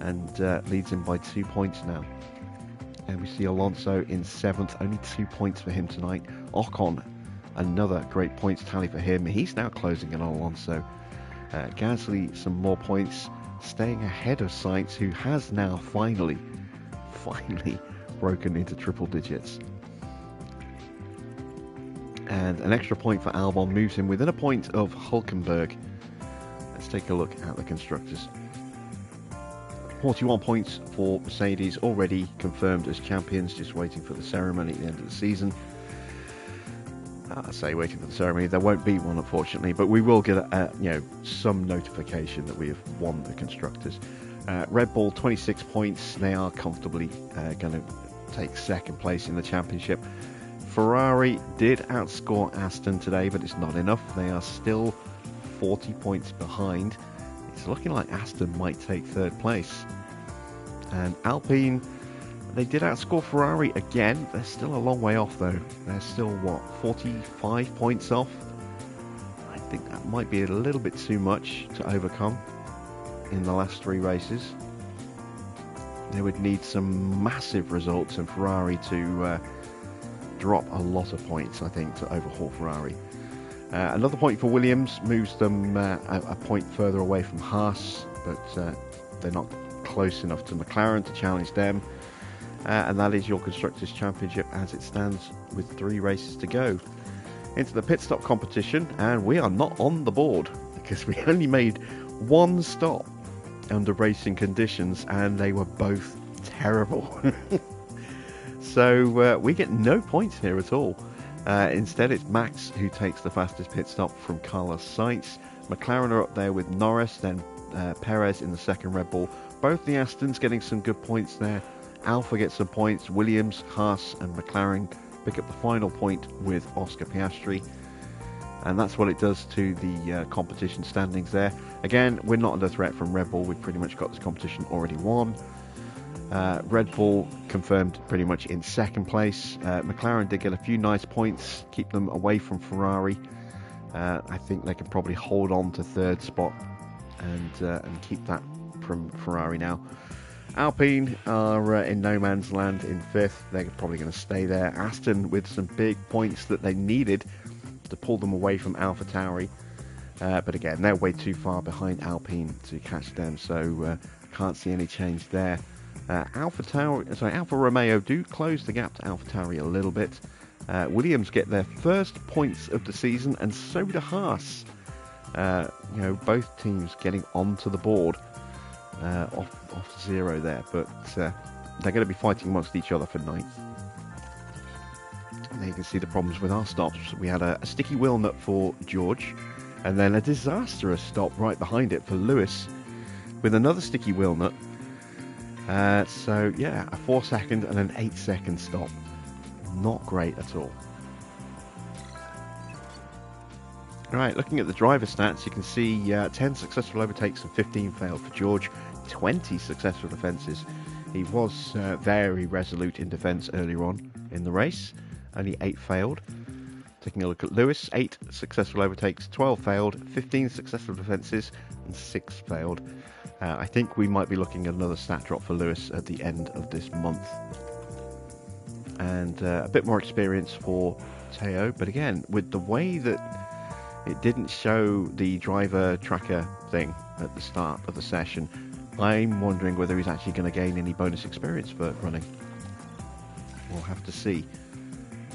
and leads him by 2 points now. And we see Alonso in 7th, only 2 points for him tonight. Ocon, another great points tally for him. He's now closing in on Alonso. Gasly, some more points, staying ahead of Sainz, who has now finally broken into triple digits. And an extra point for Albon moves him within a point of Hülkenberg. Let's take a look at the constructors. 41 points for Mercedes, already confirmed as champions, just waiting for the ceremony at the end of the season. I say waiting for the ceremony, there won't be one unfortunately, but we will get some notification that we have won the constructors. Red Bull 26 points, they are comfortably going to take 2nd place in the championship. Ferrari did outscore Aston today, but it's not enough. They are still 40 points behind. It's looking like Aston might take 3rd place. And Alpine, they did outscore Ferrari again. They're still a long way off though. They're still, 45 points off? I think that might be a little bit too much to overcome in the last 3 races. They would need some massive results and Ferrari to drop a lot of points, I think, to overhaul Ferrari. Another point for Williams moves them a point further away from Haas, but they're not close enough to McLaren to challenge them. And that is your Constructors' Championship as it stands with 3 races to go. Into the pit stop competition, and we are not on the board because we only made 1 stop under racing conditions and they were both terrible. So we get no points here at all. Instead, it's Max who takes the fastest pit stop from Carlos Sainz. McLaren are up there with Norris, then Perez in the 2nd Red Bull. Both the Astons getting some good points there. Alfa gets some points. Williams, Haas and McLaren pick up the final point with Oscar Piastri. And that's what it does to the competition standings there. Again, we're not under threat from Red Bull. We've pretty much got this competition already won. Red Bull confirmed pretty much in 2nd place. McLaren did get a few nice points, keep them away from Ferrari. I think they can probably hold on to 3rd spot and keep that from Ferrari now. Alpine are in no man's land in 5th. They're probably going to stay there. Aston with some big points that they needed to pull them away from AlphaTauri. But again, they're way too far behind Alpine to catch them, so can't see any change there. Alfa Romeo do close the gap to AlphaTauri a little bit. Williams get their 1st points of the season, and so do Haas. Both teams getting onto the board off 0 there, but they're going to be fighting amongst each other for 9th. There you can see the problems with our stops. We had a sticky wheel nut for George, and then a disastrous stop right behind it for Lewis with another sticky wheel nut. So yeah, a 4-second and an 8-second stop. Not great at all. Right, looking at the driver stats, you can see 10 successful overtakes and 15 failed for George. 20 successful defences. He was very resolute in defence earlier on in the race. Only 8 failed. Taking a look at Lewis, 8 successful overtakes, 12 failed, 15 successful defences and 6 failed. I think we might be looking at another stat drop for Lewis at the end of this month. And a bit more experience for Teo, but again, with the way that it didn't show the driver tracker thing at the start of the session, I'm wondering whether he's actually going to gain any bonus experience for running. We'll have to see.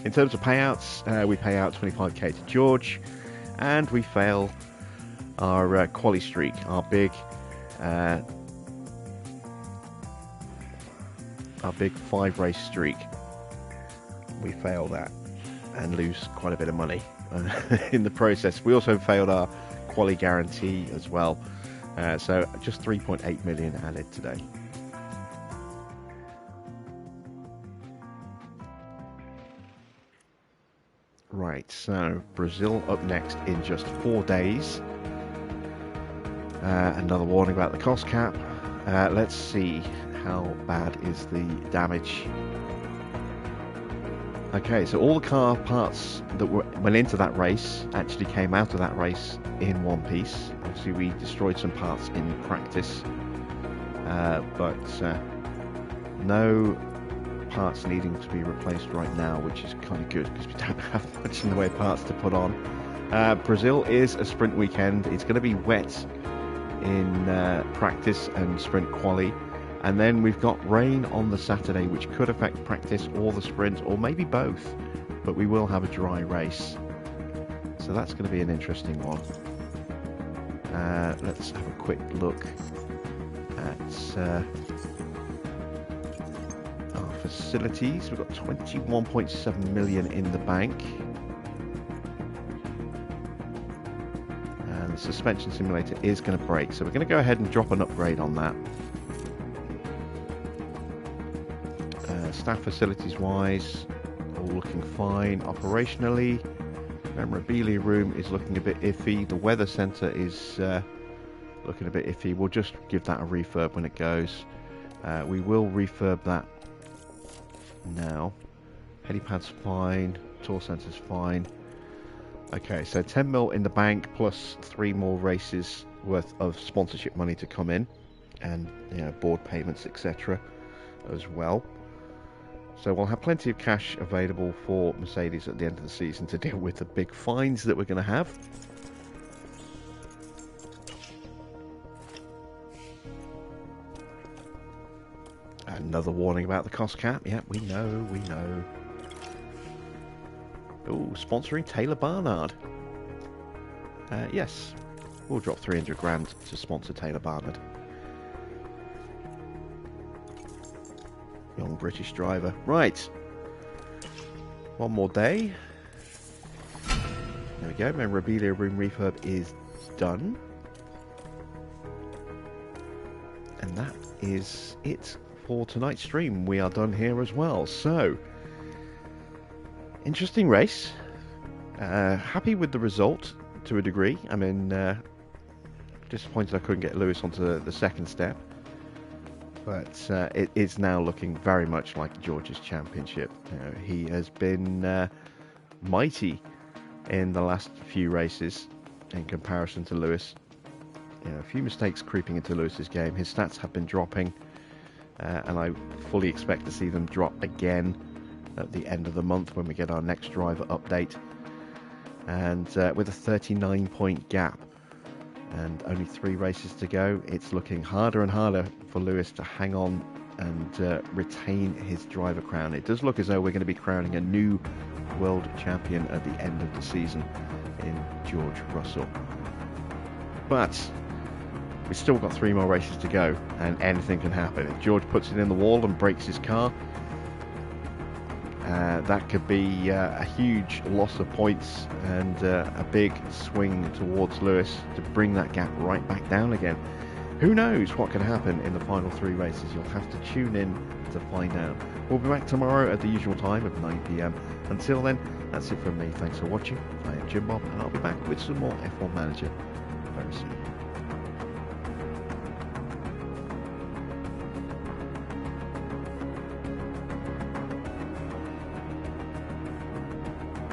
In terms of payouts, we pay out 25k to George, and we fail our quali streak, our big 5-race streak. We fail that and lose quite a bit of money in the process. We also failed our quali guarantee as well, so just 3.8 million added today. Right, so Brazil up next in just 4 days. Another warning about the cost cap. Let's see how bad is the damage. Okay, so all the car parts that went into that race actually came out of that race in one piece. Obviously we destroyed some parts in practice, but no parts needing to be replaced right now, which is kind of good because we don't have much in the way of parts to put on. Brazil is a sprint weekend. It's going to be wet in practice and sprint quali, and then we've got rain on the Saturday, which could affect practice or the sprint, or maybe both, but we will have a dry race, so that's going to be an interesting one. Let's have a quick look at our facilities. We've got 21.7 million in the bank. The suspension simulator is going to break, so we're going to go ahead and drop an upgrade on that. Staff facilities wise, all looking fine. Operationally, memorabilia room is looking a bit iffy. The weather center is looking a bit iffy. We'll just give that a refurb when it goes. We will refurb that now. Helipad's fine, tour center's fine. Okay, so 10 mil in the bank plus 3 more races worth of sponsorship money to come in, and board payments, etc. as well. So we'll have plenty of cash available for Mercedes at the end of the season to deal with the big fines that we're going to have. Another warning about the cost cap. Yeah, we know. Oh, sponsoring Taylor Barnard. Yes, we'll drop 300 grand to sponsor Taylor Barnard. Young British driver. Right. One more day. There we go. Memorabilia room refurb is done. And that is it for tonight's stream. We are done here as well. So, interesting race. Happy with the result to a degree. I mean, disappointed I couldn't get Lewis onto the second step. But it is now looking very much like George's championship. He has been mighty in the last few races in comparison to Lewis. A few mistakes creeping into Lewis's game. His stats have been dropping, and I fully expect to see them drop again at the end of the month when we get our next driver update. And with a 39-point gap and only 3 races to go, it's looking harder and harder for Lewis to hang on and retain his driver crown. It does look as though we're going to be crowning a new world champion at the end of the season in George Russell. But we've still got 3 more races to go, and anything can happen. If George puts it in the wall and breaks his car, that could be a huge loss of points and a big swing towards Lewis to bring that gap right back down again. Who knows what can happen in the final 3 races? You'll have to tune in to find out. We'll be back tomorrow at the usual time of 9 PM. Until then, that's it from me. Thanks for watching. I am Jim Bob, and I'll be back with some more F1 Manager very soon.